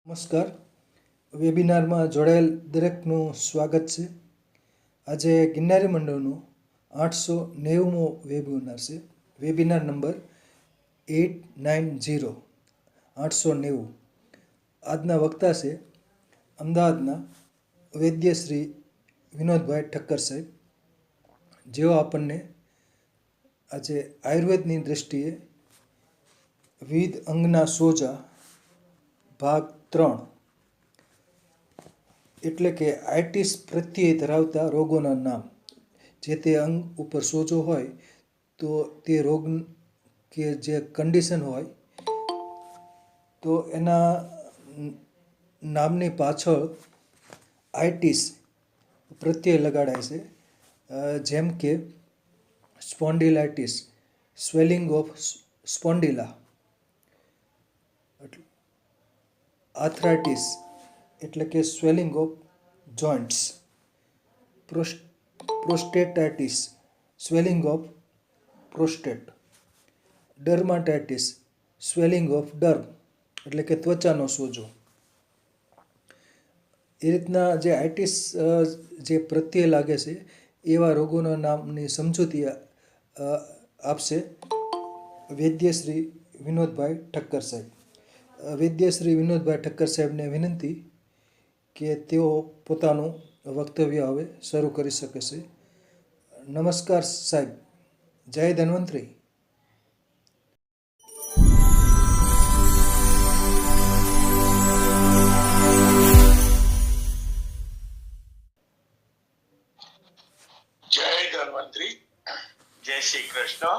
નમસ્કાર. વેબિનારમાં જોડાયેલ દરેકનું સ્વાગત છે. આજે ગિરનારી મંડળનો 890મો વેબિનાર છે. Webinar number 890 890. આજના વક્તા છે અમદાવાદના વૈદ્ય શ્રી વિનોદભાઈ ઠક્કર સાહેબ, જેઓ આપણને આજે આયુર્વેદની દૃષ્ટિએ વિવિધ અંગના સોજા ભાગ 3 એટલે કે આઇટિસ પ્રત્યે ધરાવતા રોગોના નામ, જે તે અંગ ઉપર સોજો હોય તો તે રોગ કે જે કન્ડિશન હોય તો એના નામની પાછળ આઇટિસ પ્રત્યય લગાડાય છે. જેમ કે spondylitis, swelling of spondyla, arthritis એટલે કે swelling of joints, prostatitis, swelling of prostate, dermatitis, swelling of derm એટલે કે ત્વચાનો સોજો. એ રીતના જે આઇટિસ જે પ્રત્યે લાગે છે એવા રોગોના નામની સમજૂતી આપશે વૈદ્ય શ્રી વિનોદભાઈ ઠક્કર સાહેબ. વૈદ્ય શ્રી વિનોદભાઈ ઠક્કર સાહેબને વિનંતી કે તેઓ પોતાનું વક્તવ્ય હવે શરૂ કરી શકે છે. નમસ્કાર સાહેબ. જય ધન્વંતરી. જય ધન્વંતરી. જય શ્રી કૃષ્ણ.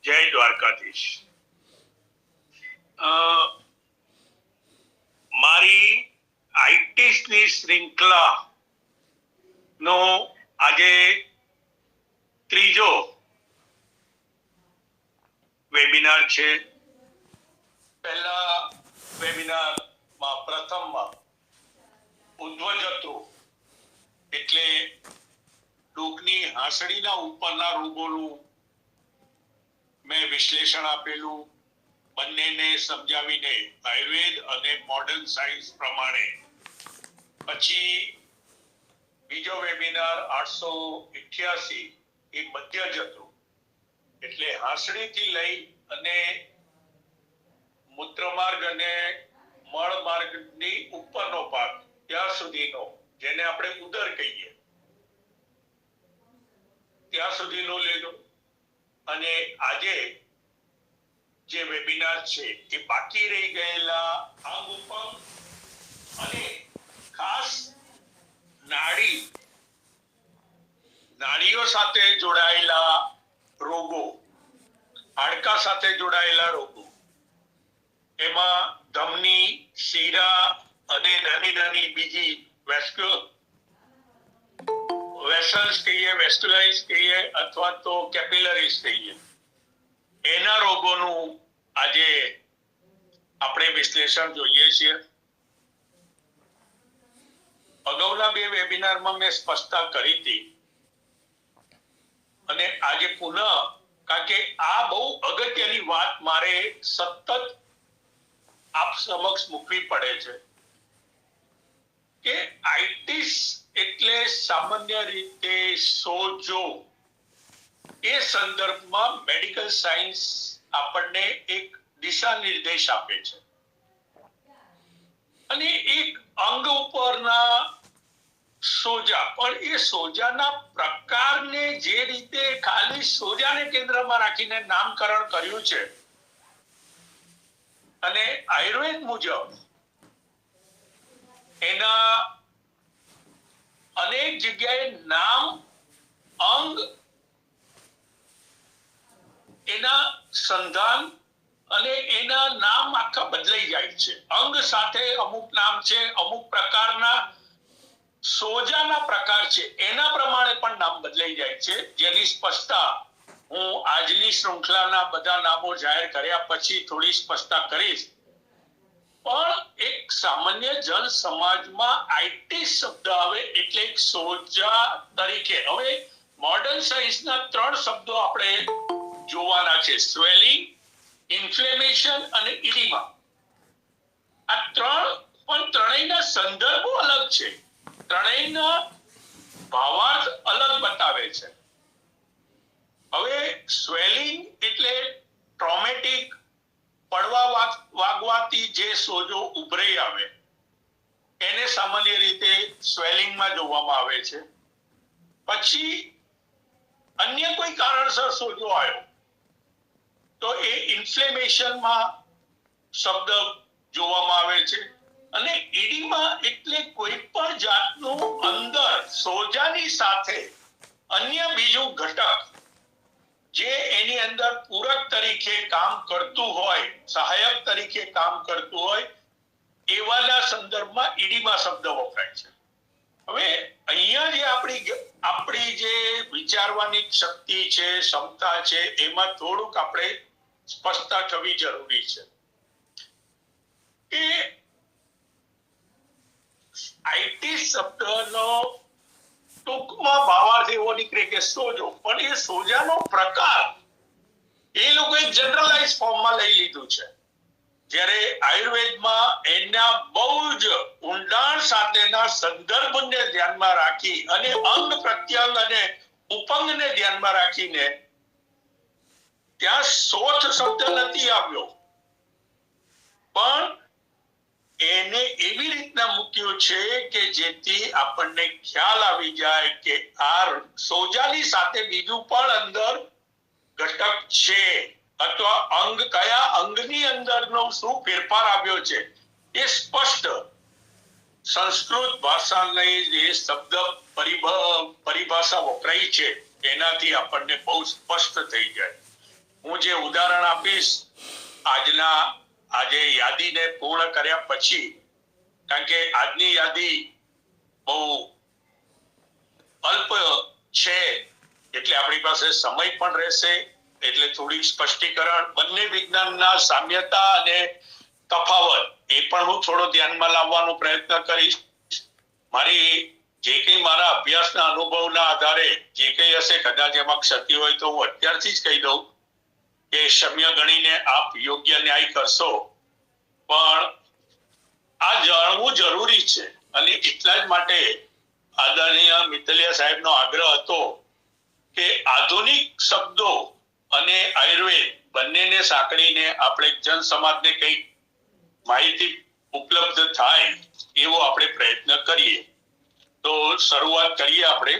જય દ્વારકાધીશ. મારી આઇટિસની શૃંખલા નો આજે ત્રીજો વેબિનાર છે. પહેલા વેબિનારમાં પ્રથમમાં ઉદ્ધવજતુ એટલે ડોકની હાંસડીના ઉપરના રોગોનું મેં વિશ્લેષણ આપેલું. બંનેને સમજાવીને આયુર્વેદ અને મોડર્ન સાયન્સ પ્રમાણે. પછી બીજો વેબિનાર 888 એ મધ્યજતુ એટલે હાંસડીથી લઈ અને મૂત્રમાર્ગ અને મળમાર્ગની ઉપરનો ભાગ ત્યાં સુધીનો, જેને આપણે ઉદર કહીએ, ત્યાં સુધીનો લીધો. અને આજે જે વેબિનાર છે એ બાકી રહી ગયેલા અંગ ઉપર અને ખાસ નાડીઓ સાથે જોડાયેલા રોગો, હાડકા સાથે જોડાયેલા રોગો, એમાં ધમની, શીરા અને નાની નાની બીજી વેસલ્સ કહીએ, વેસ્ક્યુલાઇઝ કહીએ અથવા તો કેપિલરીઝ કહીએ, એના રોગોનું આજે આપણે વિશ્લેષણ જોઈએ છીએ. અગાઉના બે વેબિનારમાં મેં સ્પષ્ટતા કરી હતી અને આજે પુનઃ, કારણ કે આ બહુ અગત્યની વાત મારે સતત આપ સમક્ષ મૂકવી પડે છે કે આઇટિસ એટલે સામાન્ય રીતે સોજો. એ સંદર્ભમાં મેડિકલ સાયન્સ આપણને એક દિશા નિર્દેશ આપે છે અને એક અંગ ઉપરના સોજા, પણ એ સોજાના પ્રકારને જે રીતે ખાલી સોજાને કેન્દ્રમાં રાખીને નામકરણ કર્યું છે અને આયુર્વેદ મુજબ એના અનેક જગ્યાએ નામ, અંગ, એના સંધાન અને એના નામ આખા બદલાઈ જાય છે. અંગ સાથે અમુક નામ છે, અમુક પ્રકારના સોજાના પ્રકાર છે, એના પ્રમાણે પણ નામ બદલાઈ જાય છે, જેની સ્પષ્ટતા હું આજની શૃંખલાના બધા નામો જાહેર કર્યા પછી થોડી સ્પષ્ટતા કરીશ. પણ એક સામાન્ય જન સમાજમાં આઇટિસ શબ્દ આવે એટલે એક સોજા તરીકે. હવે મોડર્ન સાયન્સના 3 શબ્દો આપણે જોવાના છે: સ્વેલિંગ, ઇન્ફ્લેમેશન અને ઇડીમા. આ ત્રણેયના સંદર્ભો અલગ છે, ત્રણેયના ભાવાર્થ અલગ બતાવે છે. હવે સ્વેલિંગ એટલે ટ્રોમેટિક, પડવા વાગવાથી જે સોજો ઉભરાઈ આવે એને સામાન્ય રીતે સ્વેલિંગમાં જોવામાં આવે છે. પછી અન્ય કોઈ કારણસર સોજો આવ્યો તો એ ઇન્ફ્લેમેશનમાં શબ્દ જોવામાં આવે છે. અને ઈડીમાં એટલે કોઈ પણ જાતનું અંદર સોજાની સાથે અન્ય બીજું ઘટક જે એની અંદર પૂરક તરીકે કામ કરતું હોય, સહાયક તરીકે કામ કરતું હોય, એવાના સંદર્ભમાં ઈડીમાં શબ્દ વપરાય છે. હવે અહીંયા જે આપણી જે વિચારવાની શક્તિ છે, ક્ષમતા છે, એમાં થોડુંક આપણે સ્પષ્ટતા થવી જરૂરી છે કે આઈટી શબ્દનો ટૂંકમાં ભાવાર્થ એવો નીકળે કે સોજો, પણ એ સોજાનો પ્રકાર એ લોકોએ જનરલાઇઝ ફોર્મમાં લઈ લીધું છે. જ્યારે આયુર્વેદમાં એના બહુ જ ઊંડાણ સાથેના સંદર્ભને ધ્યાનમાં રાખી અને અંગ પ્રત્યંગ અને ઉપંગને ધ્યાનમાં રાખીને ત્યાં શોથ શબ્દ નથી આવ્યો, પણ એને એવી રીતના મૂક્યું છે કે જેથી આપણને ખ્યાલ આવી જાય કે આ સોજાની સાથે બીજું પણ અંદર ઘટક છે, અથવા અંગ કયા અંગની અંદરનો શું ફેરફાર આવ્યો છે એ સ્પષ્ટ સંસ્કૃત ભાષાની જે શબ્દ પરિભાષા વપરાઈ છે એનાથી આપણને બહુ સ્પષ્ટ થઈ જાય. હું જે ઉદાહરણ આપીશ આજે યાદીને પૂર્ણ કર્યા પછી, કારણ કે આજની યાદી બહુ અલ્પ છે એટલે આપણી પાસે સમય પણ રહેશે, એટલે થોડીક સ્પષ્ટીકરણ, બંને વિજ્ઞાનના સામ્યતા અને તફાવત એ પણ હું થોડો ધ્યાનમાં લાવવાનો પ્રયત્ન કરીશ. મારી જે કંઈ મારા અભ્યાસના અનુભવના આધારે જે કંઈ હશે, કદાચ એમાં ક્ષતિ હોય તો હું અત્યારથી જ કહી દઉં કે ક્ષમ્ય ગણીને આપ યોગ્ય ન્યાય કરશો, પણ આ જાણવું જરૂરી છે. અને એટલા જ માટે આદરણીય મિત્તલિયા સાહેબનો આગ્રહ હતો કે આધુનિક શબ્દો અને આયુર્વેદ બંનેને સાંકળીને આપણે જન સમાજને કંઈક માહિતી ઉપલબ્ધ થાય એવો આપણે પ્રયત્ન કરીએ. તો શરૂઆત કરીએ આપણે.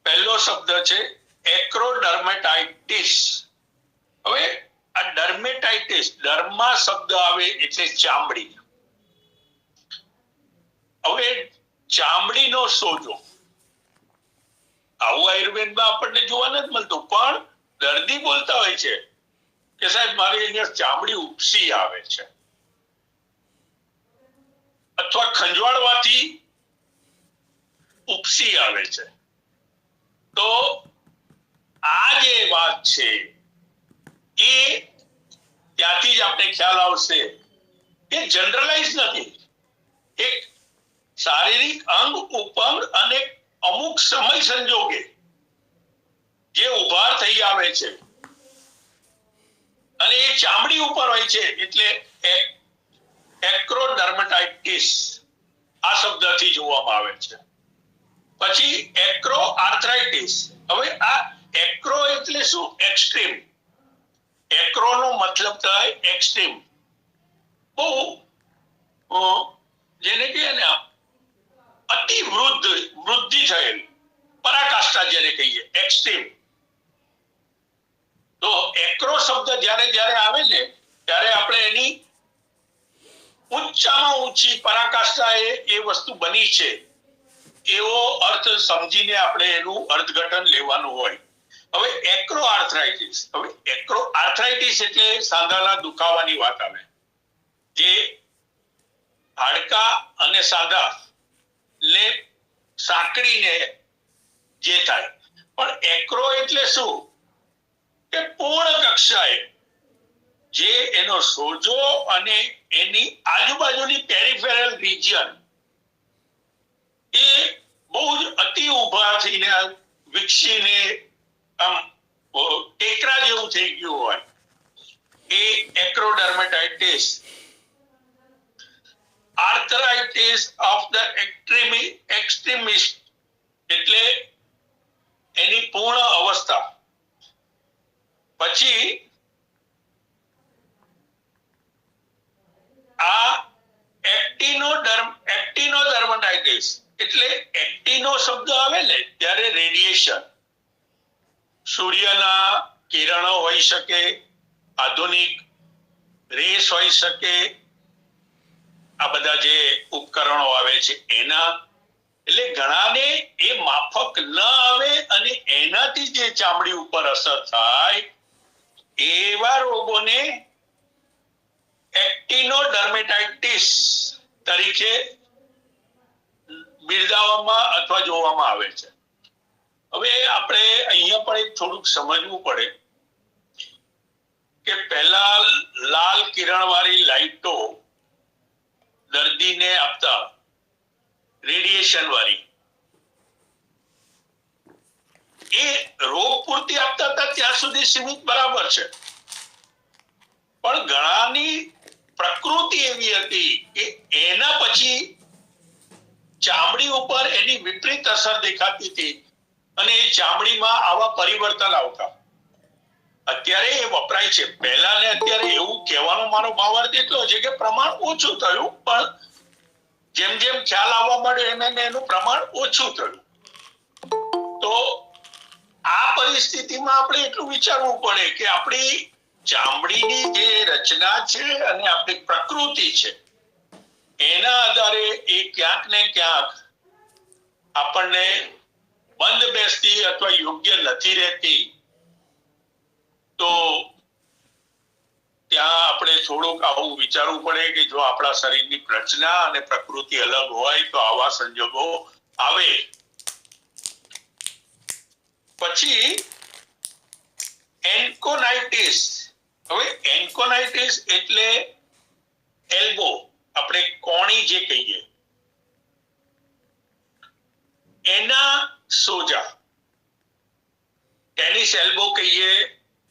પહેલો શબ્દ છે એક્રોડર્મેટાઇટિસ. હવે આ ડર્મેટાઇટિસ, ડર્મા શબ્દ આવે એટલે ચામડી. હવે ચામડીનો સોજો આવું આયુર્વેદમાં આપણને જોવા નથી મળતું, પણ દર્દી બોલતા હોય છે કે સાહેબ મારી અહીંયા ચામડી ઉપસી આવે છે, અથવા ખંજવાળવાથી ઉપસી આવે છે. તો આ જે વાત છે એ ત્યાંથી જ આપણે ખ્યાલ આવશે કે જનરલાઇઝ નથી. એક શારીરિક અંગ ઉપંગ અને અમુક સમય સંજોગે જે ઉભાર થઈ આવે છે અને એ ચામડી ઉપર હોય છે, એટલે એક્રોડર્મેટાઇટિસ આ શબ્દથી જોવામાં આવે છે. પછી એક્રો આર્થરાઇટિસ. હવે આ એક્રો એટલે શું? એક્સ્ટ્રીમ. એક્રો નો મતલબ થાય એક્સ્ટ્રીમ, બહુ જેને કહે ને અતિ વૃદ્ધિ થયેલી, પરાકાષ્ઠા જેને કહીએ, એક્સ્ટ્રીમ. તો એક્રો શબ્દ જ્યારે આવે ને ત્યારે આપણે એની ઊંચામાં ઊંચી પરાકાષ્ઠા એ વસ્તુ બની છે એવો અર્થ સમજીને આપણે એનું અર્થઘટન લેવાનું હોય. હવે એક્રો આર્થરાઇટિસ. હવે એક્રો આર્થરાઇટિસ એટલે સાંધાના દુખાવાની વાત આવે, જે હાડકા અને સાંધા ને સાંકળીને જે થાય. પણ એક્રો એટલે શું કે પૂર્ણ કક્ષાએ જે એનો સોજો અને એની આજુબાજુની પેરિફેરલ રિજિયન એ બહુ જ અતિ ઉભા થઈને વિકસીને આમ ટેકરા જેવું થઈ ગયું હોય એ એક્રોડર્મેટાઇટિસ, આર્થરાઇટિસ ઓફ ધ એક્સ્ટ્રીમિસ્ટ એટલે એની પૂર્ણ અવસ્થા. પછી આ એક્ટિનોડર્મટાઇટિસ એટલે એક્ટિનો શબ્દ આવે ને ત્યારે રેડિયેશન, સૂર્યના કિરણો હોઈ શકે, આધુનિક રેસ હોઈ શકે, આ બધા જે ઉપકરણો આવે છે એના, એટલે ઘણાને એ માફક ન આવે અને એનાથી જે ચામડી ઉપર અસર થાય એવા રોગોને એક્ટિનોડર્મેટાઇટિસ તરીકે બિરદાવવામાં અથવા જોવામાં આવે છે. હવે આપણે અહીંયા પણ એક થોડુંક સમજવું પડે કે પહેલા લાલ કિરણવાળી લાઈટો દર્દીને આપતા, રેડિયેશન વાળી, એ રોગ પૂરતી આપતા હતા ત્યાં સુધી સીમિત બરાબર છે, પણ ઘણાની પ્રકૃતિ એવી હતી કે એના પછી ચામડી ઉપર એની વિપરીત અસર દેખાતી હતી અને એ ચામડીમાં આવા પરિવર્તન આવતા. અત્યારે એ વપરાય છે, પહેલા ને અત્યારે એવું કહેવાનો મારો ભાવાર્થ એટલો છે કે પ્રમાણ ઓછું થયું, પણ જેમ જેમ ખ્યાલ આવવા માંડ્યો એમ એનું પ્રમાણ ઓછું થયું. તો આ પરિસ્થિતિમાં આપણે એટલું વિચારવું પડે કે આપણી ચામડીની જે રચના છે અને આપણી પ્રકૃતિ છે એના આધારે એ ક્યાંક ને ક્યાંક આપણને બંધ બેસતી અથવા યોગ્ય નથી રહેતી. તો ત્યાં આપણે થોડુંક આવું વિચારવું પડે કે જો આપણા શરીરની રચના અને પ્રકૃતિ અલગ હોય તો આવા સંજોગો આવે. પછી એન્કોનાઇટિસ. હવે એન્કોનાઇટિસ એટલે એલ્બો, આપણે કોણી જે કહીએ એના સોજા, ટેનિસ એલ્બો કહીએ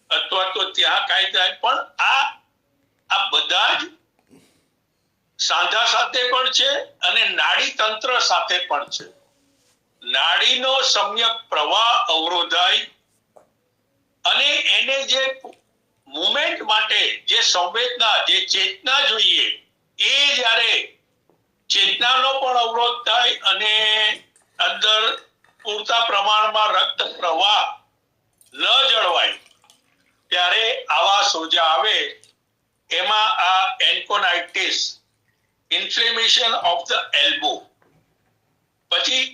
અથવા તો ત્યાં કાંઈ થાય, પણ આ બધા જ સાંધા સાથે પણ છે અને નાડી તંત્ર સાથે પણ છે. નાડીનો સમ્યક પ્રવાહ અવરોધાય અને એને જે મુવમેન્ટ માટે જે સંવેદના, જે ચેતના જોઈએ એ જ્યારે ચેતનાનો પણ અવરોધ થાય અને અંદર પૂરતા પ્રમાણમાં રક્ત પ્રવાહ ન જળવાય ત્યારે આવા સોજા આવે. એમાં આ એન્કોનાઇટિસ, ઇન્ફ્લેમેશન ઓફ ધ એલ્બો. પછી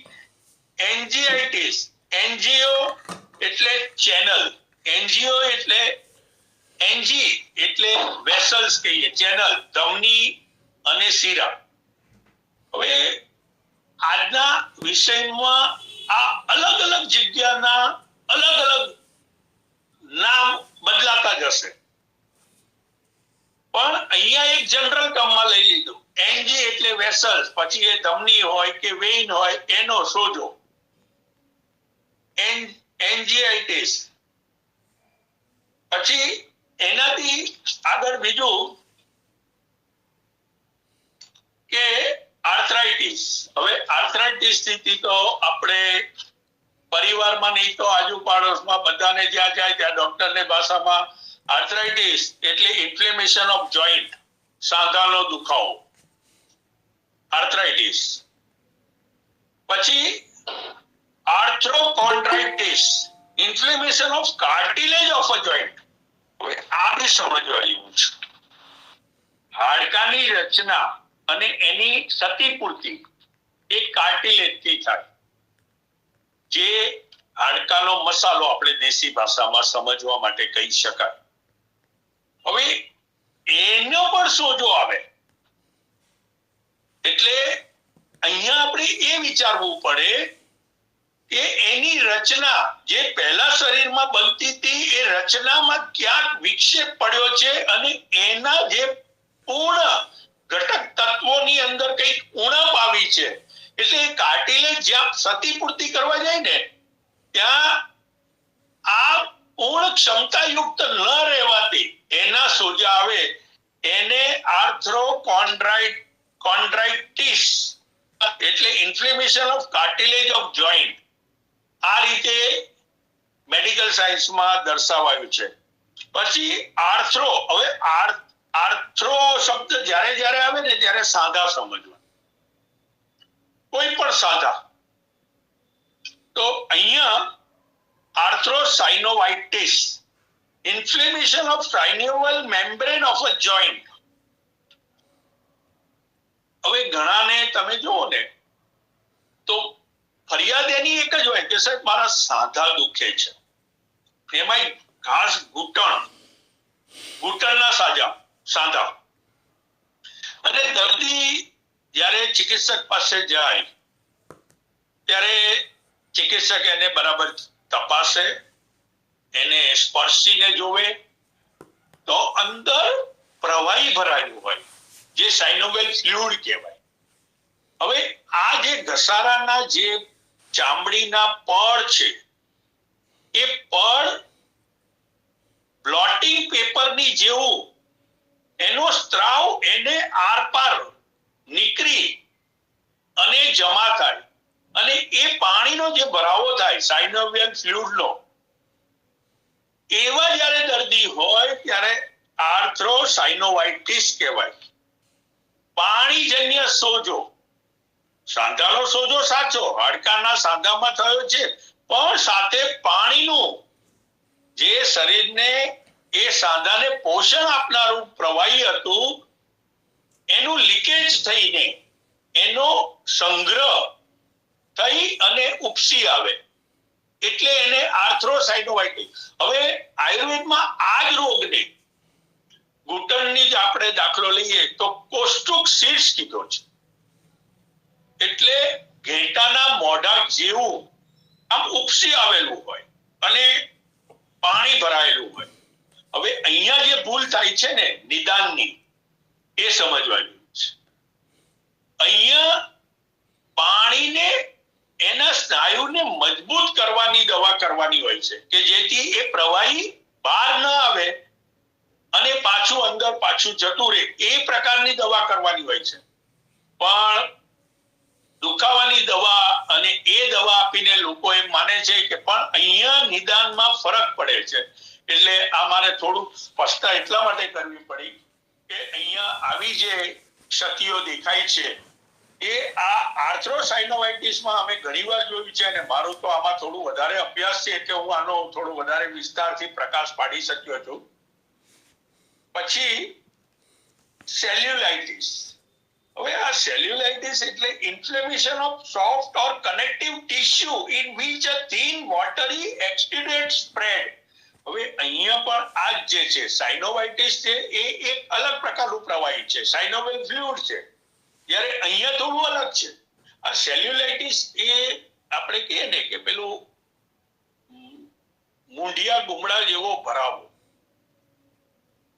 એન્જીઆઇટિસ, એન્જીઓ એટલે ચેનલ, એન્જીઓ એટલે એન્જી એટલે વેસલ્સ કહીએ, ચેનલ, ધમની અને શીરા. હવે આજના વિષયમાં આ અલગ અલગ જગ્યાના અલગ અલગ નામ બદલાતા જશે, પણ અહીંયા એક જનરલ ટર્મમાં લઈ લીધું. એન્જી એટલે વેસલ્સ, પછી એ ધમની હોય કે વેઇન હોય એનો સોજો, એન્જીઆઇટિસ. પછી એનાથી આગળ બીજું કે આર્થરાઇટિસ. હવે આર્થરાઇટિસ સ્થિતિ તો આપણે પરિવારમાં નહીં તો આજુ પાડોશમાં બધાને જ્યાં જાય ત્યાં ડોક્ટરની ભાષામાં આર્થરાઇટિસ એટલે ઇન્ફ્લેમેશન ઓફ જોઈન્ટ, સાંધાનો દુખાવો, આર્થરાઇટિસ. પછી arthrochondritis, inflammation of cartilage of a joint. હવે આ બી સમજવા જેવું છે. હાડકાની રચના અને એની ક્ષતિપૂર્તિ એ કાર્ટિલેજથી થાય, જે હાડકાનો મસાલો આપણે દેશી ભાષામાં સમજવા માટે કહી શકાય. હવે એનો પણ સોજો આવે એટલે અહીંયા આપણે એ વિચારવું પડે કે એની રચના જે પહેલા શરીરમાં બનતી હતી એ રચનામાં ક્યાંક વિક્ષેપ પડ્યો છે અને એના જે પૂર્ણ ઘટક તત્વોની અંદર કંઈક ઉણપ આવી છે. એટલે કાર્ટિલેજ જ્યાં ક્ષતિપૂર્તિ કરવા જાય ને ત્યાં આ પૂર્ણ ક્ષમતાયુક્ત ન રહેવાથી એના સોજા આવે એને આર્થ્રોકોન્ડ્રાઇટિસ એટલે inflammation of cartilage of joint આ રીતે મેડિકલ સાયન્સમાં દર્શાવાયું છે. પછી આર્થ્રો, હવે આર્થ્રો શબ્દ જ્યારે જ્યારે આવે ને ત્યારે સાદા સમજવા, કોઈ પણ સાદા. તો અહીંયા arthrosynovitis, inflammation of synovial membrane of a joint. હવે ઘણાને તમે જુઓ ને તો ફરિયાદ એની એક જ હોય કે સાહેબ મારા સાંધા દુખે છે, એમાંય ખાસ ઘૂંટણના સાંધા. અને દર્દી જ્યારે ચિકિત્સક પાસે જાય ત્યારે ચિકિત્સક એને બરાબર તપાસે, એને સ્પર્શીને જોવે તો અંદર પ્રવાહી ભરાયેલું હોય જે સાઇનોવેલ ફ્લુઇડ કહેવાય. હવે આ જે ઘસારાના જે ચામડીના પડ છે એ પડ બ્લોટિંગ પેપરની જેવું એનો સ્ત્રાવ એને આરપાર નીકળી અને જમા થાય અને એ પાણીનો જે ભરાવો થાય સાઇનોવિયલ ફ્લુઇડનો, એવા જ્યારે દર્દી હોય ત્યારે આર્થ્રોસાઇનોવાઇટિસ કહેવાય. પાણીજન્ય સોજો, સાંધાનો સોજો સાચો હાડકાના સાંધામાં થયો છે, પણ સાથે પાણીનું જે શરીરને એ સાંધાને પોષણ આપનારું પ્રવાહી હતું એનું લીકેજ થઈને એનો સંગ્રહ થઈ અને ઉપસી આવે એટલે એને આર્થ્રોસાઇનોવાઇટિસ. હવે આયુર્વેદમાં આ જ રોગને ઘૂંટણની જ આપણે દાખલો લઈએ તો કોસ્ટુકસિસ કીધો છે, એટલે ઘેટાના મોઢા જેવું આમ ઉપસી આવેલું હોય અને પાણી ભરાયેલું હોય. હવે અહીંયા જે ભૂલ થાય છે ને નિદાનની, એ સમજવાની છે. અહીંયા પાણીને એના સ્નાયુને મજબૂત કરવાની દવા કરવાની હોય છે કે જેથી એ પ્રવાહી બહાર ન આવે અને પાછું અંદર પાછું જતું રહે, એ પ્રકારની દવા કરવાની હોય છે. પણ દુખાવાની દવા અને એ દવા આપીને લોકો એમ માને છે કે પણ અહીંયા નિદાનમાં ફરક પડે છે. એટલે આ મારે થોડું સ્પષ્ટતા એટલા માટે કરવી પડી કે અહીંયા આવી જે ક્ષતિઓ દેખાય છે એ આ આર્થ્રોસાઇનોવાઇટિસમાં અમે ઘણીવાર જોયું છે અને મારું તો આમાં થોડું વધારે અભ્યાસ છે એટલે હું આનો થોડો વધારે વિસ્તારથી પ્રકાશ પાડી શક્યો છું. પછી સેલ્યુલાઇટિસ. હવે આ સેલ્યુલાઇટિસ એટલે inflammation of soft or connective tissue in which a thin watery exudate spread. હવે અહીંયા પણ આ જે છે સાઇનોવાઇટિસ છે એ એક અલગ પ્રકારનું પ્રવાહી છે, સાઇનોવેલ ફ્લુઇડ છે, જ્યારે અહીંયા થોડું અલગ છે. આ સેલ્યુલાઇટિસ એ આપણે કહીએ ને કે પેલું મૂંઢિયા ગુમડા જેવો ભરાવો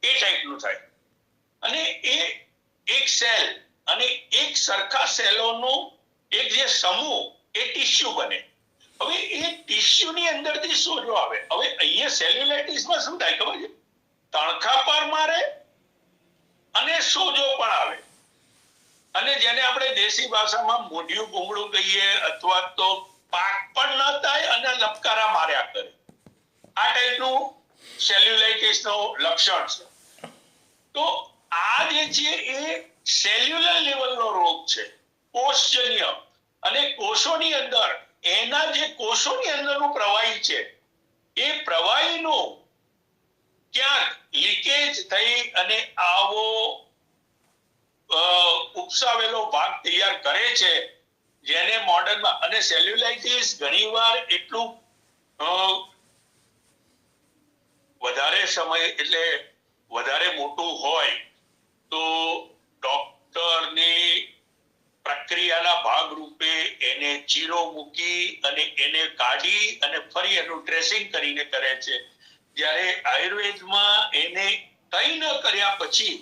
એ ટાઈપનું થાય અને એ એક સેલ અને એક સરખા સેલોનો એક જે સમૂહ એ ટિશ્યુ બને. હવે એ ટિશ્યુની અંદરથી સોજો આવે. હવે અહીંયા સેલ્યુલાઇટિસમાં શું થાય ખબર છે? તણખા પર મારે અને સોજો પણ આવે અને જેને આપણે દેશી ભાષામાં મોઢિયું ગુમડું કહીએ અથવા તો પાક પણ ન થાય અને લપકારા માર્યા કરે, આ ટાઈપનું સેલ્યુલાઇટિસનો લક્ષણ છે. તો આ જે છે એ સેલ્યુલર લેવલનો રોગ છે, કોષજન્ય, અને કોષોની અંદર એના જે કોષોની અંદરનું પ્રવાહી છે એ પ્રવાહીનું ક્યાંક લીકેજ થઈ અને આવો ઉપસાવેલો ભાગ તૈયાર કરે છે જેને મોડર્નમાં, અને સેલ્યુલાઇટિસ ઘણીવાર એટલું વધારે સમય એટલે વધારે મોટું હોય તો ડોક્ટરની પ્રક્રિયાના ભાગરૂપે એને ચીરો મૂકી અને એને કાઢી અને ફરી એનું ડ્રેસિંગ કરીને કરે છે. જ્યારે આયુર્વેદમાં એને કંઈ ન કર્યા પછી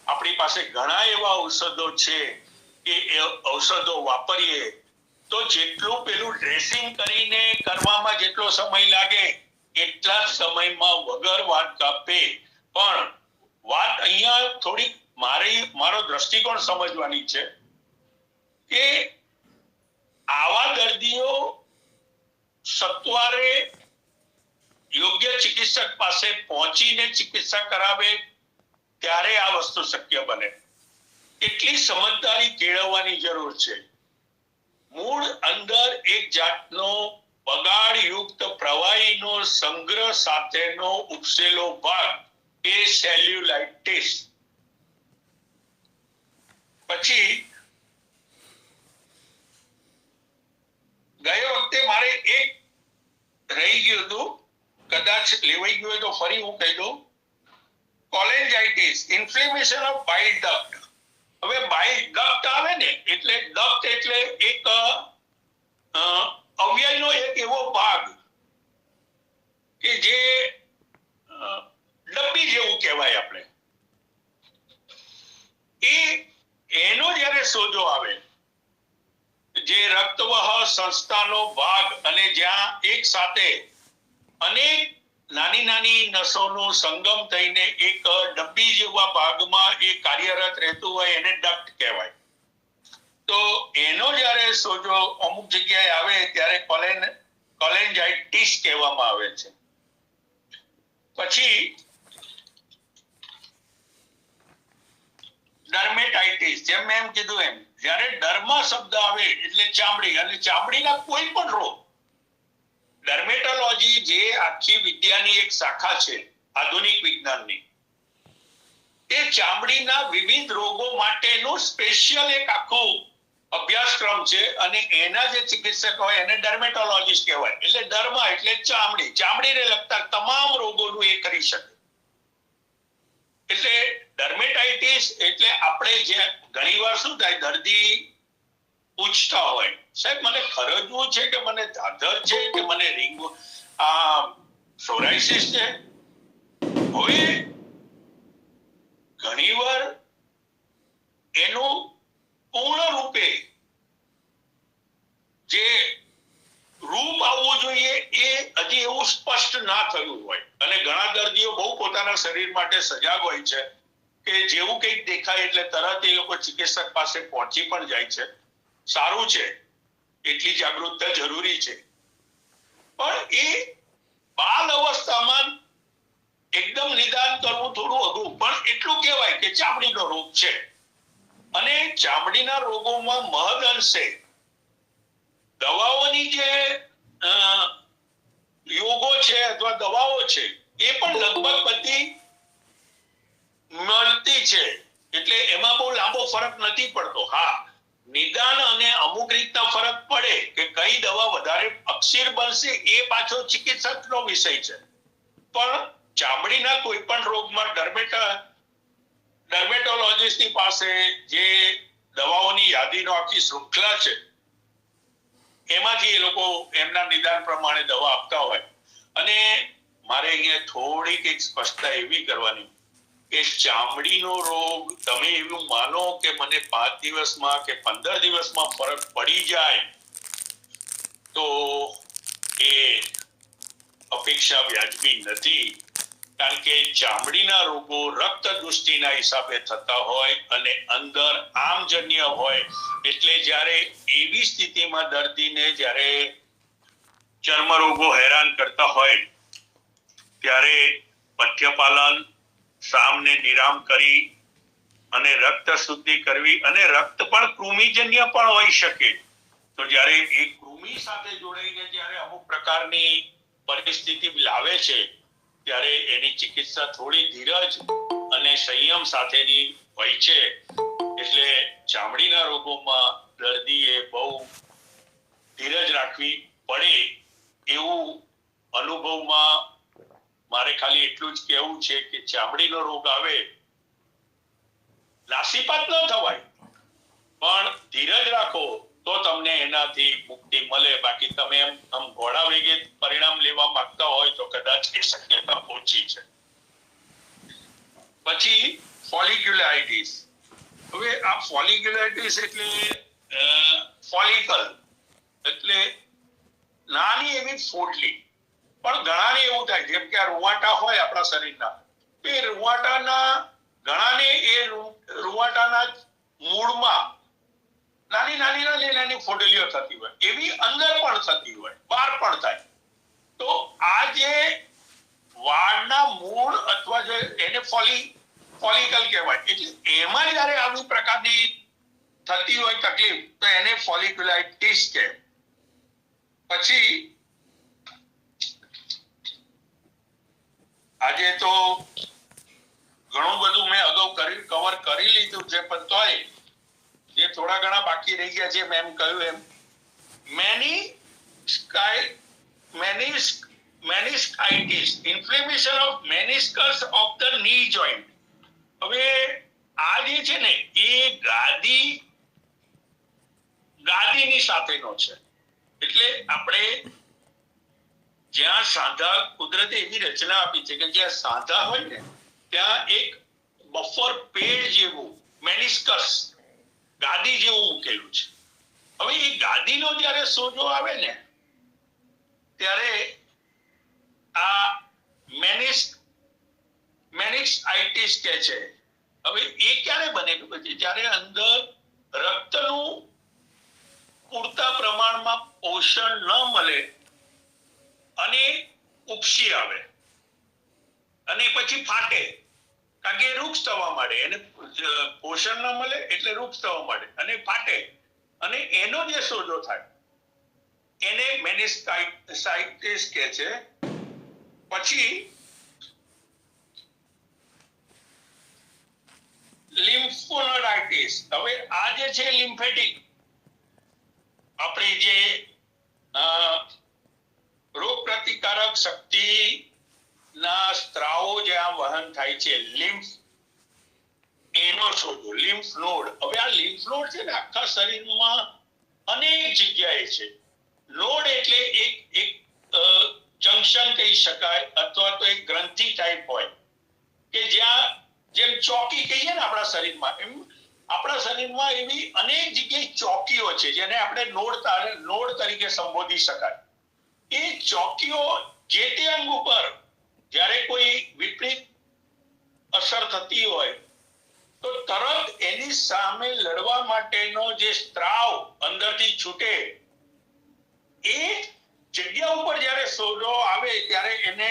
આપણી પાસે ઘણા એવા ઔષધો છે કે એ ઔષધો વાપરીએ તો જેટલું પેલું ડ્રેસિંગ કરીને કરવામાં જેટલો સમય લાગે એટલા જ સમયમાં વગર વાત કાપે પણ વાત અહીંયા થોડીક મારો દ્રષ્ટિકોણ સમજવાની છે કે આવા દર્દીઓ સત્વરે યોગ્ય ચિકિત્સક પાસે પહોંચીને ચિકિત્સા કરાવે ત્યારે આ વસ્તુ શક્ય બને. એટલી સમજદારી કેળવવાની જરૂર છે. મૂળ અંદર એક જાતનો બગાડયુક્ત પ્રવાહીનો સંગ્રહ સાથેનો ઉપસેલો ભાગ એ સેલ્યુલાઇટિસ. પછી ગયે વખતે મારે એક રહી ગયું હતું, કદાચ લેવાઈ ગયું હોય તો ફરી હું કહી દઉં. કોલેન્જાઇટિસ, ઇન્ફ્લેમેશન ઓફ બાઇલ ડક્ટ. હવે બાઇલ ડક્ટ આવે ને એટલે ડક્ટ એટલે એક અવયવનો એક એવો ભાગ કે જે ડબ્બી જેવું કહેવાય આપણે. એનો જ્યારે સોજો આવે, જે રક્તવહ સંસ્થાનો ભાગ અને જ્યાં એક સાથે અનેક નાની નાની નસોનો સંગમ થઈને એક ડબ્બી જેવા ભાગમાં એ કાર્યરત રહેતું હોય એને ડક્ટ કહેવાય. તો એનો જ્યારે સોજો અમુક જગ્યાએ આવે ત્યારે કોલેન્જાઇટિસ કહેવામાં આવે છે. પછી ડર્મેટાઇટિસ, જેમ મેં એમ કીધું એમ, જ્યારે ડર્મા શબ્દ આવે એટલે ચામડી, અને ચામડીના કોઈ પણ રોગ. ડર્મેટોલોજી જે આખી વિદ્યાની એક શાખા છે આધુનિક વિજ્ઞાનની, એ ચામડીના વિવિધ રોગો માટેનું સ્પેશિયલ એક આખું અભ્યાસક્રમ છે, અને એના જે ચિકિત્સક હોય એને ડર્મેટોલોજીસ્ટ કહેવાય. એટલે ડર્મા એટલે ચામડી, ચામડીને લગતા તમામ રોગોનું એ કરી શકે. એટલે ડર્મેટાઇટિસ એટલે આપણે જે ઘણીવાર શું થાય, દર્દી પૂછતા હોય, સાહેબ મને ખરજવું છે કે મને ધાધર છે કે મને સોરાયસિસ છે. હવે ઘણીવાર એનું પૂર્ણ રૂપે જે રૂપ આવવું જોઈએ એ હજી એવું સ્પષ્ટ ના થયું હોય, અને ઘણા દર્દીઓ બહુ પોતાના શરીર માટે સજાગ હોય છે કે જેવું કંઈક દેખાય એટલે તરત એ લોકો ચિકિત્સક પાસે પહોંચી પણ જાય છે. સારું છે, એટલી જાગૃતતા જરૂરી છે. પણ એ બાલ અવસ્થામાં એકદમ નિદાન કરવું થોડું અઘરું, પણ એટલું કહેવાય કે ચામડીનો રોગ છે. અને ચામડીના રોગોમાં મહદ અંશે દવાઓની જે યોગો છે અથવા દવાઓ છે એ પણ લગભગ બધી મળતી છે. એટલે એમાં બહુ લાંબો ફરક નથી પડતો. હા, નિદાન અને અમુક રીતના ફરક પડે કે કઈ દવા વધારે અક્ષીર બનશે એ પાછો ચિકિત્સકનો વિષય છે. પણ ચામડીના કોઈ પણ રોગમાં ડર્મેટોલોજીસ્ટની પાસે જે દવાઓની યાદીનો આખી શૃંખલા છે એમાંથી એ લોકો એમના નિદાન પ્રમાણે દવા આપતા હોય. અને મારે અહીંયા થોડીક એક સ્પષ્ટતા એવી કરવાની કે ચામડીનો રોગ તમે એવું માનો કે મને 5 દિવસમાં કે 15 દિવસમાં ફરક પડી જાય તો એ અપેક્ષા વ્યાજબી નથી. કારણ કે ચામડીના રોગો રક્ત દૃષ્ટિના હિસાબે થતા હોય અને અંદર આમજન્ય હોય. એટલે જ્યારે એવી સ્થિતિમાં દર્દીને જ્યારે ચર્મરોગો હેરાન કરતા હોય ત્યારે પથ્યપાલન, સામને નિરામ કરી અને રક્ત શુદ્ધિ કરવી, અને રક્ત પણ કૃમિજન્ય પણ હોઈ શકે. તો જ્યારે એ કૃમિ સાથે જોડાઈને જ્યારે અમુક પ્રકારની પરિસ્થિતિ લાવે છે ત્યારે એની ચિકિત્સા થોડી ધીરજ અને સંયમ સાથેની હોય છે. એટલે ચામડીના રોગોમાં દર્દીએ બહુ ધીરજ રાખવી પડે એવું અનુભવમાં મારે ખાલી એટલું જ કહેવું છે કે ચામડીનો રોગ આવે નાસીપાત ન થવાય, પણ ધીરજ રાખો તો તમને એનાથી મુક્તિ મળે. બાકી તમે આમ ઘોડા વેગે પરિણામ લેવા માંગતા હોય તો કદાચ એ શક્યતા ઓછી છે. પછી ફોલિક્યુલાઇટિસ. હવે આ ફોલિક્યુલાઇટિસ એટલે ફોલિકલ એટલે નાની એવી ફોડલી. પણ ઘણાને એવું થાય, જેમ કે આ રૂવાટા હોય આપણા શરીરના, એ રૂવાટાના ઘણાને એ રૂવાટાના મૂળમાં નાની નાની નાની નાની ફોડલીઓ થતી હોય, એવી અંદર પણ થતી હોય, બહાર પણ થાય. તો આ જે વાળના મૂળ અથવા જે એને ફોલિકલ કહેવાય, એટલે એમાં જયારે આવી પ્રકારની થતી હોય તકલીફ તો એને ફોલિક્યુલાઇટિસ કહે. પછી આજે તો ઘણું બધું મેં અગાઉ કવર કરી લીધું છે, પણ તોય જે થોડા ઘણા બાકી રહી ગયા છે, મેં એમ કહ્યું એમ meniscitis, inflammation of meniscus of the knee joint. હવે આ જે છે ને એ ગાદીની સાથેનો છે. એટલે આપણે જ્યાં સાંધા, કુદરતે એવી રચના આપી છે કે જ્યાં સાંધા હોય ને ત્યાં એક બફર પેડ જેવું મેનિસ્કસ ગાદી જેવું મૂકેલું છે. હવે એ ગાદીનો જ્યારે સોજો આવે ને ત્યારે આ મેનિસ્સાઇટિસ કે છે. હવે એ ક્યારે બને કે પછી જ્યારે અંદર રક્તનું પૂરતા પ્રમાણમાં પોષણ ન મળે અને ઉપસી આવે અને પછી ફાટે, કારણ કે વૃક્ષ થવા માંડે, એને પોષણ ન મળે એટલે વૃક્ષ થવા માંડે અને ફાટે, અને એનો જે સોજો થાય એને મેનિસ્સાઇટિસ કહે છે. પછી લિમ્ફોનોડાઇટિસ. હવે આ જે છે લિમ્ફેટિક, આપણી જે રોગ પ્રતિકારક શક્તિ ના સ્ત્રાવો જ્યાં વહન થાય છે, લિમ્ફ, એનો સોજો લિમ્ફ નોડ. હવે આ લિમ્ફ નોડ છે ને આખા શરીરમાં અનેક જગ્યાએ છે. નોડ એટલે એક જંક્શન કહી શકાય, અથવા તો એક ગ્રંથિ ટાઈપ હોય કે જ્યાં, જેમ ચોકી કહીએ ને આપણા શરીરમાં, એમ આપણા શરીરમાં એવી અનેક જગ્યાએ ચોકીઓ છે જેને આપણે નોડ તરીકે સંબોધી શકાય. એ ચોકીઓ જે તે અંગ ઉપર જ્યારે કોઈ વિપરીત અસર થતી હોય તો તરત એની સામે લડવા માટેનો જે સ્ત્રાવ અંદરથી છૂટે, એ જગ્યા ઉપર જ્યારે સોજો આવે ત્યારે એને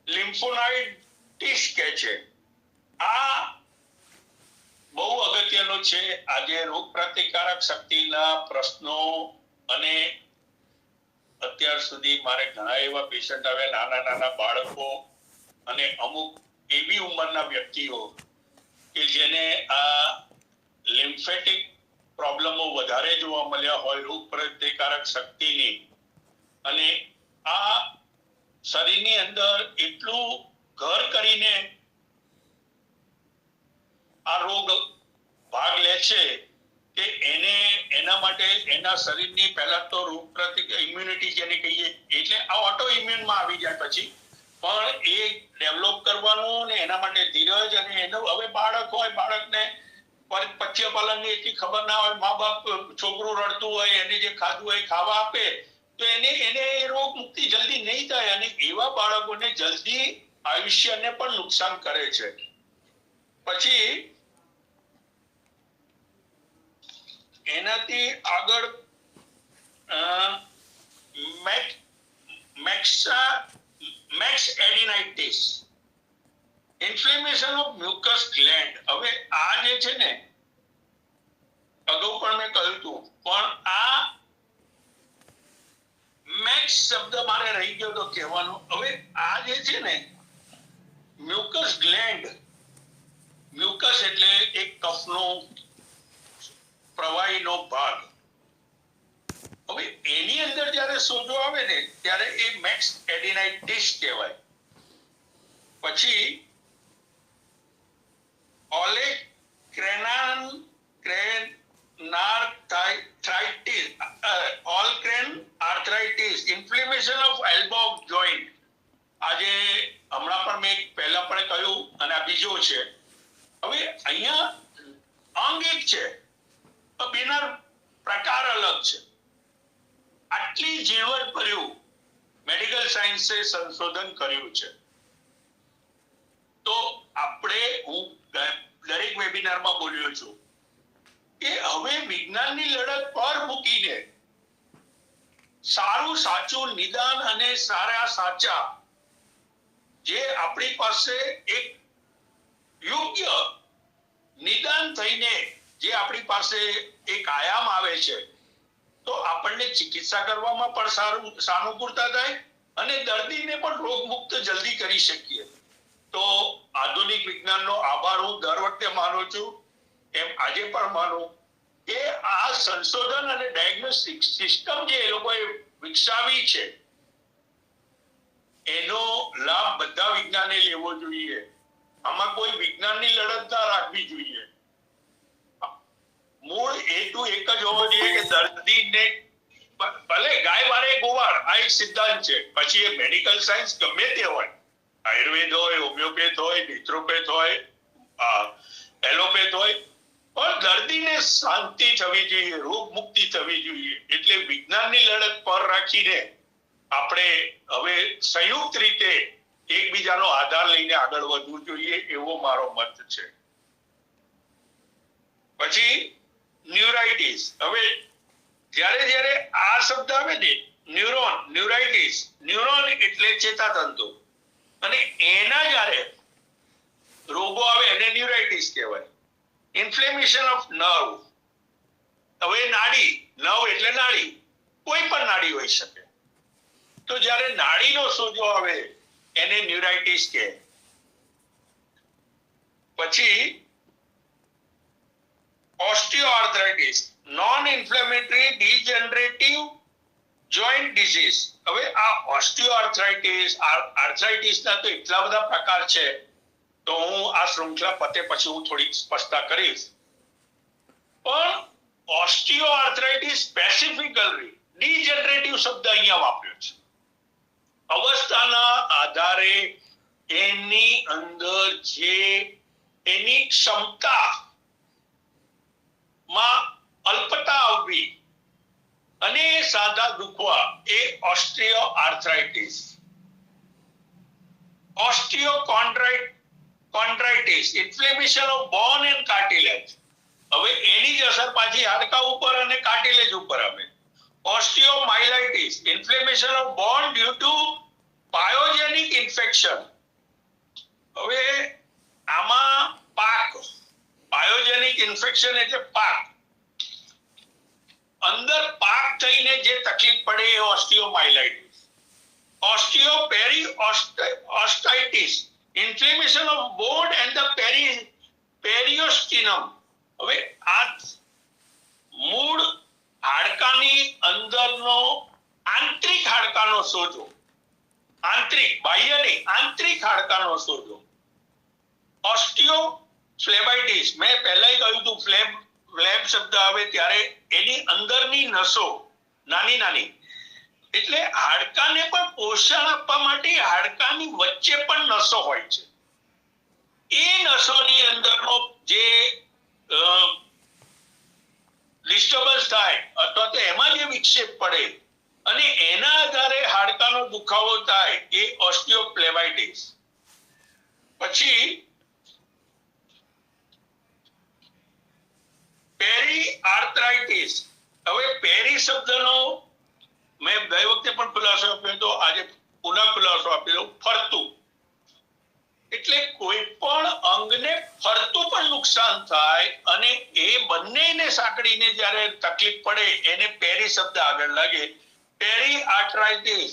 લિમ્ફોનાઇટિસ કહે છે. આ બહુ અગત્યનું છે. આજે રોગ પ્રતિકારક શક્તિના પ્રશ્નો, અને અત્યાર સુધી મારે ઘણા એવા પેશન્ટ આવ્યા, નાના નાના બાળકો અને અમુક એવી ઉંમરના વ્યક્તિઓ કે જેને આ લિમ્ફેટિક પ્રોબ્લેમો વધારે જોવા મળ્યા હોય, રોગ પ્રતિકારક શક્તિની, અને આ શરીરની અંદર એટલું ઘર કરીને આ રોગ ભાગ લે છે કે એના માટે એના શરીરની પહેલા તો રોગ પ્રતિકારક ઇમ્યુનિટી જેને કહીએ, એટલે આ ઓટો ઇમ્યુનમાં આવી જાય પછી, પણ એ ડેવલપ કરવાનું ને એના માટે ધીરજ, અને એનો હવે બાળક હોય, બાળકને પથ્ય પાલનની એટલી ખબર ના હોય, મા બાપ છોકરું રડતું હોય, એને જે ખાધું હોય ખાવા આપે તો એને રોગ મુક્તિ જલ્દી નહીં થાય, અને એવા બાળકોને જલ્દી આયુષ્યને પણ નુકસાન કરે છે. પછી એનાથી આગળ myxadenitis, inflammation of mucous gland. હવે આ જે છે ને અગાઉ પણ મેં કહ્યું હતું, પણ આ મેક્સ શબ્દ મારે રહી ગયો તો કહેવાનો. હવે આ જે છે ને મ્યુકસ ગ્લેન્ડ, મ્યુકસ એટલે એક કફનો પ્રવાહીનો ભાગ. હવે એની અંદર જ્યારે સોજો આવે ને ત્યારે એ મેક્સ એડિનાઇટિસ કહેવાય. પછી arthritis, inflammation of elbow joint. આજે હમણાં પણ મેં પહેલા પણ કહ્યું, અને આ બીજો છે. હવે અહીંયા અંગ એક છે, બેના પ્રકાર અલગ છે. આટલી ઝીણવટ ભર્યું મેડિકલ સાયન્સે સંશોધન કર્યું છે, તો આપણે હું દરેક વેબિનારમાં બોલ્યો છું કે હવે વિજ્ઞાનની લડત પર મૂકીને સારું સાચું નિદાન અને સારા સાચા જે આપણી પાસે એક યોગ્ય નિદાન થઈને જે આપણી પાસે એક આયામ આવે છે તો આપણને ચિકિત્સા કરવામાં પણ સાનુકૂળતા થાય અને દર્દીને પણ રોગમુક્ત જલ્દી કરી શકીએ. તો આધુનિક વિજ્ઞાનનો આભાર હું દર વખતે માનું છું એમ આજે પણ માનું કે આ સંશોધન અને ડાયગ્નોસ્ટિક સિસ્ટમ જે એ લોકોએ વિકસાવી છે એનો લાભ બધા વિજ્ઞાને લેવો જોઈએ. આમાં કોઈ વિજ્ઞાનની લડત ના રાખવી જોઈએ. મૂળ હેતુ એક જ હોવો જોઈએ કે દર્દીને ભલે ગાય વારે ગોવાળ આ એક સિદ્ધાંત છે. પછી એ મેડિકલ સાયન્સ ગમે તે હોય, આયુર્વેદ હોય, હોમિયોપેથ હોય, નેચરોપેથ હોય, એલોપેથ હોય, પણ દર્દીને શાંતિ થવી જોઈએ, રોગ મુક્તિ થવી જોઈએ. એટલે વિજ્ઞાનની લડત પર રાખીને આપણે હવે સંયુક્ત રીતે એકબીજાનો આધાર લઈને આગળ વધવું જોઈએ એવો મારો મત છે. પછી ન્યુરાઇટિસ. હવે જ્યારે આ શબ્દ આવે ને ન્યુરોન, ન્યુરાઇટિસ, ન્યુરોન એટલે ચેતાતંતુ અને એના જ્યારે રોગો આવે એને ન્યુરાઇટિસ કહેવાય. Inflammation of nerve. હવે નાડી, નર્વ એટલે નાડી, કોઈ પણ નાડી હોઈ શકે. તો જ્યારે નાડીનો સોજો આવે એને ન્યુરાઇટિસ કહે. પછી osteoarthritis, non inflammatory degenerative joint disease. હવે આ ઓસ્ટિયોઆર્થ્રાઇટિસ, આર્થ્રાઇટિસના તો એટલા બધા પ્રકાર છે તો હું આ શૃંખલા પતે પછી હું થોડી સ્પષ્ટતા કરીશ. પણ ઓસ્ટિયોઆર્થ્રાઇટિસ સ્પેસિફિકલી ડીજનરેટિવ શબ્દ અહીંયા વાપર્યો છે. અવસ્થાના આધારે એની અંદર જે એની ક્ષમતા માં અલ્પતા આવવી અને સાંધા દુખવા એ osteoarthritis. Osteochondritis, inflammation of bone and cartilage. હવે એની જ અસર પાછી હાડકા ઉપર અને કાર્ટિલેજ ઉપર આવે. Osteomyelitis, inflammation of bone due to pyogenic infection. હવે આમાં પાક, પાયોજેનિક ઇન્ફેક્શન એટલે પાક, અંદર પાક થઈને જે તકલીફ પડે એ osteomyelitis. Osteoperiostitis, inflammation of bone and the periosteum. હવે આ મૂળ હાડકાની અંદરનો આંતરિક હાડકાનો સોજો, આંતરિક, બાહ્ય નહીં, આંતરિક હાડકાનો સોજો. ઓસ્ટિયોફ્લેબાઇટિસ, મેં પહેલા કહ્યું હતું ફ્લેબ શબ્દ આવે ત્યારે એની અંદરની નસો નાની નાની, એટલે હાડકાને પણ પોષણ આપવા માટે હાડકાની વચ્ચે પણ નસો હોય છે. એ નસોની અંદરનો જે ડિસ્ટર્બન્સ થાય અથવા તો એમાં જે વિક્ષેપ પડે અને એના આધારે હાડકાનો દુખાવો થાય એ ઓસ્ટિયોફ્લેબાઇટિસ. પછી પેરીઆર્થ્રાઇટિસ. હવે પેરી શબ્દનો મેં ગઈ વખતે પણ ખુલાસો આપ્યો તો આજે પુનઃ ખુલાસો આપ્યો. ફરતું એટલે કોઈ પણ અંગને ફરતું પણ નુકસાન થાય અને એ બંનેને સાંકળીને જ્યારે તકલીફ પડે એને પેરી શબ્દ આગળ લાગે. Periarthritis,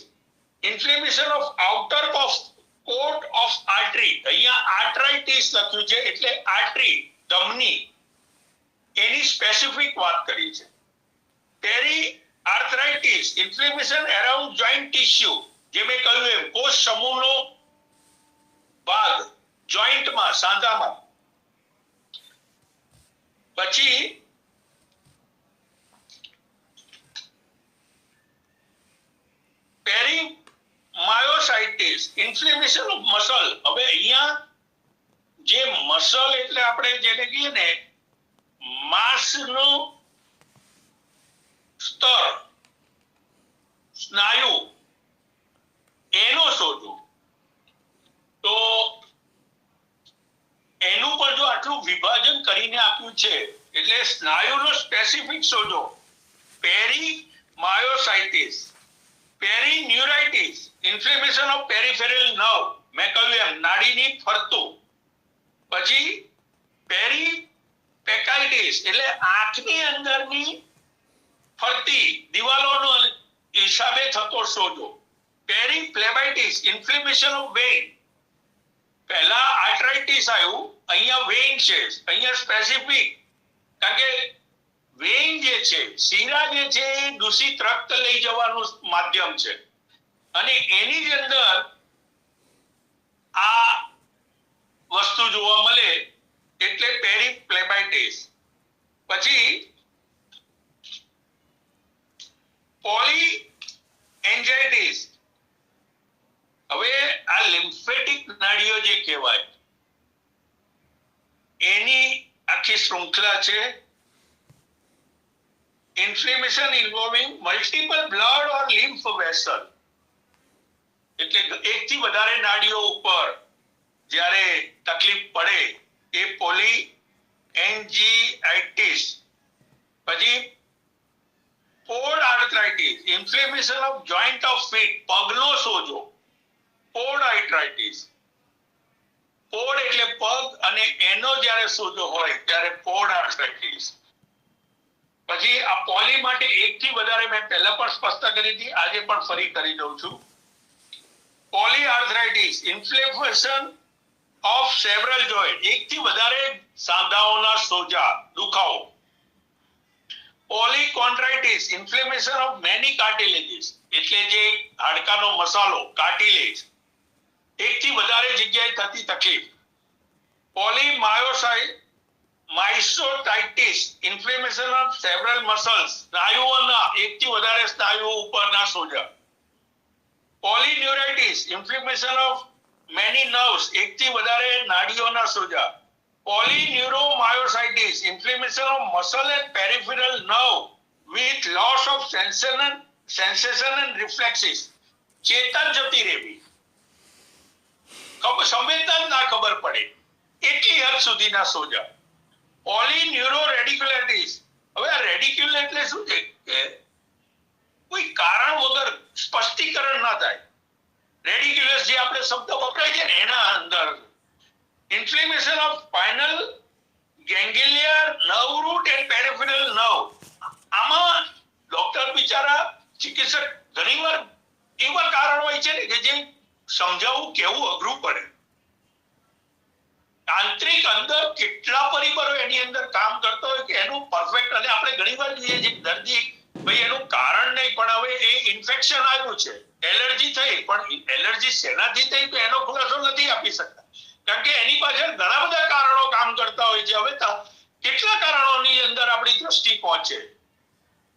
inflammation of outer coat of artery. અહીંયા આર્થ્રાઇટિસ લખ્યું છે એટલે આર્ટરી, ધમની, એની સ્પેસિફિક વાત કરી છે. પેરીઆર્થ્રાઇટિસ, ઇન્ફ્લેમેશન અરાઉન્ડ જોઈન્ટ ટિશ્યુ, જે મેં કહ્યું એમ કોષ સમૂહનો ભાગ જોઈન્ટમાં, સાંધામાં. પછી પેરીમાયોસાઇટિસ, ઇન્ફ્લેમેશન ઓફ મસલ. હવે અહીંયા જે મસલ એટલે આપણે જેને કહીએ ને માંસનું સ્તર, સ્નાયુ, એનો સોજો. તો એનું પણ જો આટલું વિભાજન કરીને આપ્યું છે એટલે સ્નાયુનો સ્પેસિફિક સોજો પેરીમાયોસાઇટિસ, પેરીન્યુરાઇટિસ, ઇન્ફ્લેમેશન ઓફ પેરિફેરલ નર્વ, મેં કહ્યું એમ નાડીની ફરતું, પછી પેરીપેકાઇટિસ એટલે આંખની અંદરની ફરતી દિવાલોનો હિસાબે થતો સોજો, પેરીફ્લેબાઇટિસ, ઇન્ફ્લેમેશન ઓફ વેઇન, પહેલા આર્થરાઇટિસ આવ્યું, અહીંયા વેઇન છે, અહીંયા સ્પેસિફિક, કારણ કે વેઇન જે છે, શીરા જે છે એ દૂષિત રક્ત લઈ જવાનું માધ્યમ છે અને એની જ અંદર આ વસ્તુ જોવા મળે એટલે પેરીફ્લેબાઇટિસ. પછી પોલીએન્જાઇટિસ, હવે આ લિમ્ફેટિક નાડીઓ જે કહેવાય એની આખી શૃંખલા છે. ઇન્ફ્લેમેશન ઇન્વોલ્વિંગ મલ્ટિપલ બ્લડ ઓર લિમ્ફ વેસલ, એટલે એકથી વધારે નાડીઓ ઉપર જ્યારે તકલીફ પડે એ પોલીએન્જાઇટિસ. પછી podarthritis, inflammation of joint of feet, પગનો સોજો, પોડ આર્થરાઇટિસ. પોડ એટલે પગ અને એનો જ્યારે સોજો હોય ત્યારે પોડ આર્થરાઇટિસ. પછી આ પોલી માટે એકથી વધારે મેં પહેલા પણ સ્પષ્ટ કરી હતી, આજે પણ ફરી કરી દઉં છું. Poly arthritis, inflammation of several joint, એકથી વધારે સાંધાઓના સોજા, દુખાવો. પોલીકોન્ડ્રાઇટિસ, ઇન્ફ્લેમેશન ઓફ મેની કાર્ટિલેજીસ, એટલે જે હાડકાનો મસાલો કાર્ટિલેજ, એકથી વધારે જગ્યાએ થતી તકલીફ. Polymyositis, inflammation of several muscles, સ્નાયુઓના એકથી વધારે સ્નાયુઓ ઉપરના સોજા. Polyneuritis, inflammation of many nerves, એકથી વધારે નાડીઓના સોજા. Polyneuromyositis, inflammation of muscle and peripheral nerve with loss of sensation and reflexes, ચેતન જતી રહેવી, સંવેદના ના ખબર પડે એટલી હદ સુધીના સોજા. પોલીન્યુરો રેડિક્યુલાઇટિસ, હવે આ રેડિક્યુલ એટલે શું છે કે કોઈ કારણ વગર સ્પષ્ટીકરણ ના થાય. રેડિક્યુલસ જે આપણે શબ્દ વપરાય છે ને એના અંદર inflammation of spinal ganglion nerve root and peripheral nerve. આમાં ડોક્ટર બિચારા ચિકિત્સક ઘણીવાર એવા કારણ હોય છે ને કે જે સમજાવવું કેવું અઘરું પડે. આંતરિક અંદર કેટલા પરિબળો એની અંદર કામ કરતો હોય કે એનું પરફેક્ટ, અને આપણે ઘણીવાર કહીએ છીએ દર્દી ભાઈ એનું કારણ નહીં, પણ હવે એ ઇન્ફેક્શન આવ્યું છે, એલર્જી થઈ, પણ એલર્જી શેનાથી થઈ તો એનો ખુલાસો નથી આપી શકતા, કારણ કે એની પાછળ ઘણા બધા કારણો કામ કરતા હોય છે. હવે કેટલા કારણોની અંદર આપણી દ્રષ્ટિ પહોંચે.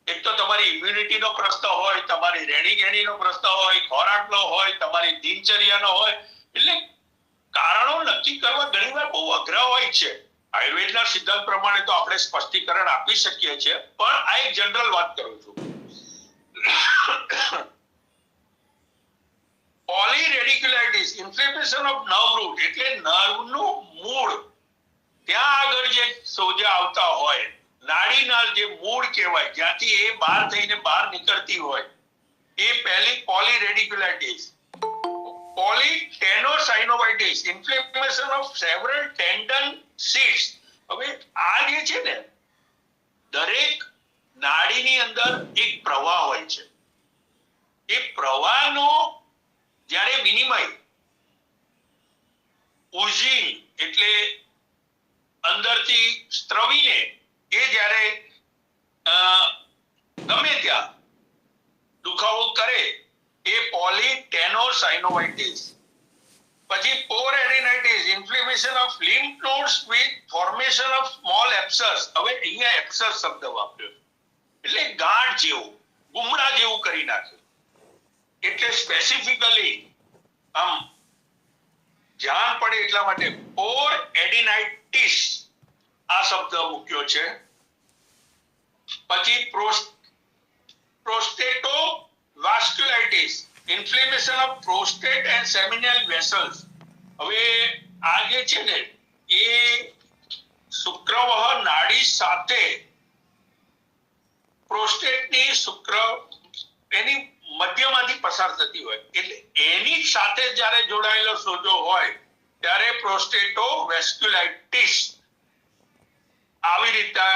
એક તો તમારી ઇમ્યુનિટીનો પ્રશ્ન હોય, તમારી રહેણીકહેણીનો પ્રશ્ન હોય, ખોરાકનો હોય, તમારી દિનચર્યાનો હોય, એટલે કારણો નક્કી કરવા ઘણીવાર બહુ અઘરા હોય છે. આયુર્વેદના સિદ્ધાંત પ્રમાણે તો આપણે સ્પષ્ટીકરણ આપી શકીએ છીએ, પણ આ એક જનરલ વાત કરું છું. પોલીરેડિક્યુલાઇટિસ, ઇન્ફ્લેમેશન ઓફ નર્વ રૂટ, એટલે નર્વનું મૂળ, ત્યાં આગળ જે સોજા આવતા હોય, નાડીના જે મૂળ કહેવાય, જ્યાંથી એ બહાર થઈને બહાર નીકળતી હોય, એ પહેલી પોલીરેડિક્યુલાઇટિસ. પોલીટેનોસાઇનોવાઇટિસ, ઇન્ફ્લેમેશન ઓફ સેવરલ ટેન્ડન સીટ્સ. હવે આ જે છે ને, દરેક નાડીની અંદર એક પ્રવાહ હોય છે. એ પ્રવાહનો જ્યારે વિનિમય ઉજીન એટલે અંદરથી સ્ત્રવીને એ જ્યારે ગમે ત્યાં દુખાવો કરે એ પોલીટેનોસાઇનોવાઇટિસ. પછી poradenitis, inflammation of lymph nodes with formation of small abscess. હવે અહીંયા એબ્સેસ શબ્દ વાપર્યો એટલે ગાંઠ જેવું, ગુમડા જેવું કરી નાખ્યું. એટલે સ્પેસિફિકલી આમ ધ્યાન પડે એટલા માટે પોરેડિનાઇટિસ આ શબ્દ મૂક્યો છે. પછી prostatovesiculitis, inflammation of prostate and seminal vessels. હવે આ જે છે ને એ શુક્રવાહ નાડી સાથે પ્રોસ્ટેટની એની મધ્યમાંથી પસાર થતી હોય, એટલે એની સાથે જ્યારે જોડાયેલો સોજો હોય ત્યારે પ્રોસ્ટેટો વેસ્ક્યુલાઇટિસ આવી રીતે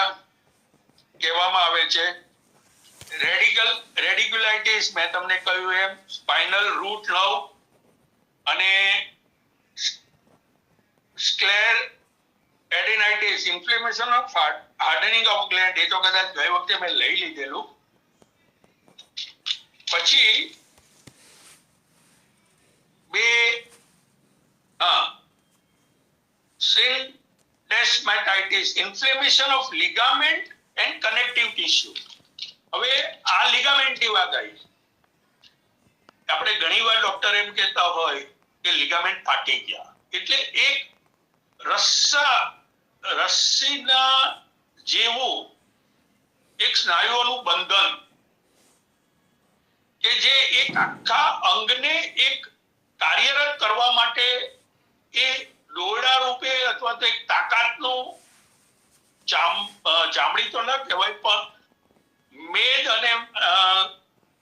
કહેવામાં આવે છે. રેડિક્યુલાઇટિસ મેં તમને કહ્યું એમ સ્પાઇનલ રૂટ નર્વ અને scleradenitis inflammation of hardening of gland, એ તો કદાચ ગઈ વખતે મેં લઈ લીધેલું. પછી syndesmitis inflammation of ligament and connective tissue. હવે આ લિગામેન્ટની વાત આવી. આપણે ઘણીવાર ડોક્ટર એમ કહેતા હોય કે લિગામેન્ટ ફાટી ગયા, એટલે એક રસ્સીના જેવું એક સ્નાયુઓનું બંધન કે જે એક આખા અંગને એક કાર્યરત કરવા માટે એ દોરડા રૂપે અથવા તો એક તાકાતનું ચામડી તો ન કહેવાય પણ મેદ અને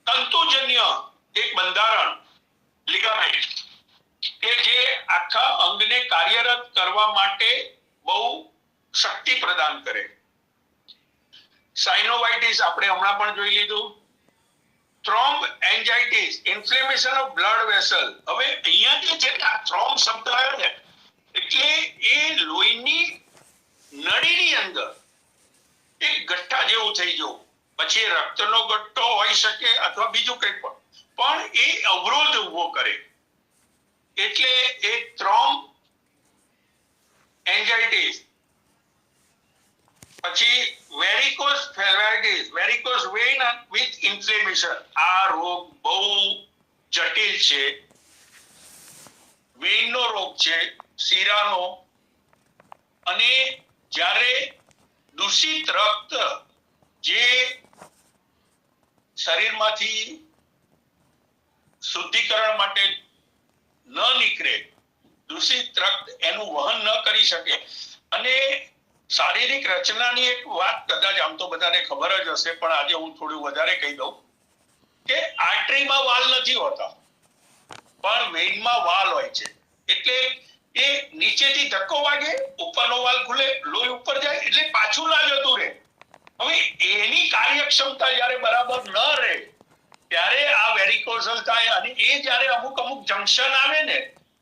તંતુજન્ય એક બંધારણ લિગામેન્ટ કે જે આખા અંગને કાર્યરત કરવા માટે બહુ શક્તિ પ્રદાન કરે. સાઇનોવાઇટિસ આપણે હમણાં પણ જોઈ લીધું. થ્રોમ્બ એન્જાઇટિસ ઇન્ફ્લેમેશન ઓફ બ્લડ વેસલ. હવે અહીંયા જે છે આ થ્રોમ્બ શબ્દ આવ્યો ને એટલે એ લોહીની નળીની અંદર એક ગઠ્ઠા જેવું થઈ જવું. પછી રક્તનો ગઠ્ઠો હોઈ શકે અથવા બીજું કંઈ પણ એ અવરોધ ઉભો કરે એટલે એ થ્રોમ્બ એન્જાઇટિસ. પછી varicose veins varicose vein with inflammation. આ રોગ બહુ જટિલ છે. વેઇનનો રોગ છે, શીરાનો, અને જ્યારે દૂષિત રક્ત જે શરીરમાંથી શુદ્ધિકરણ માટે ન નીકળે, દૂષિત રક્ત એનું વહન ન કરી શકે. અને શારીરિક રચનાની એક વાત કદાચ આમ તો બધાને ખબર જ હશે પણ આજે હું થોડું વધારે કહી દઉં કે આર્ટરીમાં વાલ નથી હોતા પણ વેઇનમાં વાલ હોય છે. એટલે એ નીચેથી ધક્કો વાગે, ઉપરનો વાલ ખુલે, લોહી ઉપર જાય એટલે પાછું ના જતું રહે. હવે એની કાર્યક્ષમતા જ્યારે બરાબર ન રહે ત્યારે આ વેરિકોઝલ થાય અને એ જ્યારે અમુક જંક્શન આવે ને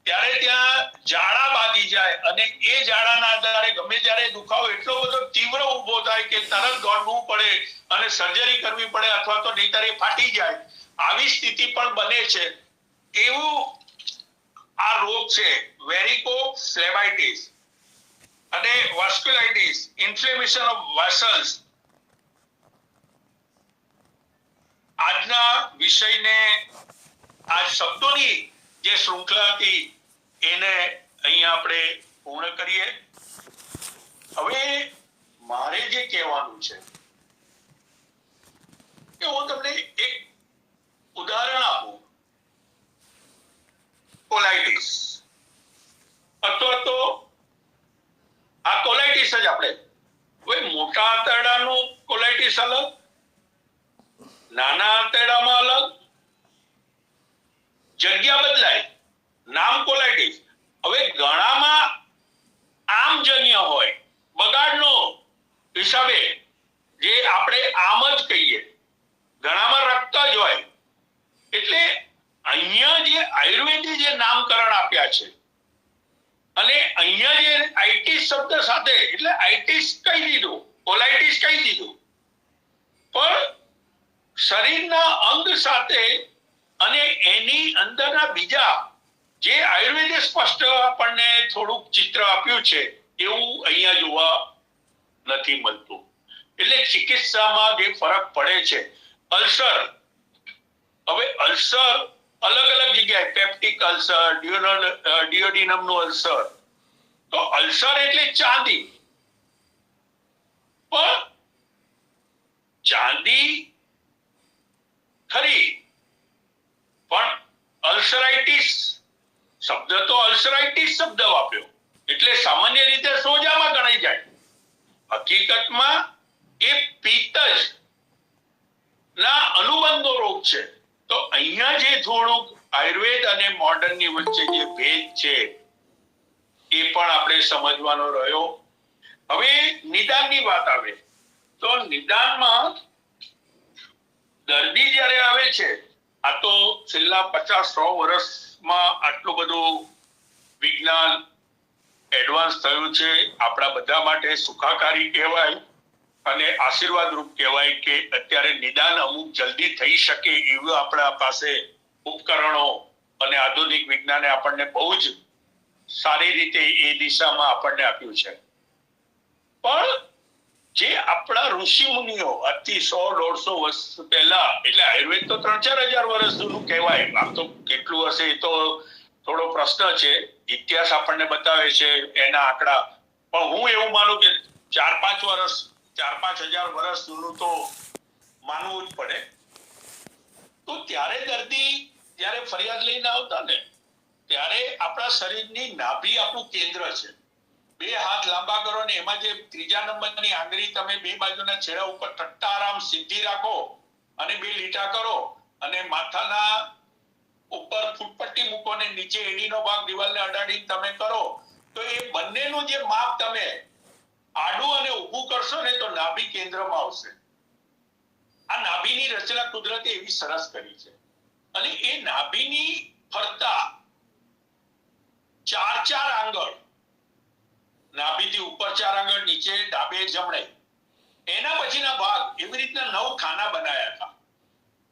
ત્યારે ત્યાં જાડા બાંધી જાય અને એ જાડાના આધારે ગમે ત્યારે દુખાવો એટલો બધો તીવ્ર ઉભો થાય કે તરત દોડવું પડે અને સર્જરી કરવી પડે અથવા તો નહીંતર એ ફાટી જાય. આવી સ્થિતિ પણ બને છે. એવું આ રોગ છે વેરિકોફ્લેબાઇટિસ. અને વાસ્ક્યુલાઇટિસ ઇન્ફ્લેમેશન ઓફ વેસલ્સ. આજના વિષયને આ શબ્દોની જે શૃંખલા હતી એને અહીંયા આપણે પૂર્ણ કરીએ. હવે મારે જે કહેવાનું છે કે હું તમને એક ઉદાહરણ આપું. કોલાઇટિસ અથવા તો આ કોલાઇટિસ જ આપણે હવે મોટા આંતરડાનું કોલાઇટિસ અલગ, નાના આંતરડામાં અલગ, જગ્યા બદલાય, નામ કોલાઇટિસ. હવે ઘણામાં આમજન્ય હોય, બગાડનો હિસાબે જે આપણે આમ જ કહીએ, ઘણામાં રક્ત જ હોય. એટલે અહીંયા જે આયુર્વેદે જે નામકરણ આપ્યા છે અને અહીંયા જે આઇટિસ શબ્દ સાથે એટલે આઇટિસ કહી દીધું, કોલાઇટિસ કહી દીધું, પણ શરીરના અંગ સાથે અને એની અંદરના બીજા જે આયુર્વેદે સ્પષ્ટ આપણને થોડુંક ચિત્ર આપ્યું છે એવું અહીંયા જોવા નથી મળતું. એટલે ચિકિત્સામાં જે ફરક પડે છે. અલ્સર, હવે અલ્સર અલગ અલગ જગ્યાએ, પેપ્ટિક અલ્સર, ડિયોડિનમનું અલ્સર. તો અલ્સર એટલે ચાંદી, પણ ચાંદી ખરી પણ અલ્સરાઇટિસ શબ્દ તો અલ્સરાઇટિસ શબ્દ વાપર્યો એટલે સામાન્ય રીતે સોજામાં ગણાઈ જાય. હકીકતમાં એ પિત્ત જ ના અનુબંધનો રોગ છે. તો અહીંયા જે થોડુંક આયુર્વેદ અને મોડર્નની વચ્ચે જે ભેદ છે એ પણ આપણે સમજવાનો રહ્યો. હવે નિદાનની વાત આવે તો નિદાનમાં દર્દી જ્યારે આવે છે, આ તો છેલ્લા 50-100 વર્ષમાં આટલું બધું વિજ્ઞાન એડવાન્સ થયું છે, આપણા બધા માટે સુખાકારી કહેવાય અને આશીર્વાદરૂપ કહેવાય કે અત્યારે નિદાન અમુક જલ્દી થઈ શકે એવું આપણા પાસે ઉપકરણો અને આધુનિક વિજ્ઞાને આપણને બહુ જ સારી રીતે એ દિશામાં આપણને આપ્યું છે. પણ જે આપણા ઋષિ મુનિઓ આજથી 100-150 વર્ષ પહેલા, એટલે આયુર્વેદ તો 3-4 હજાર વર્ષ જૂનું કહેવાય. આમ તો કેટલું હશે એ તો થોડો પ્રશ્ન છે, ઇતિહાસ આપણને બતાવે છે એના આંકડા, પણ હું એવું માનું કે 4-5 હજાર વર્ષ જૂનું તો માનવું જ પડે. તો ત્યારે દર્દી જ્યારે ફરિયાદ લઈને આવતા ને, ત્યારે આપણા શરીરની નાભી આપણું કેન્દ્ર છે. 2 હાથ લાંબા કરો ને એમાં જે 3જા નંબરની આંગળી તમે 2 બાજુના છેડા ઉપર ટટ્ટારામ સીધી રાખો અને 2 લીટા કરો અને માથાના ઉપર ફૂટપટ્ટી મૂકો ને નીચે એડીનો ભાગ દિવાલને અડાડી તમે કરો, તો એ બંનેનું જે માપ તમે આડું અને ઊભું કરશો ને તો નાભી કેન્દ્રમાં આવશે. આ નાભીની રચના કુદરતે એવી સરસ કરી છે. અને એ નાભીની ફરતા 4 આંગળ, નાભીથી ઉપર 4 આંગળ, નીચે ડાબે જમણે, એના પછીના ભાગ એવી રીતના 9 ખાના બનાયા હતા.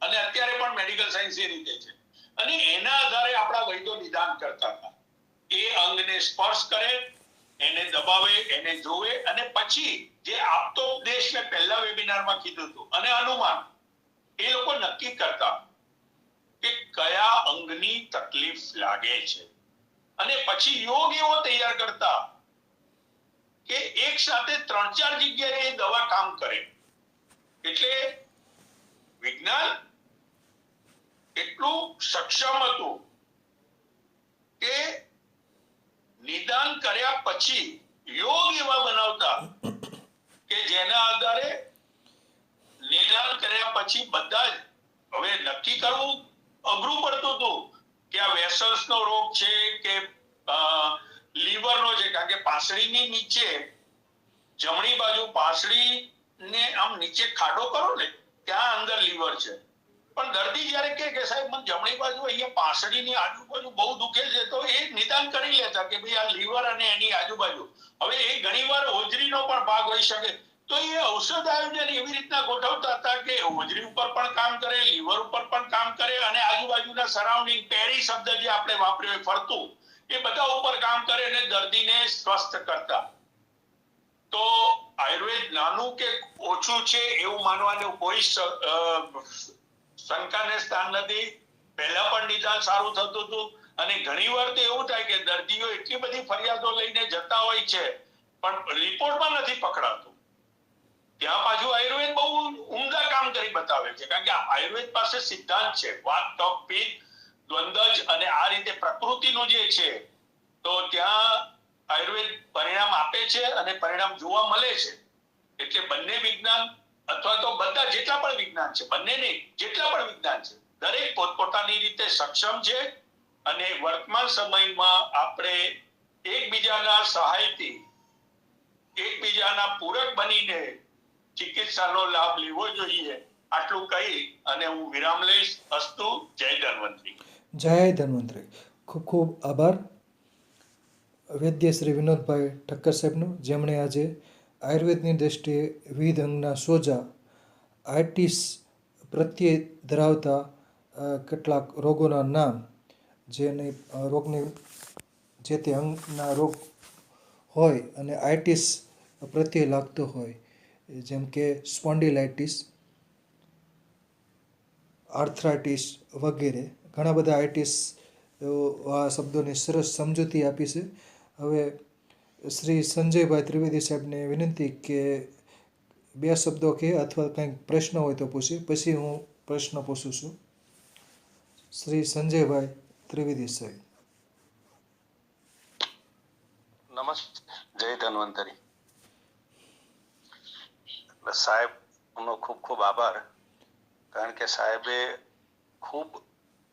અને અત્યારે પણ મેડિકલ સાયન્સ એ રીતે છે. અને એના આધારે આપણા વૈદ્યો નિદાન કરતા હતા. એ અંગને સ્પર્શ કરે, એને દબાવે, એને જોવે અને પછી જે આપતોપદેશ મેં પહેલા વેબિનારમાં કીધું હતું અને અનુમાન, એ લોકો નક્કી કરતા કે કયા અંગની તકલીફ લાગે છે. અને પછી યોગ એવો તૈયાર કરતા કે એક સાથે 3-4 જગ્યાએ એ દવા કામ કરે. એટલે વિજ્ઞાન એટલું સક્ષમ હતું કે નિદાન કર્યા પછી યોગ એવા બનાવતા કે જેના આધારે નિદાન કર્યા પછી બધા જ હવે નક્કી કરવું અઘરું પડતું હતું કે આ વેસલ્સનો રોગ છે કે લીવરનો છે, કારણ કે પાંસળીની નીચે જમણી બાજુ પાંસળીને આમ નીચે ખાડો કરો ને ત્યાં અંદર લીવર છે. પણ દર્દી જ્યારે કે સાહેબ મને જમણી બાજુ અહીંયા પાંસળીની આજુબાજુ બહુ દુખે છે, તો એ નિદાન કરી લેતા કે ભાઈ આ લીવર અને એની આજુબાજુ. હવે એ ઘણીવાર હોજરીનો પણ ભાગ હોઈ શકે, તો એ ઔષધ આયોજન એવી રીતના ગોઠવતા હતા કે હોજરી ઉપર પણ કામ કરે, લીવર ઉપર પણ કામ કરે અને આજુબાજુના સરાઉન્ડિંગ, પેરી શબ્દ જે આપણે વાપર્યો ફરતું, એ બધા ઉપર કામ કરે અને દર્દીને સ્વસ્થ કરતા. તો આયુર્વેદ નાનું કે ઓછું છે એવું માનવાનું કોઈ શંકાને સ્થાન નથી. પહેલા પણ નિદાન સારું થતું હતું અને ઘણીવાર તો એવું થાય કે દર્દીઓ એટલી બધી ફરિયાદો લઈને જતા હોય છે પણ રિપોર્ટમાં નથી પકડાતું. ત્યાં પાછું આયુર્વેદ બહુ ઉમદા કામ કરી બતાવે છે, કારણ કે આયુર્વેદ પાસે સિદ્ધાંત છે, વાત, કફ, પિત્ત, દ્વંદ્વજ અને આ રીતે પ્રકૃતિનું જે છે, તો ત્યાં આયુર્વેદ પરિણામ આપે છે અને પરિણામ જોવા મળે છે. એટલે બંને વિજ્ઞાન અથવા તો બધા જેટલા પણ વિજ્ઞાન છે, બંને નહીં, જેટલા પણ વિજ્ઞાન છે, દરેક પોતપોતાની રીતે સક્ષમ છે. અને વર્તમાન સમયમાં આપણે એકબીજાના સહાયથી, એકબીજાના પૂરક બનીને ચિકિત્સાનો લાભ લેવો જોઈએ. આટલું કહી અને હું વિરામ લઈશ. અસ્તુ. જય ધન્વંતરી. જય ધન્વંતરી. ખૂબ ખૂબ આભાર વૈદ્ય શ્રી વિનોદભાઈ ઠક્કર સાહેબનો, જેમણે આજે આયુર્વેદની દ્રષ્ટિએ વિવિધ અંગના સોજા, આર્ટિસ પ્રત્યે ધરાવતા કેટલાક રોગોના નામ, જેને રોગની જે તે અંગના રોગ હોય અને આર્ટિસ પ્રત્યે લાગતો હોય, જેમ કે સ્પોન્ડિલાઇટિસ, આર્થરાઇટિસ વગેરે ઘણા બધા આર્ટિસ, આ શબ્દોની સરસ સમજૂતી આપી છે. હવે શ્રી સંજયભાઈ ત્રિવેદી સાહેબને વિનંતી કે 2 શબ્દો કહે અથવા કંઈક પ્રશ્ન હોય તો પૂછે, પછી હું પ્રશ્ન પૂછું છું. શ્રી સંજયભાઈ ત્રિવેદી સાહેબ. નમસ્તે, જય ધન્વંતરી. એટલે સાહેબનો ખૂબ ખૂબ આભાર, કારણ કે સાહેબે ખૂબ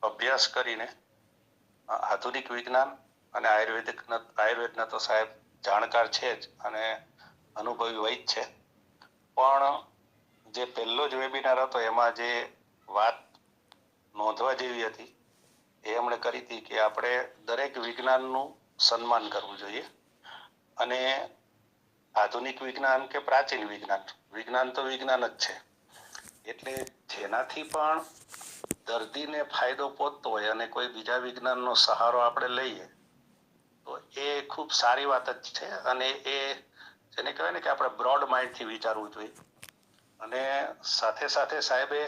અભ્યાસ કરીને આધુનિક વિજ્ઞાન અને આયુર્વેદના તો સાહેબ જાણકાર છે જ અને અનુભવી વૈદ છે, પણ જે પહેલો જ વેબિનાર હતો એમાં જે વાત નોંધવા જેવી હતી એ એમણે કરી હતી કે આપણે દરેક વિજ્ઞાનનું સન્માન કરવું જોઈએ, અને આધુનિક વિજ્ઞાન કે પ્રાચીન વિજ્ઞાન, વિજ્ઞાન તો વિજ્ઞાન જ છે, એટલે જેનાથી પણ દર્દીને ફાયદો પહોંચતો હોય અને કોઈ બીજા વિજ્ઞાનનો સહારો આપણે લઈએ તો એ ખૂબ સારી વાત જ છે. અને એ જેને કહેવાય ને કે આપણે બ્રોડ માઇન્ડથી વિચારવું જોઈએ. અને સાથે સાથે સાહેબે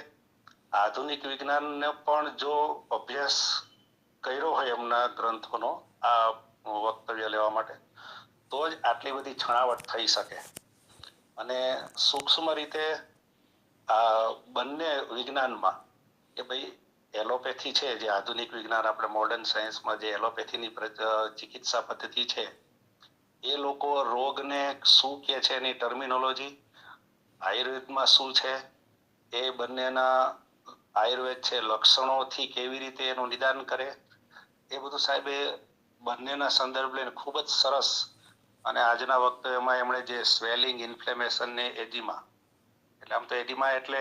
આધુનિક વિજ્ઞાનને પણ જો અભ્યાસ કર્યો હોય એમના ગ્રંથોનો આ વક્તવ્ય લેવા માટે, તો જ આટલી બધી છણાવટ થઈ શકે. અને સૂક્ષ્મ રીતે આ બંને વિજ્ઞાનમાં કે ભાઈ એલોપેથી છે, જે આધુનિક વિજ્ઞાન આપણે મોડર્ન સાયન્સમાં જે એલોપેથીની ચિકિત્સા પદ્ધતિ છે, એ લોકો રોગને શું કે છે એની ટર્મિનોલોજી, આયુર્વેદમાં શું છે એ બંનેના આયુર્વેદ છે લક્ષણોથી કેવી રીતે એનું નિદાન કરે, એ બધું સાહેબે બંનેના સંદર્ભ લઈને ખૂબ જ સરસ. અને આજના વક્તવ્યમાં એમણે જે સ્વેલિંગ, ઇન્ફ્લેમેશન ને એડિમા, એટલે આમ તો એડિમા એટલે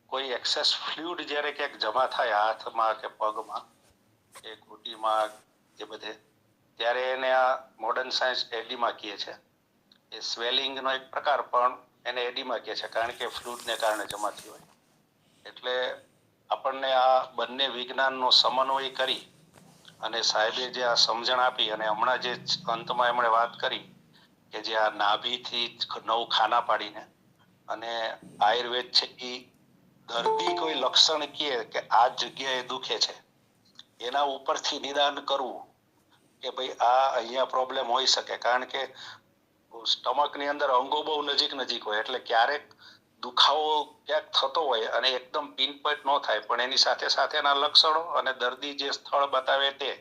કોઈ એક્સેસ ફ્લુઇડ જ્યારે ક્યાંક જમા થાય હાથમાં કે પગમાં કે ઘૂંટીમાં કે બધે, ત્યારે એને આ મોડર્ન સાયન્સ એડિમા કહે છે. એ સ્વેલિંગનો એક પ્રકાર, પણ એને એડિમા કહે છે કારણ કે ફ્લુઇડને કારણે જમા થયું હોય. એટલે આપણને આ બંને વિજ્ઞાનનો સમન્વય કરી અને સાહેબે જે આ સમજણ આપી, અને હમણાં જે અંતમાં એમણે વાત કરી કે જે આ નાભીથી 9 ખાના પાડીને, અને આયુર્વેદ છે એ દર્દી કોઈ લક્ષણ કહે કે આ જગ્યાએ દુખે છે એના ઉપરથી નિદાન કરવું કે ભાઈ આ અહીંયા પ્રોબ્લેમ હોઈ શકે, કારણ કે સ્ટમકની અંદર અંગો બહુ નજીક હોય, એટલે ક્યારેક દુખાવો ક્યાંક થતો હોય અને એકદમ પિન પોઈન્ટ ન થાય, પણ એની સાથે સાથેના લક્ષણો અને દર્દી જે સ્થળ બતાવે તે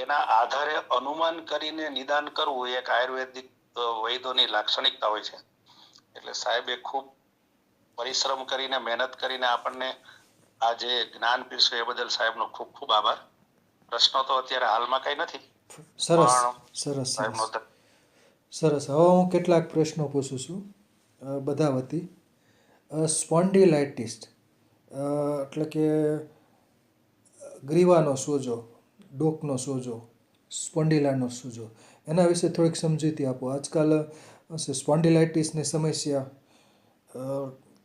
એના આધારે અનુમાન કરીને નિદાન કરવું એક આયુર્વેદિક વૈદ્યોની લાક્ષણિકતા હોય છે. એટલે સાહેબે ખૂબ પરિશ્રમ કરીને, મહેનત કરીને આપણને આ જે જ્ઞાન પીરસ્યું એ બદલ સાહેબનો ખૂબ ખૂબ આભાર. પ્રશ્નો તો અત્યારે હાલમાં કઈ નથી. સરસ સરસ સરસ સરસ. હવે હું કેટલાક પ્રશ્નો પૂછું છું બધા વતી. સ્પોન્ડિલાઇટિસ એટલે કે ગ્રીવાનો સોજો, ડોકનો સોજો, સ્પોન્ડિલાનો સોજો, એના વિશે થોડીક સમજૂતી આપો. આજકાલ સ્પોન્ડિલાઇટિસની સમસ્યા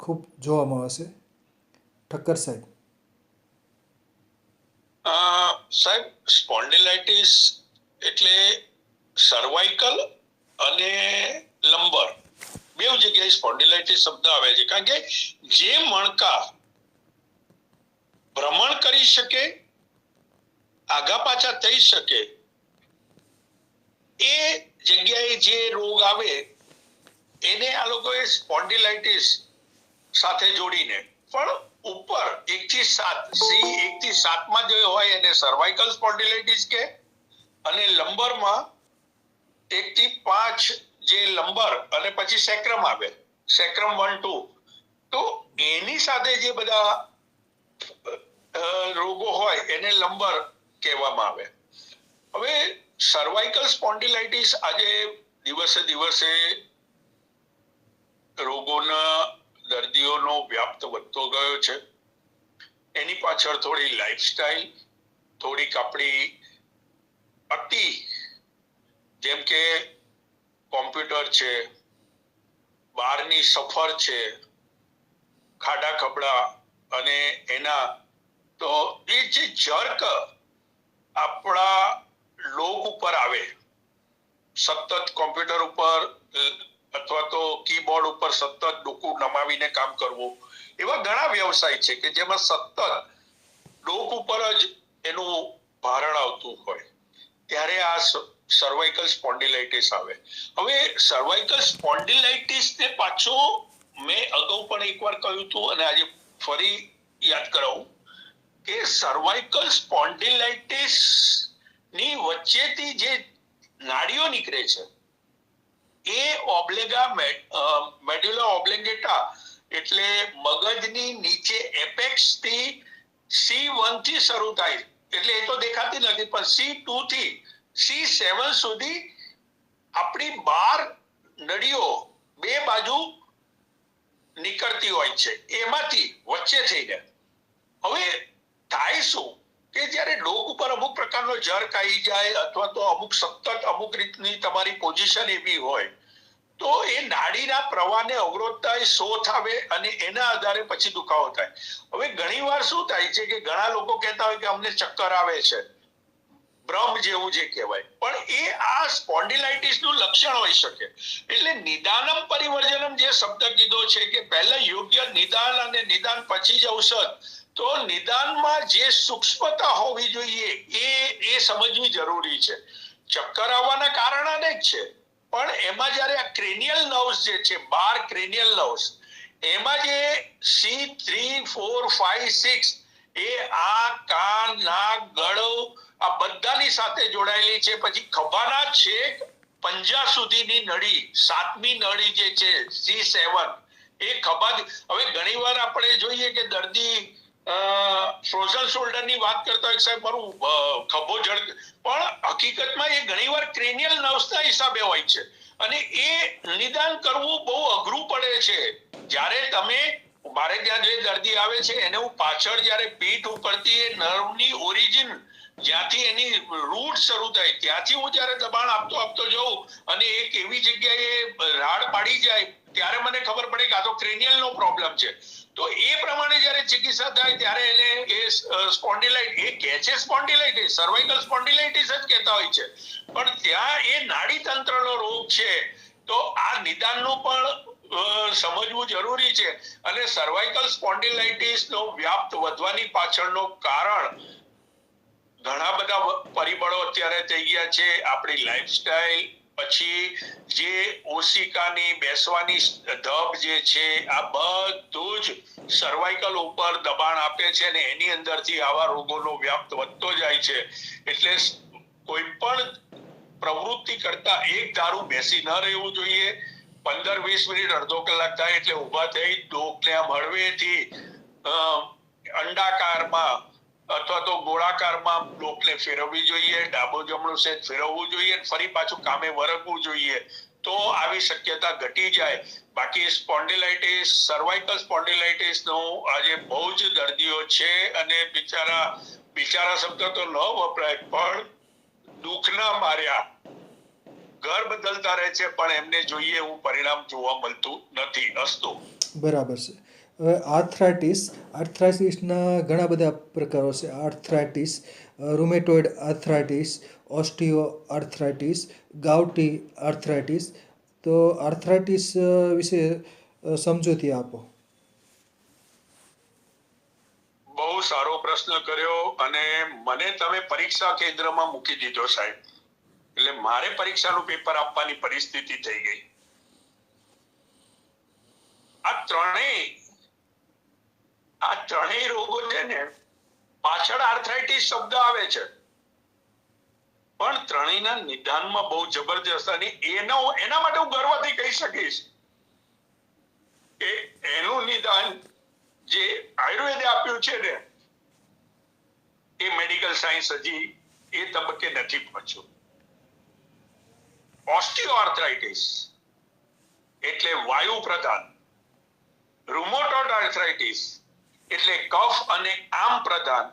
ખૂબ જોવામાં આવે છે. ઠક્કર સાહેબ. સાહેબ, સ્પોન્ડિલાઇટિસ એટલે સર્વાઇકલ અને લંબર બે જગ્યાએ સ્પોન્ડિલાઇટિસ શબ્દ આવે છે, કારણ કે જે મણકા ભ્રમણ કરી શકે, આગા પાછા થઈ શકે, એ જગ્યાએ જે રોગ આવે એને આ લોકોએ સ્પોન્ડિલાઇટિસ સાથે જોડીને, પણ ઉપર 1 થી 7 સી 1 થી 7 માં જે હોય એને સર્વાઇકલ સ્પોન્ડિલાઇટિસ કે, અને લંબરમાં 1 થી 5 જે લંબર અને પછી સેક્રમ આવે, સેક્રમ 1 2, તો એની સાથે જે બધા રોગો હોય એને લંબર કહેવામાં આવે. હવે સર્વાઇકલ સ્પોન્ડિલાઇટિસ આજે દિવસે દિવસે રોગોના દર્દીઓનો વ્યાપ્ત વધતો ગયો છે. એની પાછળ થોડી લાઈફસ્ટાઈલ, થોડીક આપણી અતિ, જેમ કે કોમ્પ્યુટર છે, બહારની સફર છે, ખાડા ખબડા, અને એના તો એ જે જર્ક આપણા લોક ઉપર આવે, સતત કોમ્પ્યુટર ઉપર અથવા તો કીબોર્ડ ઉપર સતત ડોકું નમાવીને કામ કરવું, એવા ઘણા વ્યવસાય છે કે જેમાં સતત ડોક ઉપર જ એનું ભારણ આવતું હોય, ત્યારે આ સર્વાઇકલ સ્પોન્ડિલાઇટિસ આવે. હવે સર્વાઇકલ સ્પોન્ડિલાઇટિસ ને પાછો મેં અગાઉ પણ એકવાર કહ્યું હતું અને આજે ફરી યાદ કરાવું કે સર્વાઇકલ સ્પોન્ડિલાઇટિસ ની વચ્ચેથી જે નાડીઓ નીકળે છે એ ઓબ્લેગા મેડ્યુલા ઓબ્લેંગેટા એટલે મગજની નીચે એપેક્સ થી C1 થી શરૂ થાય, એટલે એ તો દેખાતી નથી, પણ C2 થી C7 સુધી આપણી 12 નળીઓ બે બાજુ નીકળતી હોય છે, એમાંથી વચ્ચે થઈને હવે થાય શું કે જ્યારે ડોક ઉપર અમુક પ્રકારનો જર્ક આવી જાય અથવા તો અમુક સતત અમુક રીતની તમારી પોઝિશન એવી હોય તો એ નાડીના પ્રવાહને અવરોધતા એ શોથ આવે અને એના આધારે પછી દુખાવો થાય. હવે ઘણીવાર શું થાય છે કે ઘણા લોકો કહેતા હોય કે અમને ચક્કર આવે છે, ભ્રમ જેવું જે કહેવાય, પણ એ આ સ્પોન્ડિલાઇટિસ નું લક્ષણ હોઈ શકે. એટલે નિદાનમ પરિવર્જનમ જે શબ્દ કીધો છે કે પહેલા યોગ્ય નિદાન અને નિદાન પછી જ ઔષધ, તો નિદાનમાં જે સૂક્ષ્મતા હોવી જોઈએ એ સમજવી જરૂરી છે. ચક્કર આવવાના કારણ અનેક છે, પણ એમાં જ્યારે આ ક્રેનિયલ નર્વ્સ જે છે 12 ક્રેનિયલ નર્વ્સ, એમાં જે C3 4 5 6 એ આંખ, કાન, નાક, ગળો આ બધાની સાથે જોડાયેલી છે. પછી ખભાના છેક પંજા સુધીની નળી, 7મી નળી જે છે C7 એ ખભા. હવે ઘણીવાર આપણે જોઈએ કે દર્દી ફ્રોઝન શોલ્ડર ની વાત કરતા હોય, સાહેબ મારું ખભો જડ, પણ હકીકતમાં એ ઘણીવાર ક્રેનિયલ નર્વ્સના હિસાબે હોય છે અને એ નિદાન કરવું બહુ અઘરું પડે છે. જ્યારે તમે મારે ત્યાં જે દર્દી આવે છે એને હું પાછળ જ્યારે પીઠ ઉપરથી એ નર્વની ઓરિજિન જ્યાંથી એની રૂટ શરૂ થાય ત્યાંથી હું જ્યારે દબાણ આપતો જઉં અને એક એવી જગ્યાએ રાડ પાડી જાય ત્યારે મને ખબર પડે કે આ તો ક્રેનિયલ નો પ્રોબ્લેમ છે. તો એ પ્રમાણે જ્યારે ચિકિત્સા થાય ત્યારે એને એ સ્પોન્ડિલાઇટ એ કહે છે, સ્પોન્ડિલાઇટિસ સર્વાઇકલ સ્પોન્ડિલાઇટિસ જ કહેતા હોય છે, પણ ત્યાં એ નાડી તંત્રનો રોગ છે. તો આ નિદાનનું પણ સમજવું જરૂરી છે. અને સર્વાઇકલ સ્પોન્ડિલાઇટિસ નો વ્યાપ્ત વધવાની પાછળનો કારણ ઘણા બધા પરિબળો અત્યારે થઈ ગયા છે. આપણી લાઈફસ્ટાઈલ, પછી જે ઓશિકાની બેસવાની ધબ જે છે, આ બધું જ સર્વાઇકલ ઉપર દબાણ આપે છે અને એની અંદરથી આવા રોગોનો વ્યાપ્ત વધતો જાય છે. એટલે કોઈ પણ પ્રવૃત્તિ કરતા એક ધારું બેસી ન રહેવું જોઈએ. 15-20 મિનિટ, અડધો કલાક થાય એટલે ઊભા થઈ ડોકને આમ હળવેથી અંડાકારમાં અથવા તો ગોળાકારમાં ડોકને ફેરવવી જોઈએ, ડાબો જમણો સેજ ફેરવવું જોઈએ, ફરી પાછું કામે વળગવું જોઈએ, તો આવી શક્યતા ઘટી જાય. બાકી સ્પોન્ડિલાઇટિસ, સર્વાઇકલ સ્પોન્ડિલાઇટિસ નો આજે બહુ જ દર્દીઓ છે અને બિચારા શબ્દ તો ન વપરાય, પણ દુઃખના માર્યા ઘર બદલતા રહે છે પણ એમને જોઈએ એવું પરિણામ જોવા મળતું નથી. અસ્તુ. બરાબર છે. હવે આર્થરાઇટિસના ઘણા બધા પ્રકારો છે. Arthritis, rheumatoid arthritis, ઓસ્ટિયો arthritis, ગાઉટી arthritis. તો આર્થરાઇટિસ વિશે સમજૂતી આપો. બહુ સારો પ્રશ્ન કર્યો અને મને તમે પરીક્ષા કેન્દ્રમાં મૂકી દીધો સાહેબ, એટલે મારે પરીક્ષાનું પેપર આપવાની પરિસ્થિતિ થઈ ગઈ. આ ત્રણેય રોગો છે ને, પાછળ આર્થરાઇટિસ શબ્દ આવે છે પણ ત્રણેયના નિદાનમાં બહુ જબરજસ્ત, અને એના માટે હું ગર્વથી કહી શકીશ કે એનું નિદાન જે આયુર્વેદે આપ્યું છે ને એ મેડિકલ સાયન્સ હજી એ તબક્કે નથી પહોંચ્યું. ઓસ્ટિયોઆર્થરાઇટિસ એટલે વાયુ પ્રધાન, રૂમેટોઇડ આર્થરાઇટિસ એટલે કફ અને આમ પ્રધાન,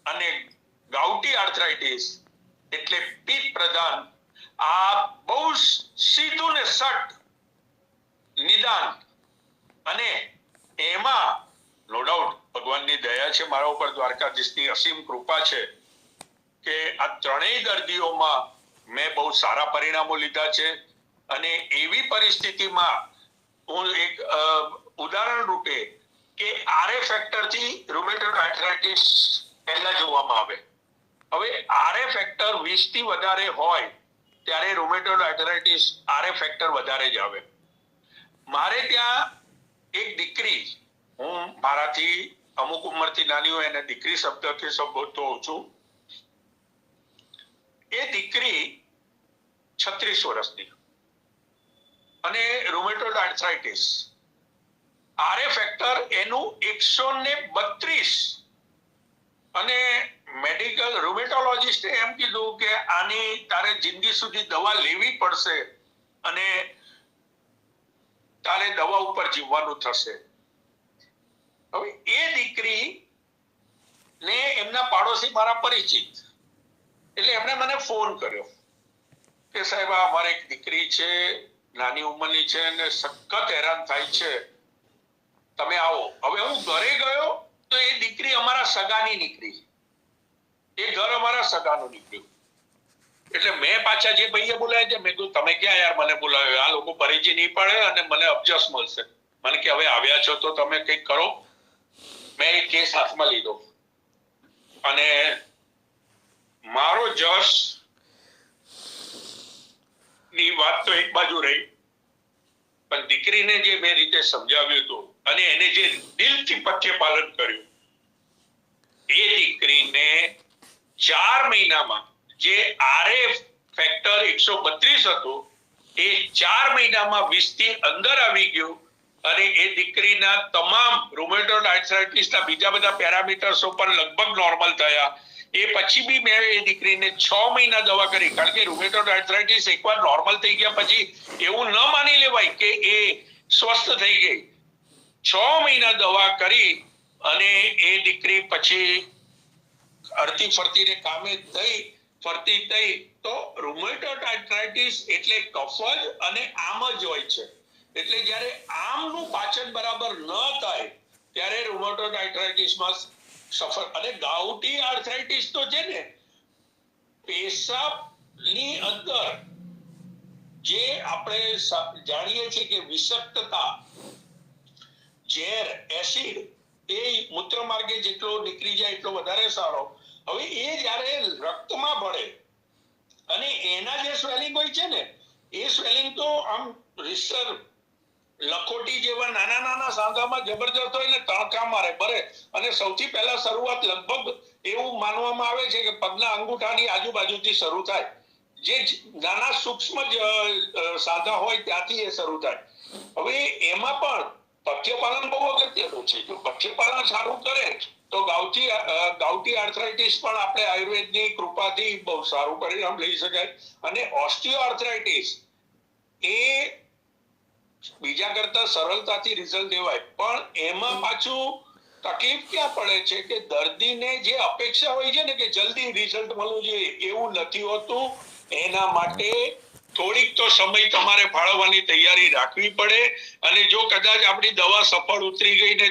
અને ગાઉટી આર્થરાઇટિસ એટલે પિત્ત પ્રધાન. આ બહુ સીધું ને સટ નિદાન, અને એમાં નો ડાઉટ ભગવાનની દયા છે મારા ઉપર, દ્વારકાધીશની અસીમ કૃપા છે કે આ ત્રણેય દર્દીઓમાં મેં બહુ સારા પરિણામો લીધા છે. અને એવી પરિસ્થિતિમાં હું એક ઉદાહરણ રૂપે કે RA ફેક્ટર થી રૂમેટોઇડ આર્થરાઇટિસ પહેલા જોવામાં આવે. હવે RA ફેક્ટર 20 થી વધારે હોય ત્યારે રૂમેટોઇડ આર્થરાઇટિસ RA ફેક્ટર વધારે જ આવે. મારે ત્યાં એક દીકરી, હું મારાથી અમુક ઉંમરથી નાની હોય એને દીકરી શબ્દથી સંબોધતો હોઉં છું, એ દીકરી 36 વર્ષની અને રૂમેટોઇડ આર્થરાઇટિસ આરએ ફેક્ટર એનું 132 અને મેડિકલ રૂમેટોલોજિસ્ટે એમ કીધું કે આની તારે જિંદગી સુધી દવા લેવી પડશે અને તારે દવા ઉપર જીવવાનું થશે. હવે એ દીકરી ને એમના પાડોશી મારા પરિચિત એટલે એમણે મને ફોન કર્યો કે સાહેબ અમારે એક દીકરી છે, નાની ઉંમરની છે અને સખત હેરાન થાય છે, તમે આવો. હવે હું ઘરે ગયો તો એ દીકરી અમારા સગાની નીકળી, એ ઘર અમારા સગાનું નીકળ્યું. એટલે મેં પાછા જે ભાઈએ બોલાવ્યા છે મેં કીધું તમે ક્યાં યાર મને બોલાવ્યો, આ લોકો પરિચય નહીં પડે અને મને અબજસ મળશે. મને કે હવે આવ્યા છો તો તમે કંઈક કરો. મેં એ કેસ હાથમાં લીધો અને મારો જશ ની વાત તો એક બાજુ રહી, પણ દીકરીને જે મેં રીતે સમજાવ્યું હતું અને એને જે દિલથી પથ્ય પાલન કર્યું, એ દીકરીને 4 મહિનામાં જે આરએ ફેક્ટર 132 હતું એ 4 મહિનામાં 20 થી અંદર આવી ગયું અને એ દીકરીના તમામ રૂમેટોઇડ આર્થરાઇટિસના બીજા બધા પેરામીટર્સો પણ લગભગ નોર્મલ થયા. એ પછી બી મેં એ દીકરીને 6 મહિના દવા કરી, કારણ કે રૂમેટોઇડ આર્થરાઇટિસ એકવાર નોર્મલ થઈ ગયા પછી એવું ન માની લેવાય કે એ સ્વસ્થ થઈ ગઈ. 6 મહિના દવા કરી અને એ દીકરી પછી અડધી ફરતીને કામે ફરતી થઈ. તો રૂમેટોઇડ આર્થરાઇટિસ એટલે કફ જ અને આમ જ હોય છે. એટલે જ્યારે આમનું પાચન બરાબર ન થાય ત્યારે રૂમેટોઇડ આર્થરાઇટિસમાં સફર. અને ગાઉટી આર્થરાઇટિસ તો છે ને પેશાબની અંદર જે આપણે જાણીએ છીએ કે વિષાક્તતા, ઝેર, એસિડ એ મૂત્ર માર્ગે જેટલો નીકળી જાય એટલો વધારે સારો. હવે એ જ્યારે રક્તમાં ભળે અને એના જે સ્વેલિંગ હોય છે ને એ સ્વેલિંગ તો આમ રીસર લખોટી જેવા નાના નાના સાંધામાં જબરજસ્ત હોય ને તણકા મારે ભરે. અને સૌથી પહેલા શરૂઆત લગભગ એવું માનવામાં આવે છે કે પગના અંગૂઠાની આજુબાજુથી શરૂ થાય, જે નાના સૂક્ષ્મ સાંધા હોય ત્યાંથી એ શરૂ થાય. હવે એમાં પણ પથ્યપાલન બહુ અગત્યનું છે. જો પથ્યપાલન સારું કરે તો ગાઉટી આર્થરાઇટિસ પણ આપણે આયુર્વેદની કૃપાથી બહુ સારું પરિણામ લઈ શકાય. અને ઓસ્ટિયો આર્થરાઇટિસ એ બીજા કરતા સરળતાથી રિઝલ્ટ દેવાય, પણ એમાં પાછું તકલીફ ક્યાં પડે છે કે દર્દીને જે અપેક્ષા હોય છે ને કે જલ્દી રિઝલ્ટ મળવું જોઈએ એવું નથી હોતું. એના માટે થોડીક તો સમય તમારે ફાળવવાની તૈયારી રાખવી પડે. અને જો કદાચ આપણી દવા સફળ ઉતરી ગઈ ને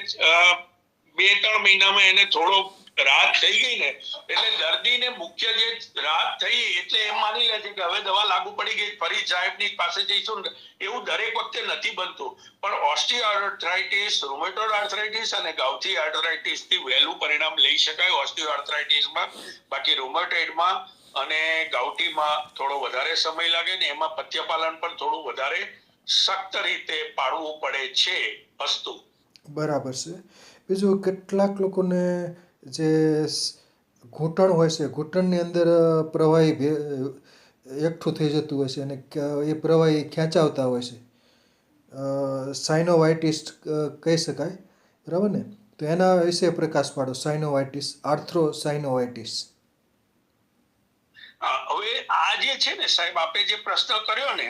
2-3 મહિનામાં એને થોડો રાહત થઈ ગઈ ને એટલે દર્દીને મુખ્ય જે રાહત થઈ એટલે એમ માની લે છે કે હવે દવા લાગુ પડી ગઈ, ફરી સાહેબની પાસે જઈશું. એવું દરેક વખતે નથી બનતું. પણ ઓસ્ટિયો આર્થરાઇટિસ, રૂમેટોઇડ આર્થરાઇટિસ અને ગાઉટી આર્થરાઇટિસ થી વહેલું પરિણામ લઈ શકાય ઓસ્ટિયો આર્થરાઇટિસમાં. બાકી રૂમેટોઇડમાં અને ગાઉટીમાં થોડો વધારે સમય લાગે ને એમાં પથ્યપાલન પણ થોડું વધારે સખ્ત રીતે પાડવું પડે છે. અસ્તુ. બરાબર છે. બીજું કેટલાક લોકોને જે ઘૂંટણ હોય છે, ઘૂંટણની અંદર પ્રવાહી એકઠું થઈ જતું હોય છે અને એ પ્રવાહી ખેંચાવતા હોય છે, સાઇનોવાઇટિસ કહી શકાય, બરાબર ને? તો એના વિશે પ્રકાશ પાડો. સાઇનોવાઇટિસ, આર્થ્રોસાઇનોવાઇટિસ. હવે આ જે છે ને સાહેબ આપે જે પ્રશ્ન કર્યો ને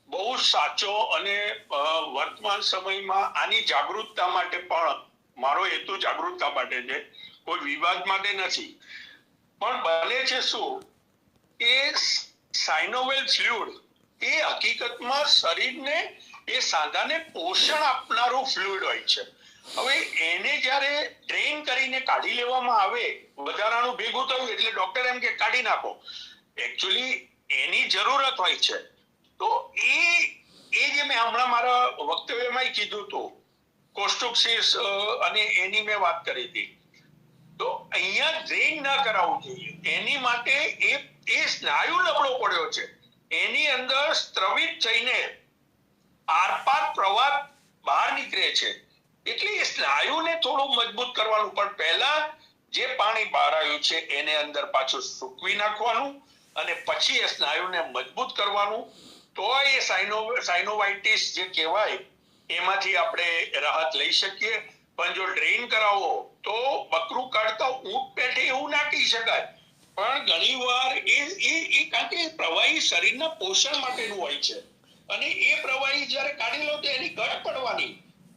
બહુ સાચો અને વર્તમાન સમયમાં આની જાગૃતતા માટે પણ મારો હેતુ જાગૃતતા માટે છે, કોઈ વિવાદ માટે નથી. પણ બને છે શું કે સાઇનોવેલ ફ્લુઇડ એ હકીકતમાં શરીરને એ સાંધાને પોષણ આપનારું ફ્લુઇડ હોય છે. હવે એને જ્યારે ડ્રેઇન કરીને કાઢી લેવામાં આવે, વધારાનું ભેગું થયું એટલે ડોક્ટર એમ કે કાઢી નાખો. એકચ્યુઅલી એની જરૂરત હોય છે. તો એ જે મેં હમણાં મારા વક્તવ્યમાં કીધું હતું, કોસ્ટોક્સિસ અને એની મેં વાત કરી હતી, તો અહીંયા ડ્રેઇન ન કરાવવું જોઈએ. એની માટે એ સ્નાયુ નબળો પડ્યો છે, એની અંદર સ્ત્રવિત થઈને આરપાર પ્રવાહ બહાર નીકળે છે. એટલે એ સ્નાયુને થોડું મજબૂત કરવાનું. પણ પહેલા જે પાણી બહાર આવ્યું છે એને અંદર પાછું સૂકવી નાખવાનું અને પછી એ સ્નાયુને મજબૂત કરવાનું, તો એ સાઇનોવાઇટિસ જે કહેવાય એમાંથી આપણે રાહત લઈ શકીએ. પણ જો ડ્રેઇન કરાવો તો બકરું કાઢતા ઊંટ પેઠે એવું ના કહી શકાય, પણ ઘણીવાર એ કારણ કે પ્રવાહી શરીરના પોષણ માટેનું હોય છે, અને એ પ્રવાહી જ્યારે કાઢી લો તો એની ઘટ પડવાની,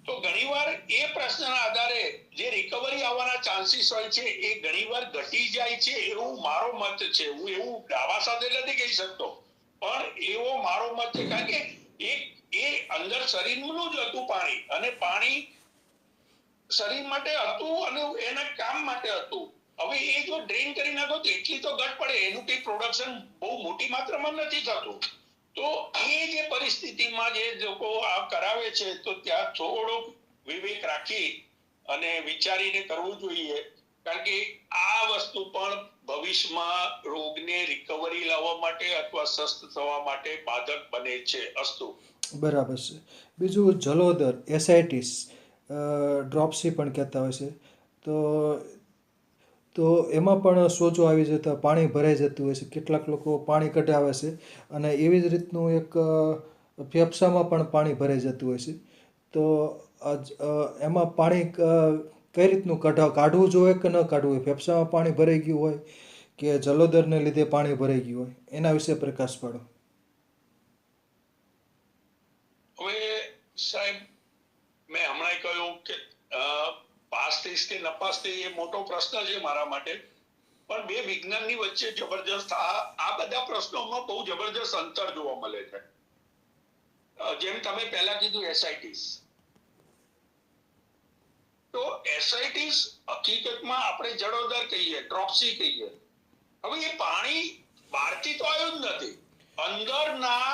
તો ઘણીવાર એ પ્રશ્નના આધારે જે રિકવરી આવવાના ચાન્સીસ હોય છે એ ઘણીવાર ઘટી જાય છે, એવું મારો મત છે. હું એવું દાવા સાથે નથી કહી શકતો, પણ એવો મારો મત છે. કારણ કે એ અંદર શરીરનું જ હતું પાણી, અને પાણી શરીર માટે હતું અને એના કામ માટે હતું. હવે એ જો ડ્રેઇન કરી નાખો તો એટલી તો ઘટ પડે, એનું કઈ પ્રોડક્શન બહુ મોટી માત્રામાં નથી થતું. તો એ જે પરિસ્થિતિમાં જે લોકો આ કરાવે છે, તો ત્યાં થોડો વિવેક રાખી અને વિચારીને કરવું જોઈએ, કારણ કે આ વસ્તુ પણ ભવિષ્યમાં રોગને રિકવરી લાવવા માટે અથવા સ્વસ્થ થવા માટે બાધક બને છે. અસ્તુ. બરાબર છે. બીજું જલોદર, એસાઇટિસ, ડ્રોપ્સી પણ કહેતા હોય છે. તો એમાં પણ સોજો આવી જતા પાણી ભરાઈ જતું હોય છે. કેટલાક લોકો પાણી કઢાવે છે, અને એવી જ રીતનું એક ફેફસામાં પણ પાણી ભરાઈ જતું હોય છે. તો એમાં પાણી કઈ રીતનું કાઢવું જોઈએ કે ન કાઢવું હોય? ફેફસામાં પાણી ભરાઈ ગયું હોય કે જલોદરને લીધે પાણી ભરાઈ ગયું હોય, એના વિશે પ્રકાશ પાડો. હવે સાહેબ, મેં હમણાં કહ્યું કે પાસ થઈશ કે નપાસ થઈ એ મોટો પ્રશ્ન છે મારા માટે, પણ બે વિજ્ઞાનની વચ્ચે જબરજસ્ત આ બધા પ્રશ્નોમાં બહુ જબરજસ્ત અંતર જોવા મળે છે. જેમ તમે પહેલા કીધું એસાઇટિસ, તો એસાઇટિસ હકીકતમાં આપણે જડોદર કહીએ, ડ્રોપ્સી કહીએ. હવે એ પાણી બહારથી તો આવ્યું જ નથી, અંદરના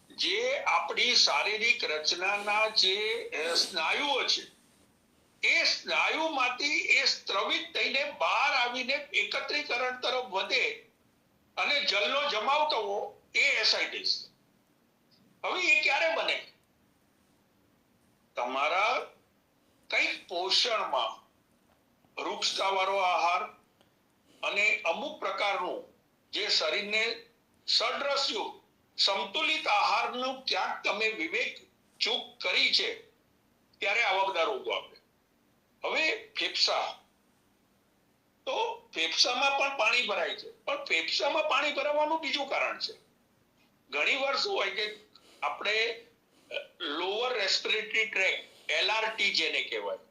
જે આપણી શારીરિક રચનાના જે સ્નાયુઓ છે એ સ્નાયુમાંથી એ સ્ત્રવિત થઈને બહાર આવીને એકત્રીકરણ તરફ વધે અને જલનો જમાવ થવો, એ એસાઇટિસ. હવે એ ક્યારે બને? તમારા કઈક પોષણમાં વૃક્ષતાવાળો આહાર અને અમુક પ્રકારનું જે શરીરને સડરસયુક્ત સંતુલિત આહારનું ક્યાંક તમે વિવેક ચૂક કરી છે, ત્યારે આવા બધા રોગો આવે. હવે ફેફસા, તો ફેફસામાં પણ પાણી ભરાય છે, પણ ફેફસામાં પાણી ભરાવાનું બીજું કારણ છે. ઘણી વાર શું હોય કે આપણે લોઅર રેસ્પિરેટરી ટ્રેક, LRT જેને કહેવાય,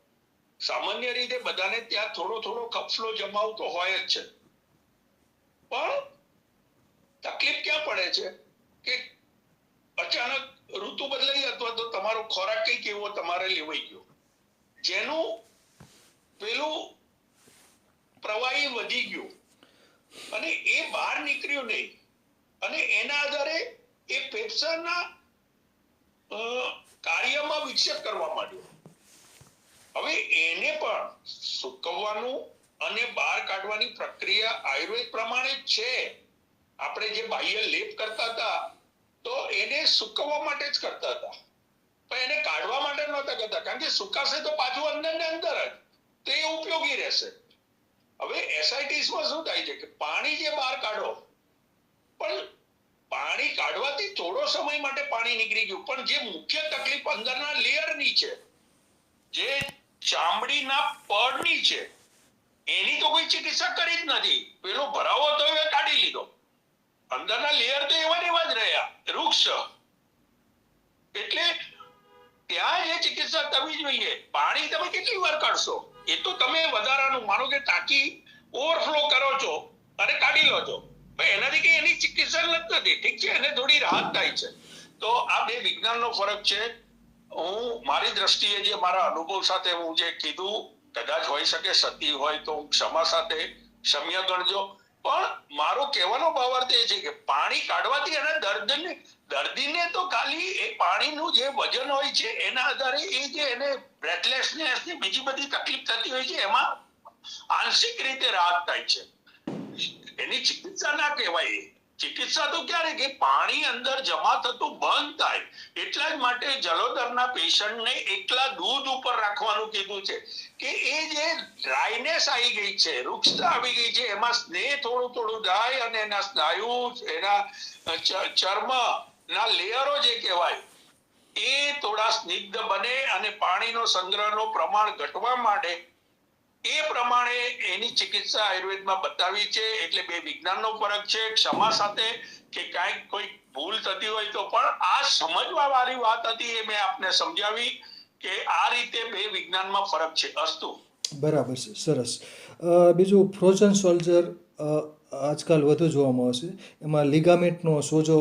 સામાન્ય રીતે બધાને ત્યાં થોડો થોડો કફલો જમાવ તો હોય જ છે, પણ તકલીફ ક્યાં પડે છે કે અચાનક ઋતુ બદલાઈ અથવા તો તમારો ખોરાક કઈક એવો તમારે લેવાઈ ગયો, જેનું પેલું પ્રવાહી વધી ગયું અને એ બહાર નીકળ્યું નહીં, અને એના આધારે એ ફેફસાના કાર્યમાં વિક્ષેપ કરવા માંડ્યો. હવે એને પણ સૂકવવાનું અને બહાર કાઢવાની પ્રક્રિયા આયુર્વેદ પ્રમાણે જ છે. આપણે જે બાહ્ય લેપ કરતા હતા તો એને સૂકવવા માટે જ કરતા હતા, પણ એને કાઢવા માટે નહોતા કરતા, કારણ કે સુકાશે તો પાછું અંદર ને અંદર જ, તો એ ઉપયોગી રહેશે. હવે એસાઇટિસમાં શું થાય છે કે પાણી જે બહાર કાઢો, પણ પાણી કાઢવાથી થોડો સમય માટે પાણી નીકળી ગયું, પણ જે મુખ્ય તકલીફ અંદરના લેયરની છે, જે ચામડીના પડની છે, એની તો કોઈ ચિકિત્સા કરી જ નથી. પેલો ભરાવો તો એ કાઢી લીધો, અંદરના લેયર તો એવા ને એવા જ રહ્યા, વૃક્ષ. એટલે ત્યાં જે ચિકિત્સા થવી જોઈએ, પાણી તમે કેટલી વાર કાઢશો? એ તો તમે વધારાનું માનો કે ટાંકી ઓવરફ્લો કરો છો અને કાઢી લો છો, પણ એનાથી કઈ એની ચિકિત્સા નથી. ઠીક છે, એને થોડી રાહત થાય છે. તો આ બે વિજ્ઞાનનો ફરક છે. હું મારી દ્રષ્ટિએ જે મારા અનુભવ સાથે હું જે કીધું, કદાચ હોઈ શકે સતી હોય તો ક્ષમા સાથે ક્ષમ્ય ગણજો, પણ મારો કહેવાનો ભાવાર્થ એ છે કે પાણી કાઢવાથી એના દર્દીને તો ખાલી એ પાણીનું જે વજન હોય છે એના આધારે એ જે એને બ્રેથલેસનેસ ને બીજી બધી તકલીફ થતી હોય છે, એમાં આંશિક રીતે રાહત થાય છે. એની ચિકિત્સા ના કહેવાય. ચિકિત્સા તો ક્યારે કે પાણી અંદર જમા થતું બંધ થાય એટલા જ માટે જલોદરના પેશન્ટને એકલા દૂધ ઉપર રાખવાનું કીધું છે કે એ જે ડ્રાયનેસ આવી ગઈ છે, રૂક્ષતા આવી ગઈ છે, એમાં સ્નેહ થોડું થોડું જાય અને એના સ્નાયુ, એના ચર્મ ના લેયરો જે કહેવાય એ થોડા સ્નિગ્ધ બને અને પાણીનો સંગ્રહનો પ્રમાણ ઘટવા માંડે. એ પ્રમાણે એની ચિકિત્સા આયુર્વેદમાં બતાવી છે. એટલે બે વિજ્ઞાનનો ફરક છે. ક્ષમા સાથે કે કાંઈક કોઈ ભૂલ થતી હોય તો પણ આ સમજવા વાળી વાત હતી, એ મેં આપને સમજાવી કે આ રીતે બે વિજ્ઞાનમાં ફરક છે. અસ્તુ. બરાબર છે, સરસ. બીજું ફ્રોઝન સોલ્જર આજકાલ વધુ જોવામાં આવશે. એમાં લિગામેન્ટનો સોજો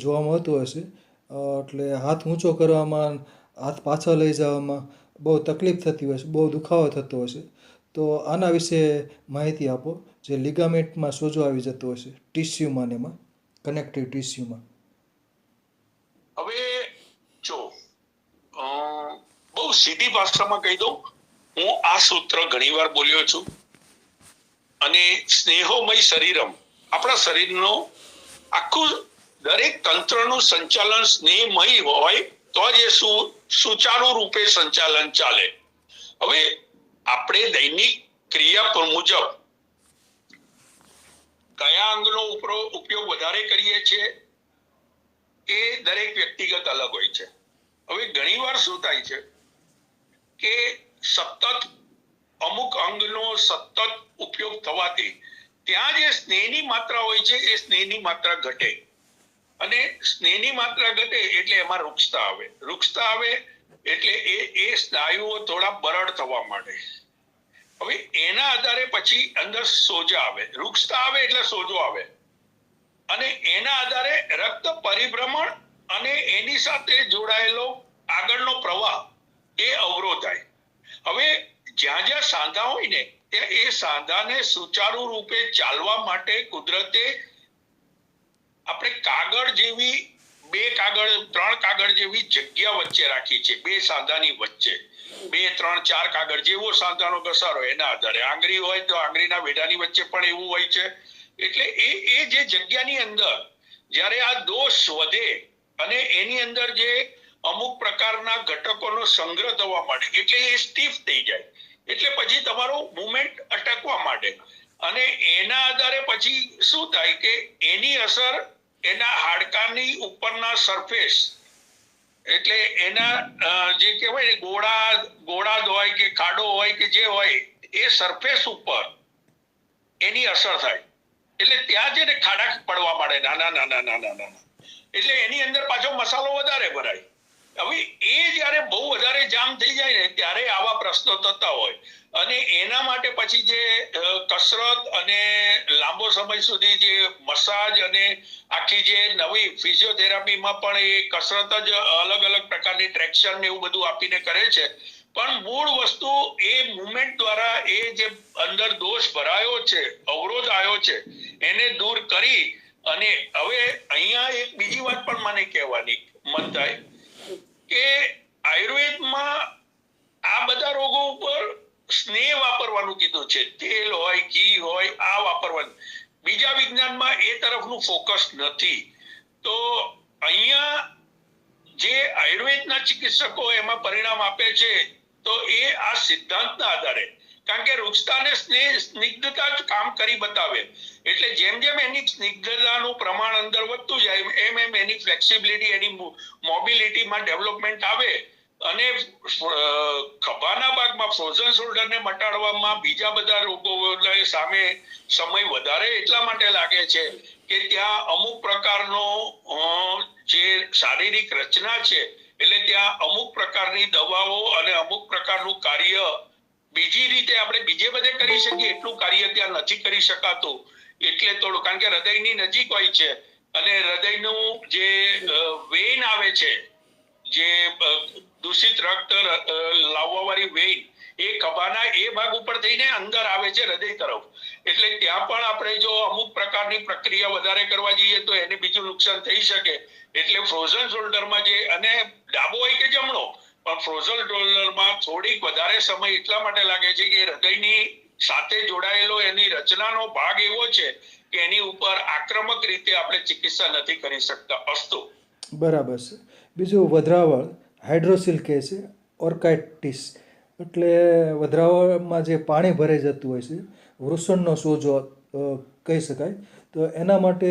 જોવા મળતો હશે, એટલે હાથ ઊંચો કરવામાં, હાથ પાછળ લઈ જવામાં બહુ તકલીફ થતી હોય છે, બહુ દુખાવો થતો હશે. તો આના વિશે માહિતી આપો, જે લિગામેન્ટમાં સોજો આવી જતો હશે ટિશ્યુમાં ને એમાં, કનેક્ટિવ ટિશ્યુમાં. હવે જો બહુ સીધી ભાષામાં કહી દઉં, હું આ સૂત્ર ઘણીવાર બોલ્યો છું અને સ્નેહોમય શરીરમ, આપણા શરીરનો આખું દરેક તંત્રનું સંચાલન સ્નેહમય હોય તો જ એ સુચારુ રૂપે સંચાલન ચાલે. હવે આપણે દૈનિક ક્રિયા મુજબ કયા અંગનો ઉપયોગ વધારે કરીએ છીએ એ દરેક વ્યક્તિગત અલગ હોય છે. હવે ઘણીવાર શું થાય છે કે સતત અમુક અંગનો સતત ઉપયોગ થવાથી ત્યાં જે સ્નેહની માત્રા હોય છે એ સ્નેહની માત્રા ઘટે, અને સ્નેહની માત્રા ઘટે એટલે એમાં રૂક્ષતા આવે. રૂક્ષતા આવે એટલે એ સ્નાયુઓ થોડા બરડ થવા માંડે. હવે એના આધારે પછી અંદર સોજા આવે. રૂક્ષતા આવે એટલે સોજો આવે, અને એના આધારે રક્ત પરિભ્રમણ અને એની સાથે જોડાયેલો આગળનો પ્રવાહ એ અવરોધાય. હવે જ્યાં જ્યાં સાંધા હોય ને ત્યાં એ સાંધાને સુચારુ રૂપે ચાલવા માટે કુદરતે આપણે કાગળ જેવી 2 કાગળ 3 કાગળ જેવી જગ્યા વચ્ચે રાખી છે. 2 સાંધાની વચ્ચે 2 3 4 કાગળ જેવો સાંધાનો ઘસારો એના આધારે. આંગળી હોય તો આંગળીના વેઢાની વચ્ચે પણ એવું હોય છે. એટલે એ જે જગ્યાની અંદર જ્યારે આ દોષ વધે અને એની અંદર જે અમુક પ્રકારના ઘટકોનો સંગ્રહ થવા માંડે એટલે એ સ્ટીફ થઈ જાય, એટલે પછી તમારો મુવમેન્ટ અટકવા માંડે, અને એના આધારે પછી શું થાય કે એની અસર એના હાડકાની ઉપરના સરફેસ, એટલે એના જે કહેવાય ને ગોળાદ હોય કે ખાડો હોય કે જે હોય એ સરફેસ ઉપર એની અસર થાય. એટલે ત્યાં છે ને ખાડા પડવા માંડે નાના, એટલે એની અંદર પાછો મસાલો વધારે ભરાય. હવે એ જ્યારે બહુ વધારે જામ થઈ જાય ને ત્યારે આવા પ્રશ્નો થતા હોય, અને એના માટે પછી જે કસરત અને લાંબો સમય સુધી જે મસાજ અને આખી જે નવી ફિઝિયોથેરાપીમાં પણ એ કસરત જ અલગ અલગ પ્રકારની ટ્રેક્શન ને એવું બધું આપીને કરે છે. પણ મૂળ વસ્તુ એ મુવમેન્ટ દ્વારા એ જે અંદર દોષ ભરાયો છે, અવરોધ આવ્યો છે, એને દૂર કરી. અને હવે અહીંયા એક બીજી વાત પણ મને કહેવાની મન થાય કે આયુર્વેદમાં આ બધા રોગો ઉપર સ્નેહ વાપરવાનું કીધું છે. તેલ હોય, ઘી હોય, આ વાપરવાનું. બીજા વિજ્ઞાનમાં એ તરફનું ફોકસ નથી. તો અહીંયા જે આયુર્વેદના ચિકિત્સકો એમાં પરિણામ આપે છે તો એ આ સિદ્ધાંતના આધારે, કારણ કે વૃક્ષતા અને સ્નિગ્ધતા જ કામ કરી બતાવે. એટલે જેમ જેમ એની સ્નિગ્ધતાનું પ્રમાણ અંદર વધતું જાય એમ એમ એની ફ્લેક્સિબિલિટી, એની મોબિલિટીમાં ડેવલપમેન્ટ આવે, અને ખભાના ભાગમાં ફ્રોઝન શોલ્ડરને મટાડવામાં બીજા બધા રોગો સામે સમય વધારે એટલા માટે લાગે છે કે ત્યાં અમુક પ્રકારનો જે શારીરિક રચના છે, એટલે ત્યાં અમુક પ્રકારની દવાઓ અને અમુક પ્રકારનું કાર્ય બીજી રીતે આપણે બીજે બધે કરી શકીએ એટલું કાર્ય ત્યાં નથી કરી શકાતું. એટલે થોડું, કારણ કે હૃદયની નજીક હોય છે, અને હૃદયનું જે વેઇન આવે છે, જે દૂષિત રક્ત લાવવા વાળી વેઇન, એ ખભાના એ ભાગ ઉપર થઈને અંદર આવે છે હૃદય તરફ. એટલે ત્યાં પણ આપણે જો અમુક પ્રકારની પ્રક્રિયા વધારે કરવા જઈએ તો એને બીજું નુકસાન થઈ શકે. એટલે ફ્રોઝન શોલ્ડરમાં જે, અને ડાબો હોય કે જમણો, પણ ફ્રોઝન શોલ્ડરમાં થોડીક વધારે સમય એટલા માટે લાગે છે કે હૃદયની સાથે જોડાયેલો એની રચનાનો ભાગ એવો છે કે એની ઉપર આક્રમક રીતે આપણે ચિકિત્સા નથી કરી શકતા. અસ્તુ. બરાબર છે. બીજું વધરાવળ હાઇડ્રોસિલ કહે છે, ઓર્કાઇટિસ એટલે વધરાવળમાં જે પાણી ભરાઈ જતું હોય છે, વૃષણનો સોજો કહી શકાય, તો એના માટે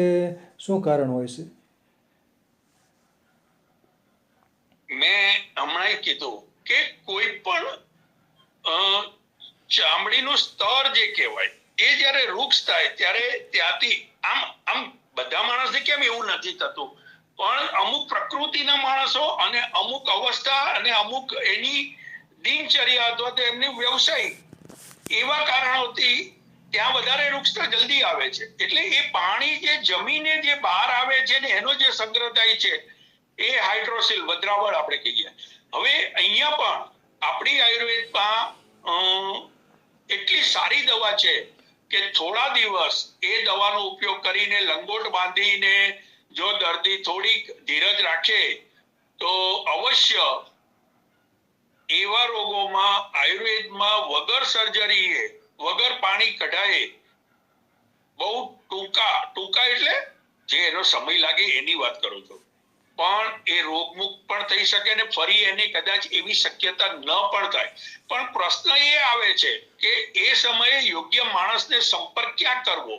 શું કારણ હોય છે? મેં હમણાં કીધું કે કોઈ પણ ચામડીનું સ્તર જે કહેવાય એ જ્યારે વૃક્ષ થાય ત્યારે ત્યાંથી આમ બધા માણસને કેમ એવું નથી થતું, પણ અમુક પ્રકૃતિના માણસો અને અમુક અવસ્થા અને અમુક એની દિનચર્યા અથવા તો એમની વ્યવસાય એવા કારણોથી ત્યાં વધારે વૃક્ષતા જલ્દી આવે છે. એટલે એ પાણી જે જમીને જે બહાર આવે છે ને એનો જે સંગ્રહ થાય છે એ હાઇડ્રોસિલ વધરાવળ આપણે કહીએ. હવે અહીંયા પણ આપણી આયુર્વેદમાં એટલી સારી દવા છે કે થોડા દિવસ એ દવાનો ઉપયોગ કરીને લંગોટ બાંધીને જો દર્દી થોડીક ધીરજ રાખે તો અવશ્ય એવા રોગોમાં આયુર્વેદમાં વગર સર્જરીએ વગર પાણી કઢાએ બહુ ટૂંકા એટલે જે એનો સમય લાગે એની વાત કરું છું, પણ એ રોગમુક્ત પણ થઈ શકે ને ફરી એની કદાચ એવી શક્યતા ન પણ થાય. પણ પ્રશ્ન એ આવે છે કે એ સમયે યોગ્ય માણસને સંપર્ક ક્યાં કરવો,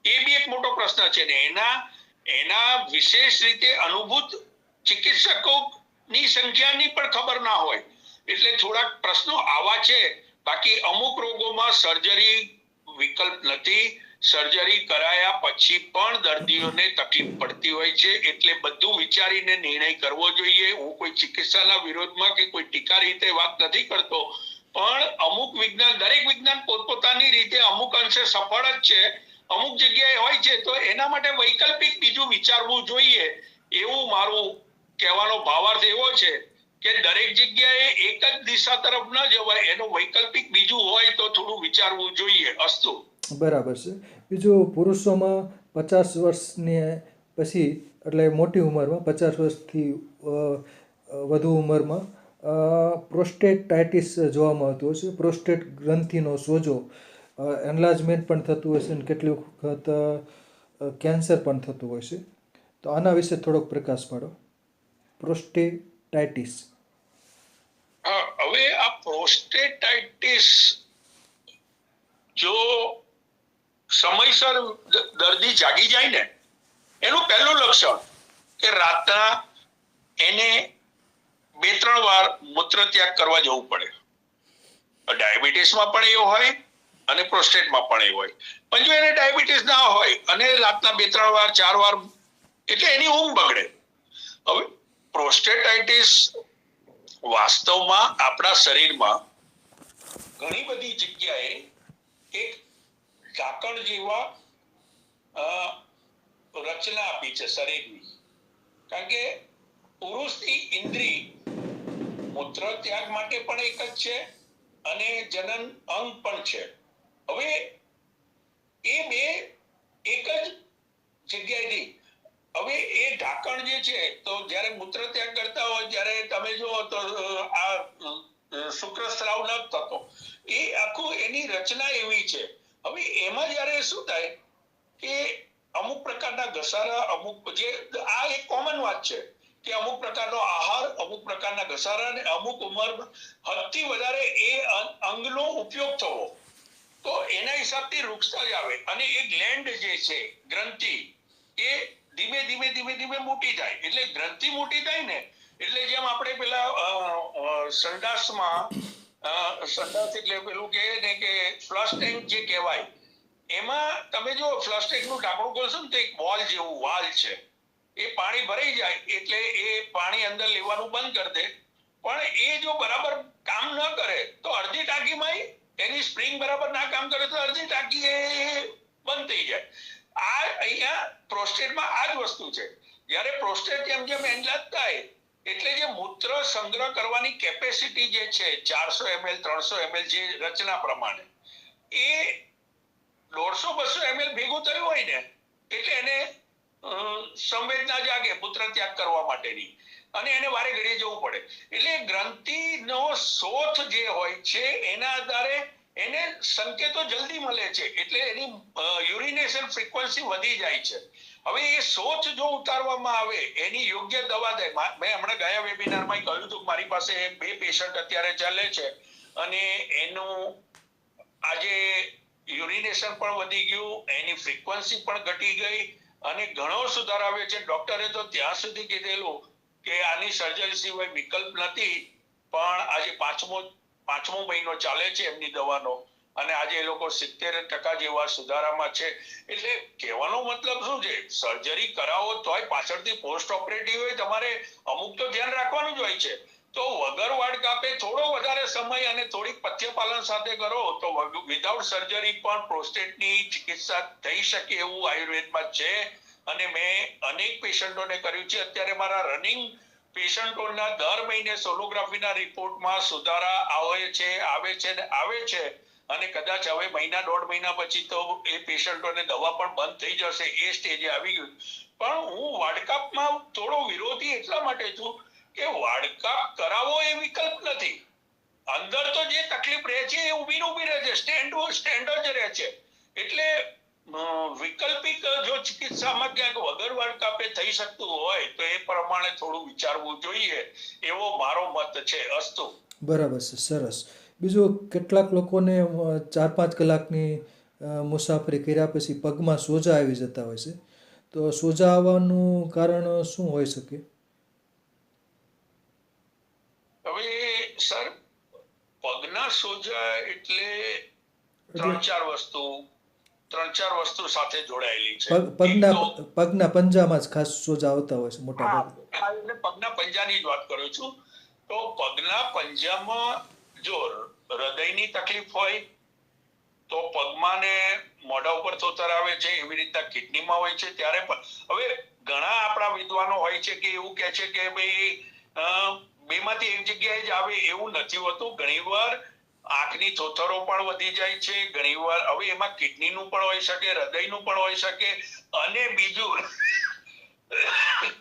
એ બી એક મોટો પ્રશ્ન છે ને એના વિશેષ રીતે અનુભૂત ચિકિત્સકોની સંખ્યાની પણ ખબર ના હોય, એટલે થોડાક પ્રશ્નો આવા છે. બાકી અમુક રોગોમાં સર્જરી વિકલ્પ નથી. સર્જરી કરાયા પછી પણ દર્દીઓને તકલીફ પડતી હોય છે, એટલે બધું વિચારીને નિર્ણય કરવો જોઈએ. હું કોઈ ચિકિત્સાના વિરોધમાં કે કોઈ ટીકા રીતે વાત નથી કરતો, પણ અમુક વિજ્ઞાન, દરેક વિજ્ઞાન પોતપોતાની રીતે અમુક અંશે સફળ જ છે, અમુક જગ્યાએ હોય છે, તો એના માટે વૈકલ્પિક બીજું વિચારવું જોઈએ, એવું મારું કહેવાનો ભાવાર્થ એવો છે કે દરેક જગ્યાએ એક જ દિશા તરફ ન જવાય, એનું વૈકલ્પિક બીજું હોય તો થોડું વિચારવું જોઈએ. અસ્તુ. બરાબર છે. બીજું પુરુષોમાં 50 વર્ષની પછી એટલે મોટી ઉંમરમાં 50 વર્ષથી વધુ ઉંમરમાં પ્રોસ્ટેટાઇટિસ જોવા મળતું હોય છે. પ્રોસ્ટેટ ગ્રંથિનો સોજો, એન્લાર્જમેન્ટ પણ થતું હોય છે અને કેટલીક વખત કેન્સર પણ થતું હોય છે. તો આના વિશે થોડોક પ્રકાશ પાડો. પ્રોસ્ટેટાઇટિસ. હવે આ પ્રોસ્ટેટાઇટિસ જો સમયસર દર્દી જાગી જાય ને, એનું પહેલું લક્ષણ કે રાતના એને 2-3 વાર મૂત્રત્યાગ કરવા જવું પડે. ડાયાબિટીસમાં પણ એવું હોય અને પ્રોસ્ટેટમાં પણ એવું હોય. પણ જો એને ડાયાબિટીસ ના હોય અને રાતના 2-3 વાર 4 વાર, એટલે એની ઊંઘ બગડે. હવે પ્રોસ્ટેટાઇટિસ વાસ્તવમાં આપણા શરીરમાં ઘણી બધી જગ્યાએ એક ઢાંકણ જેવા રચના આપી છે શરીરની. કારણ કે પુરુષની ઇન્દ્રિય મૂત્ર ત્યાગ માટે પણ એક જ છે અને જનન અંગ પણ છે. હવે એ બે એક જ જગ્યાએથી, હવે એ ઢાંકણ જે છે, તો જ્યારે મૂત્ર ત્યાગ કરતા હોય ત્યારે તમે જુઓ તો આ શુક્રસ્રાવ ન થતો, એ આખું એની રચના એવી છે. હવે એમાં જ્યારે શું થાય કે અમુક પ્રકારના ઘસારા, અમુક જે આ એક કોમન વાત છે કે અમુક પ્રકારનો આહાર, અમુક પ્રકારના ઘસારા અને અમુક ઉંમર હદથી વધારે એ અંગનો ઉપયોગ થવો, તો એના હિસાબથી વૃક્ષતા જ આવે. અને એ ગ્લેન્ડ જે છે, ગ્રંથિ, એ ધીમે ધીમે મોટી થાય. એટલે ગ્રંથિ મોટી થાય ને એટલે જેમ આપણે પેલા સંડાસમાં સંડાસ એટલે પેલું કહે ને કે ફ્લશ ટેન્ક જે કહેવાય, એમાં તમે જો ફ્લશ ટેન્કનું ઢાંકણું ખોલશો ને તો એક બોલ જેવું વાલ છે, એ પાણી ભરાઈ જાય એટલે એ પાણી અંદર લેવાનું બંધ કરી દે. પણ એ જો બરાબર કામ ન કરે તો અડધી ટાંકીમાં એની સ્પ્રિંગ બરાબર ના કામ કરે તો અડધી ટાંકી એ બંધ થઈ જાય. આ અહીંયા પ્રોસ્ટેટમાં આ જ વસ્તુ છે. જ્યારે પ્રોસ્ટેટ જેમ એનલાર્જ થાય એટલે જે મૂત્ર સંગ્રહ કરવાની કેપેસિટી જે છે 400 ml 300 ml જે રચના પ્રમાણે, એ 150-200 ml ભેગું થયું હોય ને એટલે એને સંવેદના જાગે મૂત્ર ત્યાગ કરવા માટેની, અને એને વારે ઘડીએ જવું પડે. એટલે ગ્રંથિનો શોથ જે હોય છે એના આધારે એને સંકેતો જલ્દી મળે છે, એટલે એની યુરિનેશન ફ્રીક્વન્સી વધી જાય છે. હવે એ સોચ જો ઉતારવામાં આવે, એની યોગ્ય દવા દે. મેં હમણાં ગયા વેબિનારમાં કહ્યું હતું, મારી પાસે 2 પેશન્ટ અત્યારે ચાલે છે અને એનું આજે યુરિનેશન પણ વધી ગયું, એની ફ્રીક્વન્સી પણ ઘટી ગઈ અને ઘણો સુધાર આવ્યો છે. ડોક્ટરે તો ત્યાં સુધી કીધેલું કે આની સર્જરી સિવાય વિકલ્પ નથી, પણ આજે પાંચમો મહિનો ચાલે છે એમની દવાનો અને આજે એ લોકો 70% જેવા સુધારામાં છે. એટલે કહેવાનો મતલબ શું છે, સર્જરી કરાવો તોય પાછળથી પોસ્ટ ઓપરેટિવ હોય તમારે અમુક તો ધ્યાન રાખવાનું જ હોય છે. તો વગર વાળ કાપે થોડો વધારે સમય અને થોડીક પથ્યપાલન સાથે કરો તો વિધાઉટ સર્જરી પણ પ્રોસ્ટેટની ચિકિત્સા થઈ શકે એવું આયુર્વેદમાં છે. અને મેં અનેક પેશન્ટોને કર્યું છે. અત્યારે મારા રનિંગ પેશન્ટોના દર મહિને સોનોગ્રાફીના રિપોર્ટમાં સુધારા આવે છે અને કદાચ હવે 1.5 મહિના પછી તો એ પેશન્ટોને દવા પણ બંધ થઈ જશે, એ સ્ટેજે આવી ગયું. પણ હું વાડકાપમાં થોડો વિરોધી એટલા માટે છું કે વાડકાપ કરાવો એ વિકલ્પ નથી. અંદર તો જે તકલીફ રહે છે એ ઊભી રહે છે, સ્ટેન્ડ જ રહે છે. એટલે વૈકલ્પિક જો ચિકિત્સામાં ક્યાંક વગર વાડકાપે થઈ શકતું હોય તો એ પ્રમાણે થોડું વિચારવું જોઈએ, એવો મારો મત છે. અસ્તુ. બરાબર છે, સરસ. બીજું, કેટલાક લોકોને 4-5 કલાકની મુસાફરી કર્યા પછી પગમાં સોજા આવી જતા હોય છે. તો સોજા આવવાનું કારણ શું હોઈ શકે? હવે સર, પગના સોજા એટલે 3-4 વસ્તુ સાથે જોડાયેલી છે. પગના પંજામાં જ ખાસ સોજા આવતા હોય છે મોટા ભાગે. એટલે પગના પંજાની જ વાત કરું છું. તો પગના પંજામાં જો હૃદયની તકલીફ હોય તો પગમાં ને મોઢા ઉપર થોતર આવે છે, એવી રીતના કિડનીમાં હોય છે. ત્યારે પણ હવે ઘણા આપણા વિદ્વાનો હોય છે કે એવું કહે છે કે ભાઈ બેમાંથી એક જગ્યાએ જ આવે, એવું નથી હોતું. ઘણીવાર આંખની થોથરો પણ વધી જાય છે, ઘણીવાર હવે એમાં કિડનીનું પણ હોઈ શકે, હૃદયનું પણ હોઈ શકે. અને બીજું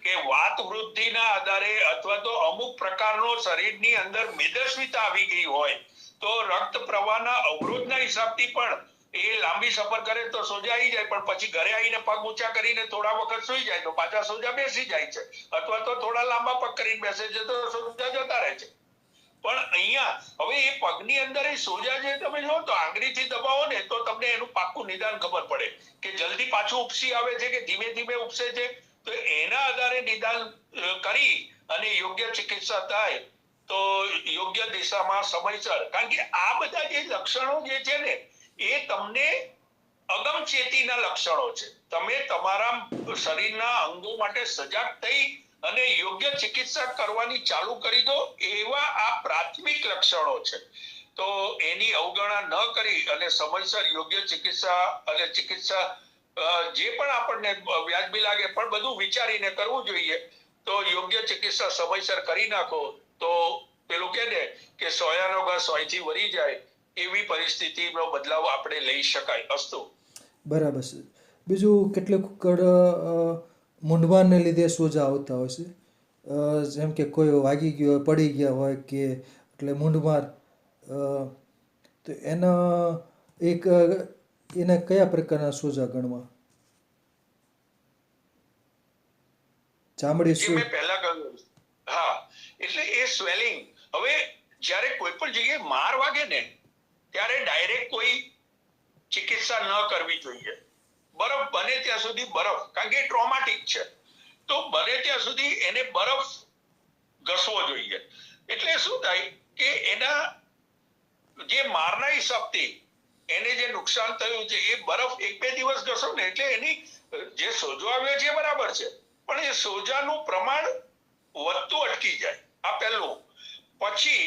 કે વાત વૃદ્ધિના આધારે અથવા તો અમુક પ્રકારનો શરીરની અંદર મેદસ્વીતા આવી ગઈ હોય તો રક્ત પ્રવાહના અવરોધના હિસાબથી પણ એ લાંબી સફર કરે તો સોજા આવી જાય, પણ પછી ઘરે આવીને પગ ઊંચા કરીને થોડા વખત સુઈ જાય તો પાછા સોજા બેસી જાય છે, અથવા તો થોડા લાંબા પગ કરીને બેસે છે તો સોજા જતા રહે છે. પણ અહીંયા હવે એ પગની અંદર એ સોજા જે તમે જો તો આંગળીથી દબાવો ને તો તમને એનું પાક્કું નિદાન ખબર પડે કે જલ્દી પાછું ઉપસી આવે છે કે ધીમે ધીમે ઉપસે છે. તો એના આધારે નિદાન કરી અને યોગ્ય ચિકિત્સા થાય તો યોગ્ય દિશામાં સમયસર, કારણ કે આ બધા જે લક્ષણો જે છે ને એ તમને અગમચેતીના લક્ષણો છે. તમે તમારા શરીરના અંગો માટે સજાગ થઈ અને યોગ્ય ચિકિત્સા કરવાની ચાલુ કરી દો, એવા આ પ્રાથમિક લક્ષણો છે. તો એની અવગણના ન કરી અને સમયસર યોગ્ય ચિકિત્સા જે પણ આપણને વ્યાજબી લાગે પણ બધું વિચારીને કરવું જોઈએ. તો યોગ્ય ચિકિત્સા સમયસર કરી નાખો તો પેલું કે ને કે સોયાનો ઘા સોયથી વળી જાય એવી પરિસ્થિતિનો બદલાવ આપણે લઈ શકાય. અસ્તુ. બરાબર છે. બીજું, કેટલીક મૂંઢવાને લીધે સોજા આવતા હોય છે. જેમ કે કોઈ વાગી ગયો હોય, પડી ગયા હોય કે એટલે મૂંઢમાર, તો એને કયા પ્રકારના સોજા ગણવા? ચામડી જે મેં પહેલા કહ્યું. હા, એટલે એ સ્વેલિંગ. હવે જ્યારે કોઈ પણ જગ્યાએ માર વાગે ને ત્યારે ડાયરેક્ટ કોઈ ચિકિત્સા ન કરવી જોઈએ. બરફ બને ત્યાં સુધી બરફ, કારણ કે ટ્રોમાટિક છે, તો બને ત્યાં સુધી એને બરફ ઘસવો જોઈએ. એટલે શું થાય કે એના જે મારના હિસાબથી એને જે નુકસાન થયું છે એ બરફ 1-2 દિવસ ઘસો ને એટલે એની જે સોજો આવ્યો છે બરાબર છે, પણ એ સોજાનું પ્રમાણ વધતું અટકી જાય. આ પહેલું. પછી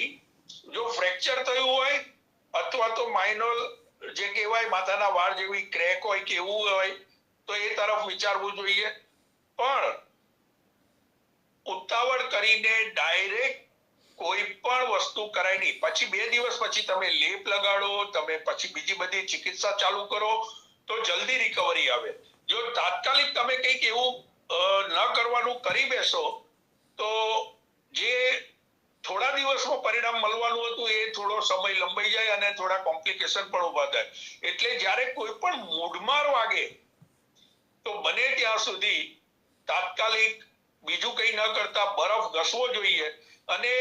જો ફ્રેક્ચર થયું હોય અથવા તો માઇનોર જે કહેવાય માથાના વાળ જેવી ક્રેક હોય કે એવું હોય તો એ તરફ વિચારવું જોઈએ. પણ ઉતાવળ કરીને ડાયરેક્ટ કોઈ પણ વસ્તુ કરાય નહીં. પછી 2 દિવસ પછી તમે લેપ લગાડો, તમે પછી બીજી બધી ચિકિત્સા ચાલુ કરો તો જલ્દી રિકવરી આવે. જો તાત્કાલિક તમે કંઈક એવું ન કરવાનું કરી બેસો તો જે થોડા દિવસમાં પરિણામ મળવાનું હતું એ થોડો સમય લંબાઈ જાય અને થોડા કોમ્પ્લિકેશન પણ ઉભા થાય. એટલે જ્યારે કોઈ પણ મૂઢમાર વાગે તો બને ત્યાં સુધી તાત્કાલિક બીજું કંઈ ન કરતા બરફ ઘસવો જોઈએ અને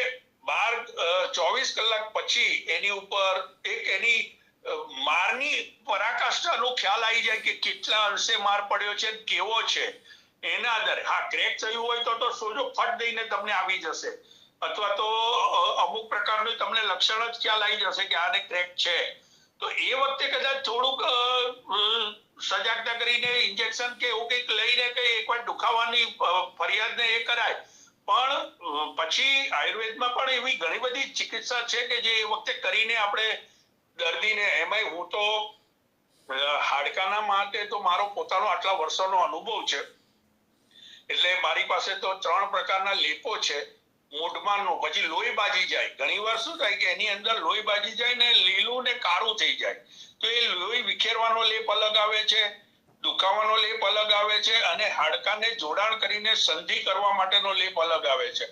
24 કલાક પછી એની ઉપર એક એની મારની પરાકાષ્ઠાનો ખ્યાલ આવી જાય કે કેટલા અંશે માર પડ્યો છે, કેવો છે એના આધારે. હા, ક્રેક થયું હોય તો સોજો ફટ દઈને તમને આવી જશે, અથવા તો અમુક પ્રકારનું તમને લક્ષણ જ ખ્યાલ આવી જશે કે આને ક્રેક છે. તો એ વખતે કદાચ થોડુંક સજાગતા કરીને ઇન્જેક્શન કે એવું કંઈક લઈને કઈ એકવાર દુખાવાની ફરિયાદને એ કરાય. પણ પછી આયુર્વેદમાં પણ એવી ઘણી બધી ચિકિત્સા છે કે જે એ વખતે કરીને આપણે દર્દીને, એમાંય હું તો હાડકાના માટે તો મારો પોતાનો આટલા વર્ષોનો અનુભવ છે એટલે મારી પાસે તો 3 પ્રકારના લેપો છે. મૂઢમારનો, પછી લોહી બાજી જાય. ઘણીવાર શું થાય કે એની અંદર લોહી બાજી જાય ને લીલું ને કાળું થઈ જાય, તો એ લોહી વિખેરવાનો લેપ અલગ આવે છે, દુખાવાનો લેપ અલગ આવે છે, અને હાડકાને જોડાણ કરીને સંધિ કરવા માટેનો લેપ અલગ આવે છે.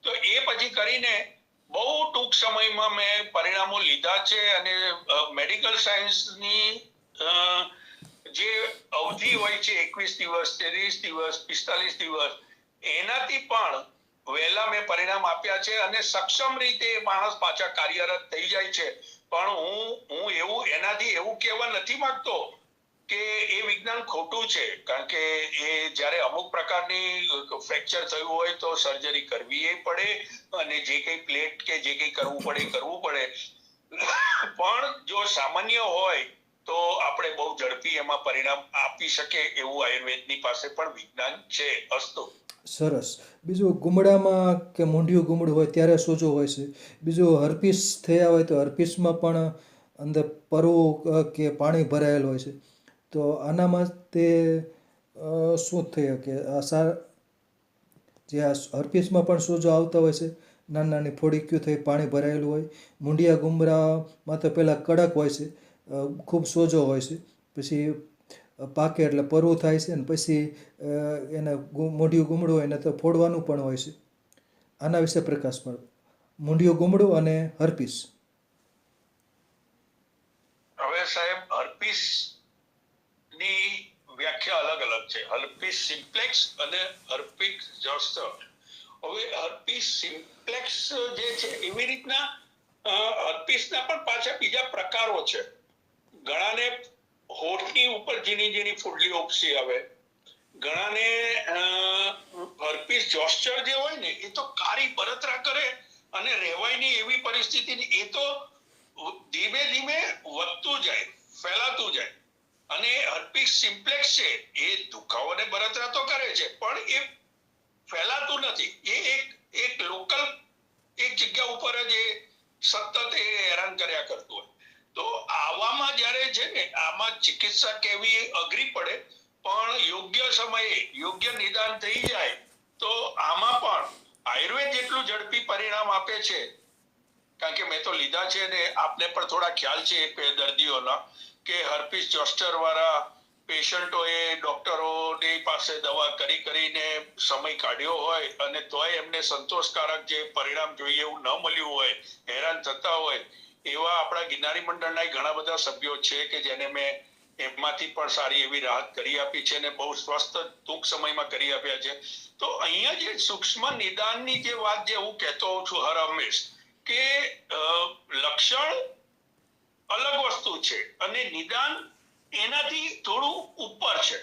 તો એ પછી કરીને બહુ ટૂંક સમયમાં મેં પરિણામો લીધા છે અને મેડિકલ સાયન્સની જે અવધિ હોય છે 21 દિવસ, 23 દિવસ, 45 દિવસ, એનાથી પણ વહેલા મેં પરિણામ આપ્યા છે અને સક્ષમ રીતે માણસ પાછા કાર્યરત થઈ જાય છે. પણ હું એવું એનાથી એવું કહેવા નથી માંગતો કે એ વિજ્ઞાન ખોટું છે, કારણ કે એ જ્યારે અમુક પ્રકારની ફ્રેક્ચર થયું હોય તો સર્જરી કરવી પડે અને જે કંઈ પ્લેટ કે જે કંઈ કરવું પડે. પણ જો સામાન્ય હોય તો આપણે બહુ ઝડપી એમાં પરિણામ આપી શકે એવું આયુર્વેદની પાસે પણ વિજ્ઞાન છે. અસ્તુ. સરસ. બીજું ગુમડામાં કે મૂંઢિયું ગુમડું હોય ત્યારે સોજો હોય છે. બીજું હર્પીસ થયા હોય તો હર્પીસમાં પણ અંદર પરવું કે પાણી ભરાયેલું હોય છે. તો આનામાં તે શું થઈ શકે? જે આ હર્પીસમાં પણ સોજો આવતા હોય છે, નાની નાની ફોડીક્યું થઈ પાણી ભરાયેલું હોય. મૂંઢિયા ગુમડામાં તો પહેલાં કડક હોય છે, ખૂબ સોજો હોય છે, પછી પાકે એટલે પરવું થાય છે ને પછી એને મૂંઢિયું ગુમડું હોય એને તો ફોડવાનું પણ હોય છે. આના વિશે પ્રકાશ પાડો. મૂંઢિયું ગુમડું અને હર્પીસ. હવે સાહેબ, હર્પીસ ની વ્યાખ્યા અલગ અલગ છે. હર્પીસ સિમ્પ્લેક્સ અને હર્પીસ ઝોસ્ટર. હવે હર્પીસ સિમ્પ્લેક્સ જે છે એવી રીતના હર્પીસના પણ પાછા બીજા પ્રકારો છે. ઘણાને હોઠની ઉપર ઝીણી ઝીણી ફૂડલી ઉપસી આવે, ઘણાને હર્પીસ ઝોસ્ટર જે હોય ને એ તો કાળી બળતરા કરે અને રહેવાયની એવી પરિસ્થિતિ, એ તો ધીમે ધીમે વધતું જાય, ફેલાતું જાય. અને હર્પીસ સિમ્પ્લેક્સ છે એ દુખાવો ને બળતરા તો કરે છે પણ એ ફેલાતું નથી. એ એક લોકલ એક જગ્યા ઉપર જ એ સતત એ હેરાન કર્યા કરતું હોય. તો આવામાં જ્યારે છે ને આમાં ચિકિત્સા કેવી અઘરી પડે, પણ યોગ્ય સમયે યોગ્ય નિદાન થઈ જાય તો આમાં પણ આયુર્વેદ જેટલું ઝડપી પરિણામ આપે છે, કારણ કે મેં તો લીધા છે ને આપને પણ થોડા ખ્યાલ છે દર્દીઓના, કે હર્પીસ ઝોસ્ટર વાળા પેશન્ટોએ ડોક્ટરોની પાસે દવા કરીને સમય કાઢ્યો હોય અને તોય એમને સંતોષકારક જે પરિણામ જોઈએ એવું ન મળ્યું હોય, હેરાન થતા હોય, એવા આપણા ગિરનારી મંડળના ઘણા બધા સભ્યો છે કે જેને મેં એમાંથી પણ સારી એવી રાહત કરી આપી છે અને બહુ સ્વસ્થ ટૂંક સમયમાં કરી આપ્યા છે. તો અહીંયા જે સૂક્ષ્મ નિદાનની જે વાત જે હું કહેતો હોઉં છું હર હંમેશ, કે લક્ષણ અલગ વસ્તુ છે અને નિદાન એનાથી થોડું ઉપર છે.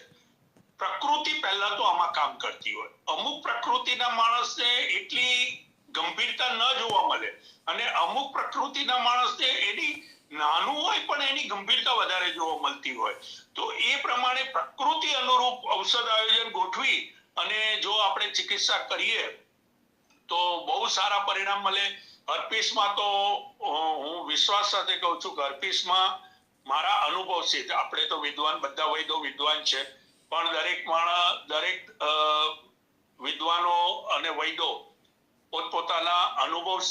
પ્રકૃતિ પહેલા તો આમાં કામ કરતી હોય. અમુક પ્રકૃતિના માણસને એટલી ગંભીરતા ન જોવા મળે અને અમુક પ્રકૃતિના માણસને એની નાનું હોય પણ એની ગંભીરતા વધારે જોવા મળતી હોય. તો એ પ્રમાણે પ્રકૃતિ અનુરૂપ ઔષધ આયોજન ગોઠવી અને જો આપણે ચિકિત્સા કરીએ તો બહુ સારા પરિણામ મળે. હર્પીસમાં તો હું વિશ્વાસ સાથે કહું છું કે હર્પીસમાં મારા અનુભવ છે, આપણે તો વિદ્વાન, બધા વૈદો વિદ્વાન છે, પણ દરેક વિદ્વાનો અને વૈદો પોતપોતાના અનુભવ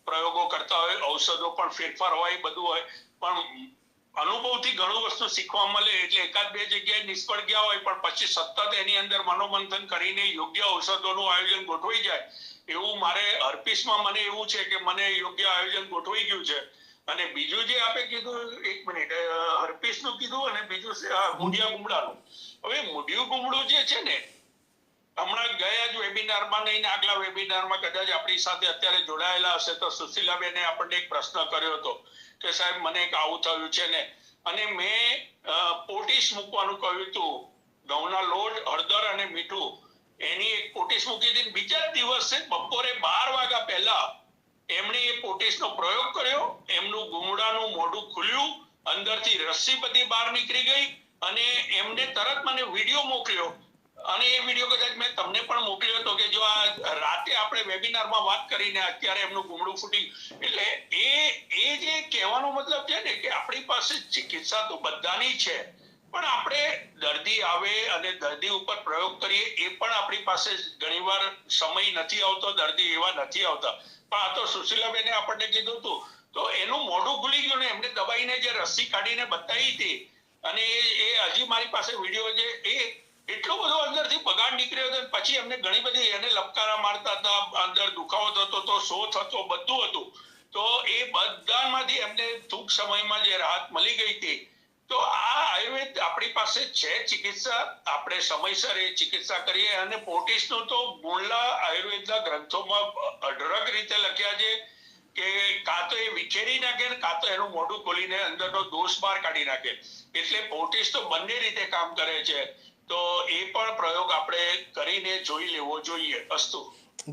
પ્રયોગો કરતા હોય, ઔષધો પણ ફેરફાર હોય, બધું હોય, પણ અનુભવથી ઘણું વસ્તુ શીખવા મળે. એટલે એકાદ બે જગ્યાએ નિષ્ફળ ગયા હોય પણ પછી સતત એની અંદર મનોમંથન કરીને યોગ્ય ઔષધોનું આયોજન ગોઠવાઈ જાય. એવું મારે હર્પીસમાં મને એવું છે કે મને યોગ્ય આયોજન ગોઠવાઈ ગયું છે. અને બીજું જે આપે કીધું, એક મિનિટ, હર્પીસનું કીધું અને બીજું મુંડિયા ગુમડાનું. હવે મુંડિયું ગુમડું જે છે ને, હમણાં ગયા જ વેબિનારમાં નહીં, આગલા વેબિનારમાં કદાચ આપણી સાથે અત્યારે જોડાયેલા હશે તો સુશીલાબેને આપણને એક પ્રશ્ન કર્યો હતો કે સાહેબ મને એક આવું થયું છે ને, અને મેં પોટીશ મૂકવાનું કહ્યું હતું. ઘઉંના લોટ, હળદર અને મીઠું એની એક પોટીશ મૂકી હતી. બીજા જ દિવસે બપોરે 12 વાગ્યા પહેલા એમણે એ પોટીશનો પ્રયોગ કર્યો. એમનું ગુમડાનું મોઢું ખુલ્યું, અંદરથી રસ્સી બધી બહાર નીકળી ગઈ અને એમને તરત મને વિડીયો મોકલ્યો. અને એ વિડીયો કદાચ મેં તમને પણ મોકલ્યો હતો કે જો આ રાતે આપણે વેબિનારમાં વાત કરીને અત્યારે એમનું ગુમડું ફૂટી. એટલે એ જે કહેવાનો મતલબ છે ને કે આપણી પાસે ચિકિત્સા તો બધાની છે, પણ આપણે દર્દી આવે અને દર્દી ઉપર પ્રયોગ કરીએ એ પણ આપણી પાસે ઘણીવાર સમય નથી આવતો, દર્દી એવા નથી આવતા. પણ આ તો સુશીલાબેને આપણને કીધું હતું તો એનું મોઢું ખુલી ગયું ને એમને દબાઈને જે રસ્સી કાઢીને બતાવી હતી અને એ હજી મારી પાસે વિડીયો છે. એ એટલો બધો અંદરથી બગાડ નીકળ્યો હતો. પછી એમને ઘણી બધી એને લપકારા મારતા હતા, અંદર દુખાવો થતો હતો, સો થતો, બધું હતું. તો એ બધામાંથી એમને ટૂંક સમયમાં જે રાહત મળી ગઈ હતી. તો આ આયુર્વેદ આપણી પાસે છે ચિકિત્સા, આપણે સમયસર એ ચિકિત્સા કરીએ. અને પોટીશનું તો મૂળના આયુર્વેદના ગ્રંથોમાં અઢળક રીતે લખ્યા છે કે કાં તો એ વિખેરી નાખે ને કાં તો એનું મોઢું ખોલીને અંદરનો દોષ બહાર કાઢી નાખે. એટલે પોટીશ તો બંને રીતે કામ કરે છે. તો એ પણ પ્રયોગ આપણે કરીને જોઈ લેવો જોઈએ. અસ્તુ.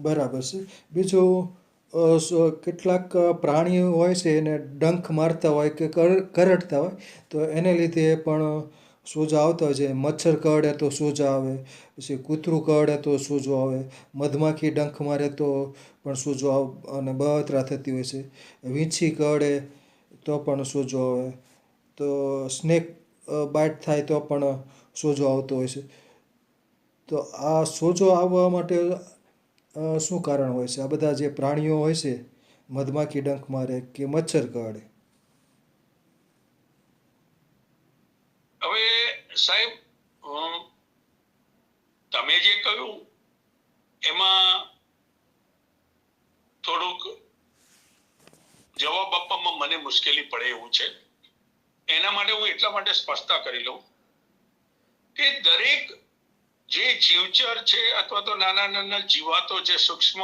બરાબર છે. બીજું કેટલાક પ્રાણીઓ હોય છે એને ડંખ મારતા હોય કે કરડતા હોય તો એને લીધે પણ સોજા આવતા હોય છે. મચ્છર કરડે તો સોજા આવે, પછી કૂતરું કરડે તો સોજો આવે, મધમાખી ડંખ મારે તો પણ સોજો આવે અને બળતરા થતી હોય છે. વીંછી કરડે તો પણ સોજો આવે, તો સ્નેક બાઇટ થાય તો પણ સોજો આવતો હોય છે. તો આ સોજો આવવા માટે શું કારણ હોય છે? આ બધા જે પ્રાણીઓ હોય છે, મધમાખી ડંખ મારે કે મચ્છર કરડે. હવે સાહેબ, તમે જે કહ્યું એમાં થોડુંક જવાબ આપવામાં મને મુશ્કેલી પડે એવું છે. એના માટે હું એટલા માટે સ્પષ્ટતા કરી લઉં કે દરેક જે જીવચર છે અથવા તો નાના નાના જીવાતો છે, સૂક્ષ્મ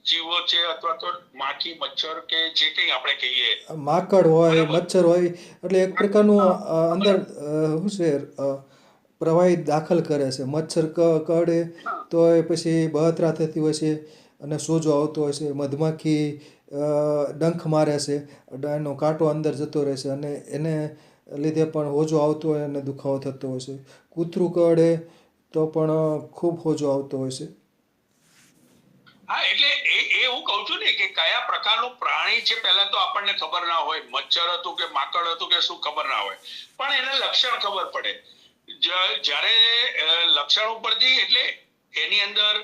જીવો છે, અથવા તો માખી, મચ્છર કે જે કંઈ આપણે કહીએ, માકડ હોય, મચ્છર હોય, એટલે એક પ્રકારનું અંદર શું છે પ્રવાહી દાખલ કરે છે. મચ્છર કરડે તો એ પછી બળતરા થતી હોય છે અને સોજો આવતો હોય છે. મધમાખી ડંખ મારે છે, એનો કાંટો અંદર જતો રહે છે અને એને લીધે પણ હોજો આવતો હોય અને દુખાવો થતો હોય છે. કૂતરું કરડે તો પણ ખૂબ હોજો આવતો હોય છે. હા, એટલે એ હું કહું છું ને કે કયા પ્રકારનું પ્રાણી છે પહેલા તો આપણને ખબર ના હોય. મચ્છર હતું કે માકડ હતું કે શું ખબર ના હોય, પણ એને લક્ષણ ખબર પડે. જ્યારે લક્ષણ ઉપરથી એટલે એની અંદર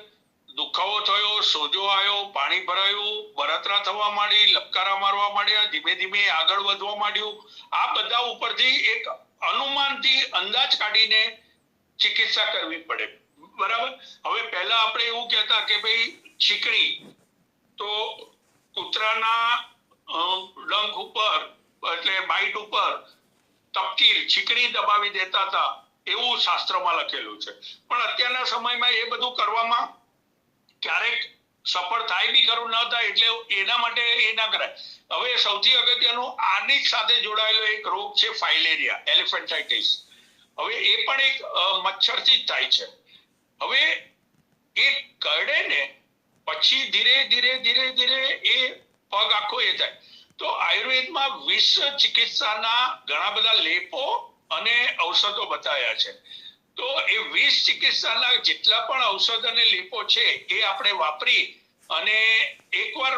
દુખાવો થયો, સોજો આવ્યો, પાણી ભરાયું, બળતરા થવા માંડી, લપકારા મારવા માંડ્યા, ધીમે ધીમે આગળ વધવા માંડ્યું, આ બધા ઉપરથી એક અનુમાનથી અંદાજ કાઢીને ચિકિત્સા કરવી પડે. બરાબર. હવે પહેલા આપણે એવું કહેતા કે ભાઈ ચીકણી તો કૂતરાના ડંખ ઉપર એટલે બાઈટ ઉપર તપકીર ચીકણી દબાવી દેતા હતા એવું શાસ્ત્રમાં લખેલું છે. પણ અત્યારના સમયમાં એ બધું કરવામાં ક્યારેક સફળ થાય બી ખરું ન થાય, એટલે એના માટે એ ના કરાય. હવે સૌથી અગત્યનું આની સાથે જોડાયેલો એક રોગ છે ફાઇલેરિયા, એલિફન્ટાઇટિસ. હવે એ પણ એક મચ્છરથી જ થાય છે. હવે એ કરડે ને પછી ધીરે ધીરે ધીરે ધીરે એ પગ આખો એ થાય. તો આયુર્વેદમાં વિશ્વ ચિકિત્સાના ઘણા બધા લેપો અને ઔષધો બતાવ્યા છે. તો એ 20 ચિકિત્સાના જેટલા પણ ઔષધ અને લેપો છે એ આપણે વાપરી અને એકવાર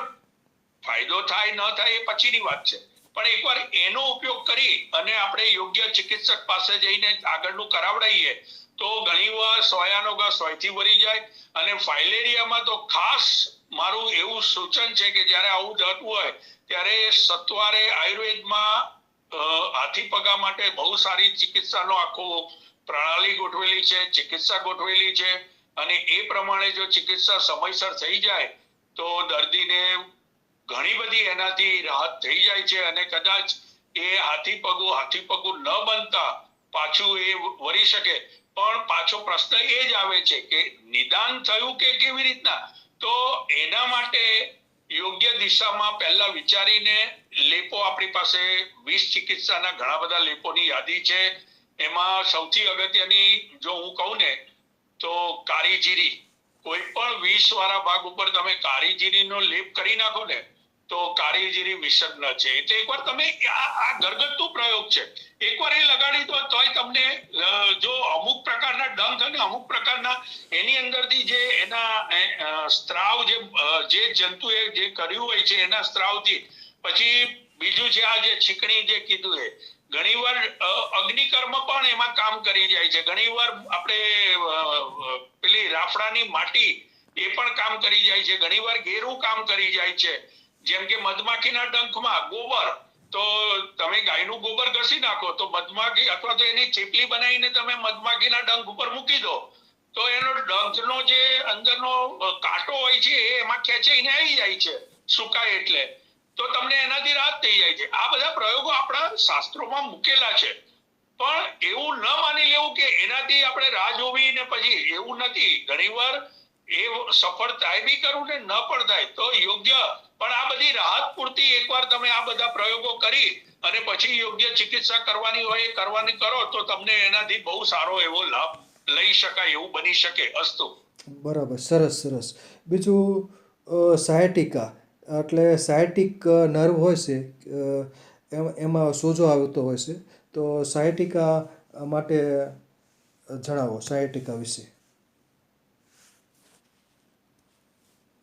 ફાયદો થાય ન થાય એ પછીની વાત છે, પણ એકવાર એનો ઉપયોગ કરી અને આપણે યોગ્ય ચિકિત્સક પાસે જઈને આગળનું કરાવડાવીએ તો ઘણીવાર સોયાનો ઘા સોયથી ભરી જાય. અને ફાઇલેરિયામાં તો ખાસ મારું એવું સૂચન છે કે જ્યારે આવું થતું હોય ત્યારે સત્વારે આયુર્વેદમાં હાથી પગા માટે બહુ સારી ચિકિત્સાનો આખો પ્રણાલી ગોઠવેલી છે, ચિકિત્સા ગોઠવેલી છે, અને એ પ્રમાણે જો ચિકિત્સા સમયસર થઈ જાય તો દર્દીને ઘણી બધી એનાથી રાહત થઈ જાય છે, અને કદાચ એ હાથી પગું ન બનતા પાછું એ વળી શકે. પણ પાછો પ્રશ્ન એ જ આવે છે કે નિદાન થયું કે કેવી રીતના, તો એના માટે યોગ્ય દિશામાં પહેલા વિચારીને લેપો, આપણી પાસે 20 ચિકિત્સાના ઘણા બધા લેપોની યાદી છે. એમાં સૌથી અગત્યની જો હું કહું ને તો કાળી જીરી, કોઈ પણ વિષ વાળા ભાગ ઉપર તમે કાળી જીરીનો લેપ કરી નાખો ને તો કાળી જીરી વિષજ્ઞ છે. એટલે એકવાર તમે આ ઘરગથ્થુ પ્રયોગ છે, એકવાર એ લગાડી દો તોય તમને જો અમુક પ્રકારના ડંખ અને અમુક પ્રકારના એની અંદરથી જે એના સ્ત્રાવ જે જંતુએ જે કર્યું હોય છે એના સ્ત્રાવથી, પછી બીજું છે આ જે છીકણી જે કીધું એ ઘણીવાર અગ્નિકર્મ પણ એમાં કામ કરી જાય છે. ઘણીવાર આપણે પેલી રાફડાની માટી એ પણ કામ કરી જાય છે, ઘણીવાર ગેરું કામ કરી જાય છે. જેમ કે મધમાખીના ડંખમાં ગોબર, તો તમે ગાયનું ગોબર ઘસી નાખો તો મધમાખી અથવા તો એની ચીપલી બનાવીને તમે મધમાખીના ડંખ ઉપર મૂકી દો તો એનો ડંખનો જે અંદરનો કાંટો હોય છે એ એમાં ખેંચાઈને આવી જાય છે સુકાય એટલે, તો તમને એનાથી રાહત થઈ જાય છે. આ બધા પ્રયોગો આપણા શાસ્ત્રોમાં મૂકેલા છે, પણ એવું ન માની લેવું કે એનાથી આપણે રાહ જોવી ને પછી, એવું નથી. ઘણીવાર એ સફળ થાય બી કરું ને ન પણ થાય તો યોગ્ય, પણ આ બધી રાહત પૂરતી એકવાર તમે આ બધા પ્રયોગો કરી અને પછી યોગ્ય ચિકિત્સા કરવાની હોય એ કરવાની કરો તો તમને એનાથી બહુ સારો એવો લાભ લઈ શકાય એવું બની શકે. અસ્તુ. બરાબર, સરસ સરસ. બીજું સાયટિકા, એટલે સાયટિક નર્વ હોય છે, એમાં સોજો આવતો હોય છે, તો સાયટિકા માટે જણાવો, સાયટિકા વિશે.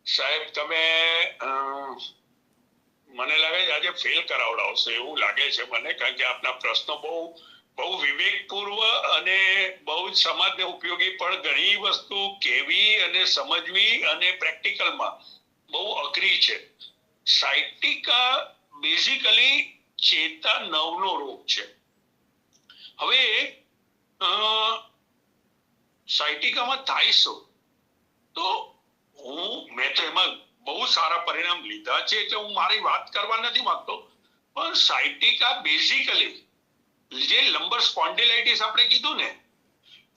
સાહેબ તમે મને લાગે છે આજે ફેલ કરાવડાવશો એવું લાગે છે મને, કારણ કે આપના પ્રશ્નો બહુ વિવેકપૂર્વ અને બહુ જ સમાજને ઉપયોગી, પણ ઘણી વસ્તુ કેવી અને સમજવી અને પ્રેક્ટિકલમાં બહુ અઘરી છે. સાયટિકા બેઝિકલી ચેતા નવનો રોગ છે. હવે સાયટિકામાં થાય શું, તો મેં તો એમાં બહુ સારા પરિણામ લીધા છે એટલે હું મારી વાત કરવા નથી માંગતો, પણ સાયટિકા બેઝિકલી જે લંબર સ્પોન્ડિલાઇટિસ આપણે કીધું ને,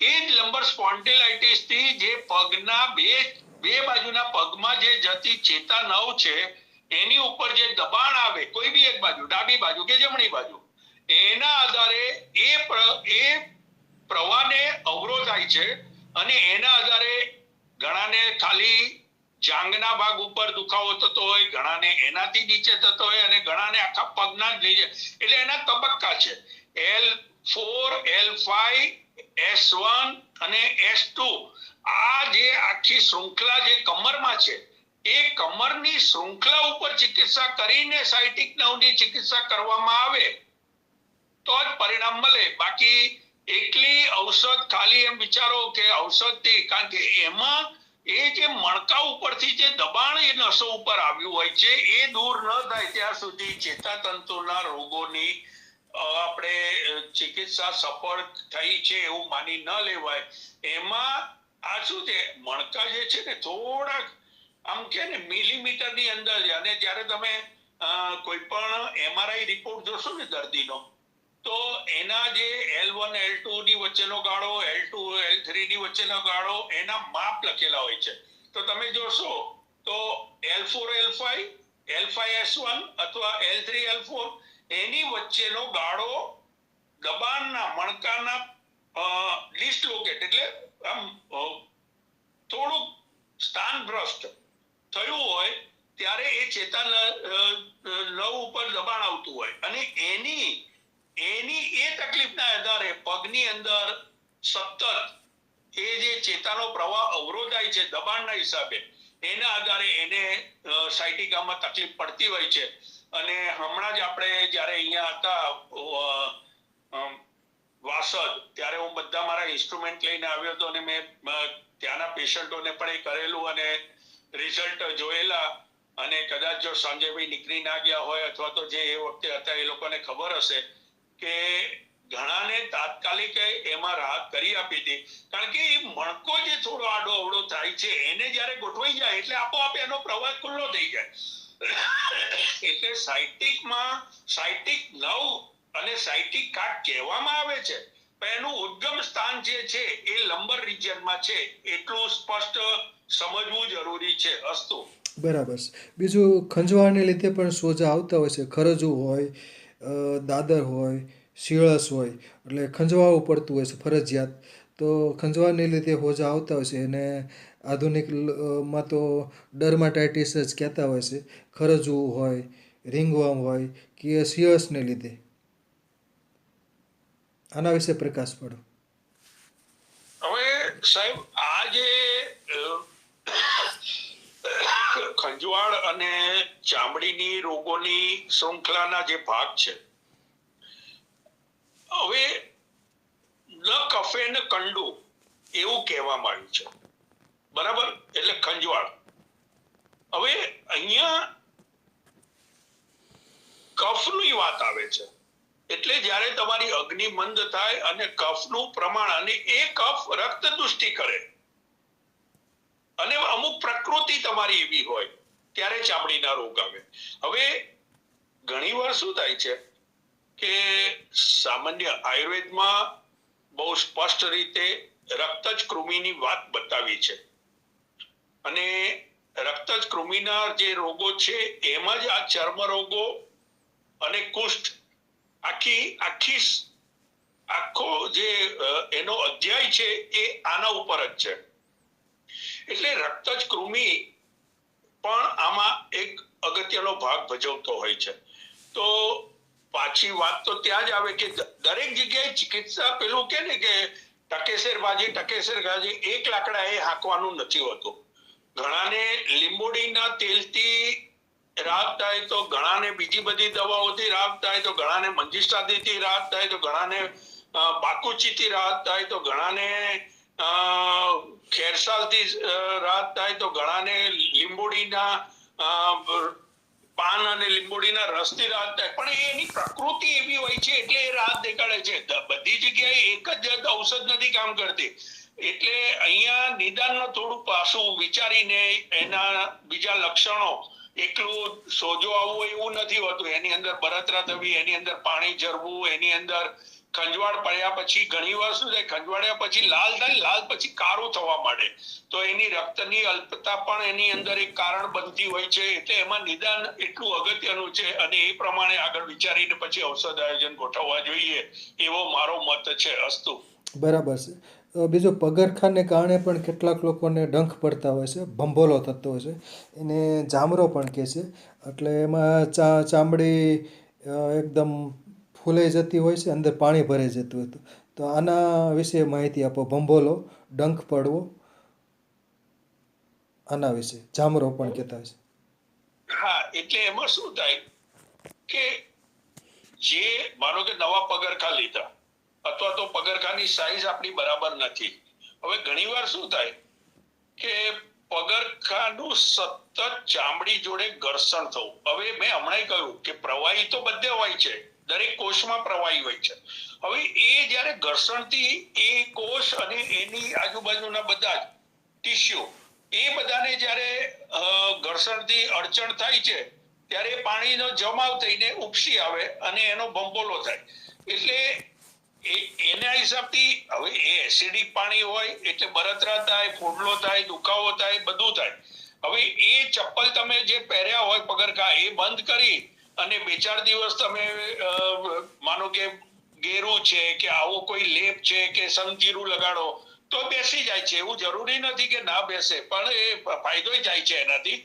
એ જ લંબર સ્પોન્ડિલાઇટિસ થી જે પગના બે બાજુના પગમાં જે જતી ચેતા નવ છે એની ઉપર જે દબાણ આવે કોઈ બી એક બાજુ, ડાબી બાજુ કે જમણી બાજુ, એના આધારે એ પ્રવાહને અવરોધાય છે, અને એના આધારે ઘણાને ખાલી જાંઘના ભાગ ઉપર દુખાવો થતો હોય, ઘણાને એનાથી નીચે થતો હોય, અને ઘણાને આખા પગના જ નીચે. એટલે એના તબક્કા છે L4, L5, S1 અને S2. આ જે આખી શૃંખલા જે કમરમાં છે એ કમરની શૃંખલા ઉપર ચિકિત્સા કરીને સાયટિક નવની ચિકિત્સા કરવામાં આવે તો જ પરિણામ મળે. બાકી એકલી ઔષધ ખાલી એમ વિચારો કે ઔષધથી, કારણ કે એમાં એ જે મણકા ઉપરથી જે દબાણ એ નસો ઉપર આવ્યું હોય છે એ દૂર ન થાય ત્યાં સુધી ચેતાતંતુના રોગોની આપણે ચિકિત્સા સફળ થઈ છે એવું માની ન લેવાય. એમાં આ શું છે, મણકા જે છે ને થોડાક આમ કે ને મિલીમીટરની અંદર છે, અને જ્યારે તમે કોઈ પણ MRI રિપોર્ટ જોશો ને દર્દીનો, તો એના જે L1 L2 ની વચ્ચેનો ગાળો, L2 L3 ની વચ્ચેનો ગાળો, એના માપ લખેલા હોય છે. તો તમે જોશો તો L4 L5, L5 S1 અથવા L3 L4 એની વચ્ચેનો ગાળો દબાણના મણકાના ડિસ્લોકેટ એટલે આમ થોડુંક સ્થાનભ્રષ્ટ થયું હોય ત્યારે એ ચેતા નવ ઉપર દબાણ આવતું હોય, અને એની એ તકલીફના આધારે પગની અંદર સતત એ જે ચેતાનો પ્રવાહ અવરોધાય છે દબાણના હિસાબે, એના આધારે એને સાયટિકામાં તકલીફ પડતી હોય છે. અને હમણાં જ આપણે જ્યારે અહીંયા હતા વાસદ, ત્યારે હું બધા મારા ઇન્સ્ટ્રુમેન્ટ લઈને આવ્યો હતો અને મેં ત્યાંના પેશન્ટોને પણ એ કરેલું અને રિઝલ્ટ જોયેલા. અને કદાચ જો સંજયભાઈ નીકળી ના ગયા હોય અથવા તો જે એ વખતે હતા એ લોકોને ખબર હશે કે ઘણાને તાત્કાલિક એમાં રાહત કરી આપી હતી, કારણ કે એ મણકો જે થોડો આડો અવળો થાય છે એને જ્યારે ગોઠવાઈ જાય એટલે આપોઆપ એનો પ્રવાહ ખુલ્લો થઈ જાય. એટલે સાયટિક નવ અને સાયટિક કાટ કહેવામાં આવે છે, પણ એનું ઉદ્ગમ સ્થાન જે છે એ લંબર રિજિયનમાં છે, એટલું સ્પષ્ટ સમજવું જરૂરી છે. અસ્તુ. બરાબર છે. બીજું ખંજવાળને લીધે પણ સોજા આવતા હોય છે. ખરજવું હોય, દાદર હોય, શીળસ હોય, એટલે ખંજવાળવું પડતું હોય છે ફરજિયાત. તો ખંજવાળને લીધે સોજા આવતા હોય છે, અને આધુનિક માં તો ડર્માટાઇટિસ જ કહેતા હોય છે. ખરજવું હોય, રિંગવર્મ હોય કે શીળસને લીધે. આના વિશે પ્રકાશ પાડો. હવે સાહેબ, આ જે ખંજવાળ અને ચામડીની રોગોની શૃંખલાના જે ભાગ છે, હવે ન કફે ન કંડુ એવું કહેવામાં આવ્યું છે, બરાબર? એટલે ખંજવાળ. હવે અહીંયા કફની વાત આવે છે, એટલે જ્યારે તમારી અગ્નિ મંદ થાય અને કફનું પ્રમાણ, અને એ કફ રક્ત દુષ્ટિ કરે અને અમુક પ્રકૃતિ તમારી એવી હોય ત્યારે ચામડીના રોગ આવે. હવે ઘણીવાર શું થાય છે કે સામાન્ય આયુર્વેદમાં બહુ સ્પષ્ટ રીતે રક્તજ કૃમિની વાત બતાવી છે, અને રક્તજ કૃમિના જે રોગો છે એમાં જ આ ચર્મ રોગો અને કુષ્ઠ આખો જે એનો અધ્યાય છે એ આના ઉપર જ છે. એટલે રક્તજ કૃમિ પણ આમાં એક અગત્યનો ભાગ ભજવતો હોય છે. તો પાછી વાત તો ત્યાં જ આવે કે દરેક જગ્યાએ ચિકિત્સા પેલું કે ને કે ટકેસર ભાજી એક લાકડા એ હાંકવાનું નથી હોતું. ઘણાને લીંબોડીના તેલથી રાહત થાય, તો ઘણાને બીજી બધી દવાઓથી રાહત થાય, તો ઘણાને મંજીષ્ટાદીથી રાહત થાય, તો ઘણાને બાકુચીથી રાહત થાય, તો ઘણાને ખેરસાલથી રાહત થાય, તો ઘણાને લીંબોડીના પાન અને લીંબોડીના રસથી રાહત થાય. પણ એની પ્રકૃતિ એવી હોય છે એટલે એ રાહત દેખાડે છે. બધી જગ્યાએ એક જ ઔષધ નથી કામ કરતી. એટલે અહીંયા નિદાનનું થોડું પાસું વિચારીને એના બીજા લક્ષણો, એકલું સોજો આવવો એવું નથી હોતું. એની અંદર બળતરા થવી, એની અંદર પાણી ઝરવું, એની અંદર ખંજવાળ પડ્યા પછી ઘણીવાર શું થાય, ખંજવાળ્યા પછી લાલ થાય, લાલ પછી કાળું થવા માંડે, તો એની રક્તની અલ્પતા પણ એની અંદર એક કારણ બનતી હોય છે. એટલે એમાં નિદાન એટલું અગત્યનું છે, અને એ પ્રમાણે આગળ વિચારીને પછી ઔષધ આયોજન ગોઠવવા જોઈએ એવો મારો મત છે. અસ્તુ. બરાબર છે. બીજો પગરખાને કારણે પણ કેટલાક લોકોને ડંખ પડતા હોય છે, ભંભોલો થતો હોય છે, એને જામરો પણ કહે છે. એટલે એમાં ચામડી એકદમ ફૂલાઈ જતી હોય છે, અંદર પાણી ભરાઈ જતું હતું. તો આના વિશે માહિતી આપો. ભંભોલો, ડંખ પડવો, આના વિશે. જામરો પણ કહેતા હોય છે. હા, એટલે એમાં શું થાય કે જે માનો કે નવા પગરખા લીધા, અથવા તો પગરખાની સાઈઝ આપણી બરાબર નથી. હવે ઘણીવાર શું થાય કે પગરખાનું સતત ચામડી જોડે ઘર્ષણ થવું. હવે મેં હમણાં કહ્યું કે પ્રવાહી તો બધે હોય છે, દરેક કોષમાં પ્રવાહી હોય છે. હવે એ જ્યારે ઘર્ષણથી એ કોષ અને એની આજુબાજુના બધા ટિશ્યુ, એ બધાને જ્યારે ઘર્ષણથી અડચણ થાય છે, ત્યારે પાણીનો જમાવ થઈને ઉપસી આવે અને એનો ભંભોલો થાય. એટલે એના હિસાબથી હવે એ એસિડિક પાણી હોય એટલે બળતરા થાય, ફોડલો થાય, દુખાવો થાય, બધું થાય. હવે એ ચપ્પલ તમે જે પહેર્યા હોય પગરખા, એ બંધ કરી અને 2-4 દિવસ તમે માનો કે ગેરું છે કે આવો કોઈ લેપ છે કે સંજીરું લગાડો તો બેસી જાય છે. એવું જરૂરી નથી કે ના બેસે, પણ એ ફાયદો જાય છે એનાથી.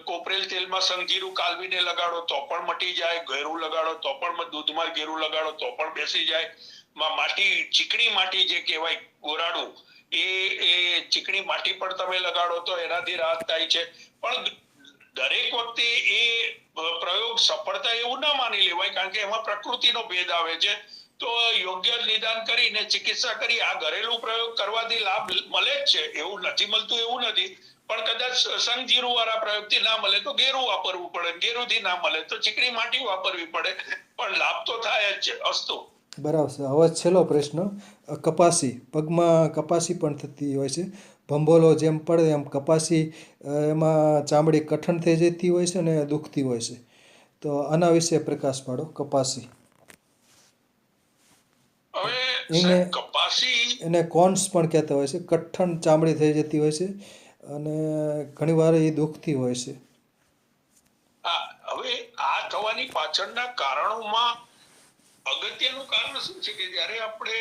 કોપરેલ તેલમાં સંજીરું કાલવીને લગાડો તો પણ મટી જાય, ગેરું લગાડો તો પણ, દૂધમાં ગેરું લગાડો તો પણ બેસી જાય. માટી, ચીકણી માટી જે કહેવાય ગોરાડું, એ ચીકણી માટી પણ તમે લગાડો તો એનાથી રાહત થાય છે. પણ દરેક વખતે એ પ્રયોગ સફળતા એવું ના માની લેવાય, કારણ કે એમાં પ્રકૃતિનો ભેદ આવે છે. તો યોગ્ય નિદાન કરીને ચિકિત્સા કરી આ ઘરેલું પ્રયોગ કરવાથી લાભ મળે જ છે, એવું નથી મળતું એવું નથી, પણ કદાચ સંજીરું વાળા પ્રયોગથી ના મળે તો ગેરું વાપરવું પડે, ગેરુંથી ના મળે તો ચીકણી માટી વાપરવી પડે, પણ લાભ તો થાય જ છે. અસ્તુ. બરાબર છે. હવે છેલ્લો પ્રશ્ન, કપાસી, પગમાં કપાસી પણ થતી હોય છે, ભંભોલો જેમ પડે એમ કપાસી, એમાં ચામડી કઠણ થઈ જતી હોય છે અને દુખતી હોય છે, તો આના વિશે પ્રકાશ પાડો. કપાસી હવે એને સાહેબ કપાસી, એને કોન્સ પણ કહેતા હોય છે. કઠણ ચામડી થઈ જતી હોય છે અને ઘણીવાર એ દુખતી હોય છે. હવે આ થવાની પાછળના કારણોમાં અગત્યનું કારણ શું છે કે જ્યારે આપણે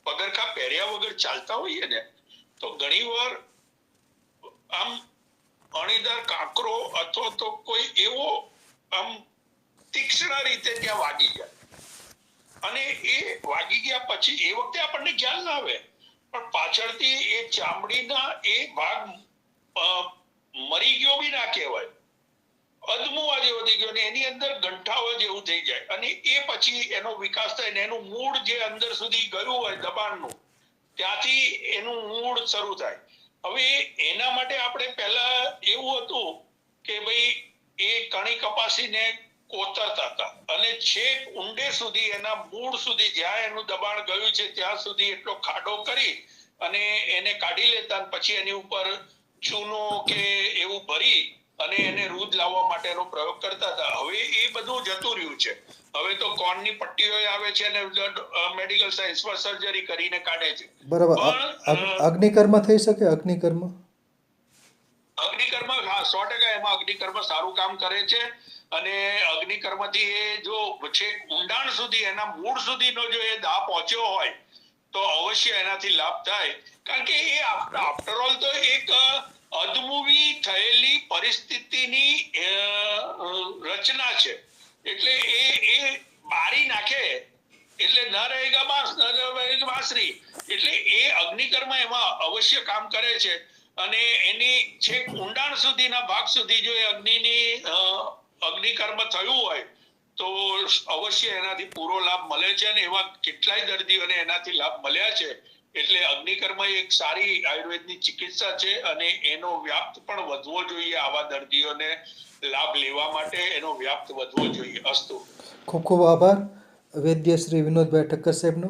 પગરખા પહેર્યા વગર ચાલતા હોઈએ ને તો ઘણીવાર આમ અણીદાર કાંકરો અથવા તો કોઈ એવો આમ તીક્ષ્ણ રીતે ત્યાં વાગી જાય, અને એ વાગી ગયા પછી એ વખતે આપણને ખ્યાલ ના આવે, પણ પાછળથી એ ચામડીના એ ભાગ મરી ગયો બી ના કહેવાય, અધમુવા જેવો થઈ ગયો, અને એની અંદર ગંઠાવા જેવું થઈ જાય, અને એ પછી એનો વિકાસ થાય ને એનું મૂળ જે અંદર સુધી ગયું હોય દબાણનું, ત્યાંથી એનું મૂળ શરૂ થાય. હવે એના માટે આપણે પહેલા એવું હતું કે ભાઈ એ કણી કપાસીને કોતરતા હતા અને છેક ઊંડે સુધી એના મૂળ સુધી જ્યાં એનું દબાણ ગયું છે ત્યાં સુધી એટલો ખાડો કરી અને એને કાઢી લેતા, પછી એની ઉપર ચૂનો કે એવું ભરી અને એને રૂધ લાવવા માટેનો પ્રયોગ કરતા હતા. હવે એ બધું જતું રહ્યું છે. હવે તો કોર્નની પટ્ટીઓ આવે છે અને મેડિકલ સાયન્સમાં સર્જરી કરીને કાઢે છે. બરાબર. પણ અગ્નિકર્મ થઈ શકે? અગ્નિકર્મ હા, 100% એમાં અગ્નિકર્મ સારું કામ કરે છે, અને અગ્નિકર્મથી એ જો છેક ઊંડાણ સુધી એના મૂળ સુધીનો જો એ દાહ પહોંચ્યો હોય તો અવશ્ય એનાથી લાભ થાય. કારણ કે એ આફ્ટર ઓલ તો એક અધમૂવી થયેલી પરિસ્થિતિની રચના છે, એટલે એ બારી નાખે એટલે ન રહેગા બાંસ ન રહેગા બાંસરી, એટલે એ અગ્નિકર્મ એમાં અવશ્ય કામ કરે છે. અને એની છેક ઊંડાણ સુધીના ભાગ સુધી જો એ અગ્નિકર્મ થયું હોય તો અવશ્ય એનાથી પૂરો લાભ મળે છે, અને એવા કેટલાય દર્દીઓને એનાથી લાભ મળ્યા છે. એટલે અગ્નિકર્મ એક સારી આયુર્વેદની ચિકિત્સા છે, અને એનો વ્યાપ્ત પણ વધવો જોઈએ. આવા દર્દીઓને લાભ લેવા માટે એનો વ્યાપ્ત વધવો જોઈએ. અસ્તુ. ખૂબ ખૂબ આભાર વૈદ્ય શ્રી વિનોદભાઈ ઠક્કર સાહેબનો.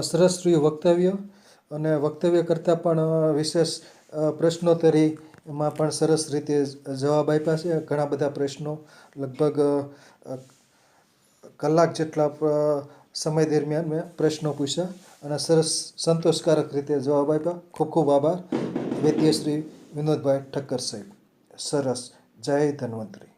સરસ રહ્યું વક્તવ્ય, અને વક્તવ્ય કરતાં પણ વિશેષ પ્રશ્નોત્તરીમાં પણ સરસ રીતે જવાબ આપ્યા છે. ઘણા બધા પ્રશ્નો, લગભગ કલાક જેટલા સમય દરમિયાન મેં પ્રશ્નો પૂછ્યા અને સરસ સંતોષકારક રીતે જવાબ આપ્યા. ખૂબ ખૂબ આભાર વૈદ્ય શ્રી વિનોદભાઈ ઠક્કર સાહેબ. સરસ. જય ધન્વંતરી.